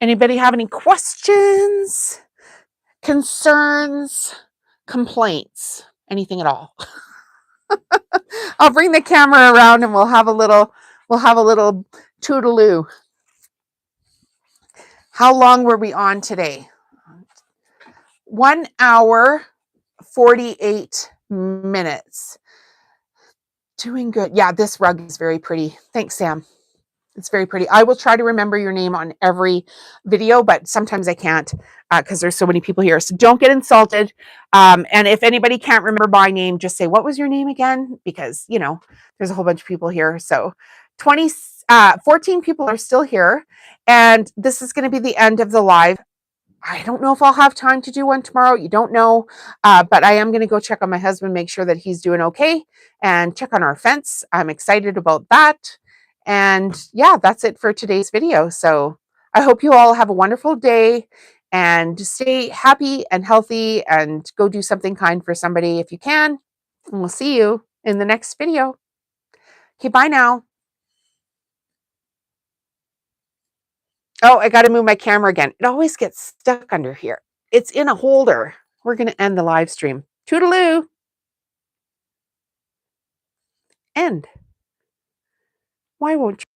Anybody have any questions, concerns, complaints, anything at all? I'll bring the camera around and we'll have a little toodaloo. How long were we on today? 1 hour, 48 minutes. Doing good. Yeah, this rug is very pretty. Thanks, Sam. It's very pretty. I will try to remember your name on every video, but sometimes I can't because there's so many people here. So don't get insulted. And if anybody can't remember my name, just say, what was your name again? Because, there's a whole bunch of people here. So 14 people are still here. And this is going to be the end of the live. I don't know if I'll have time to do one tomorrow. You don't know. But I am going to go check on my husband, make sure that he's doing okay, and check on our fence. I'm excited about that. And yeah, that's it for today's video. So I hope you all have a wonderful day and stay happy and healthy and go do something kind for somebody if you can. And we'll see you in the next video. Okay, bye now. Oh, I got to move my camera again. It always gets stuck under here. It's in a holder. we're going to end the live stream. Toodaloo. End. Why won't you?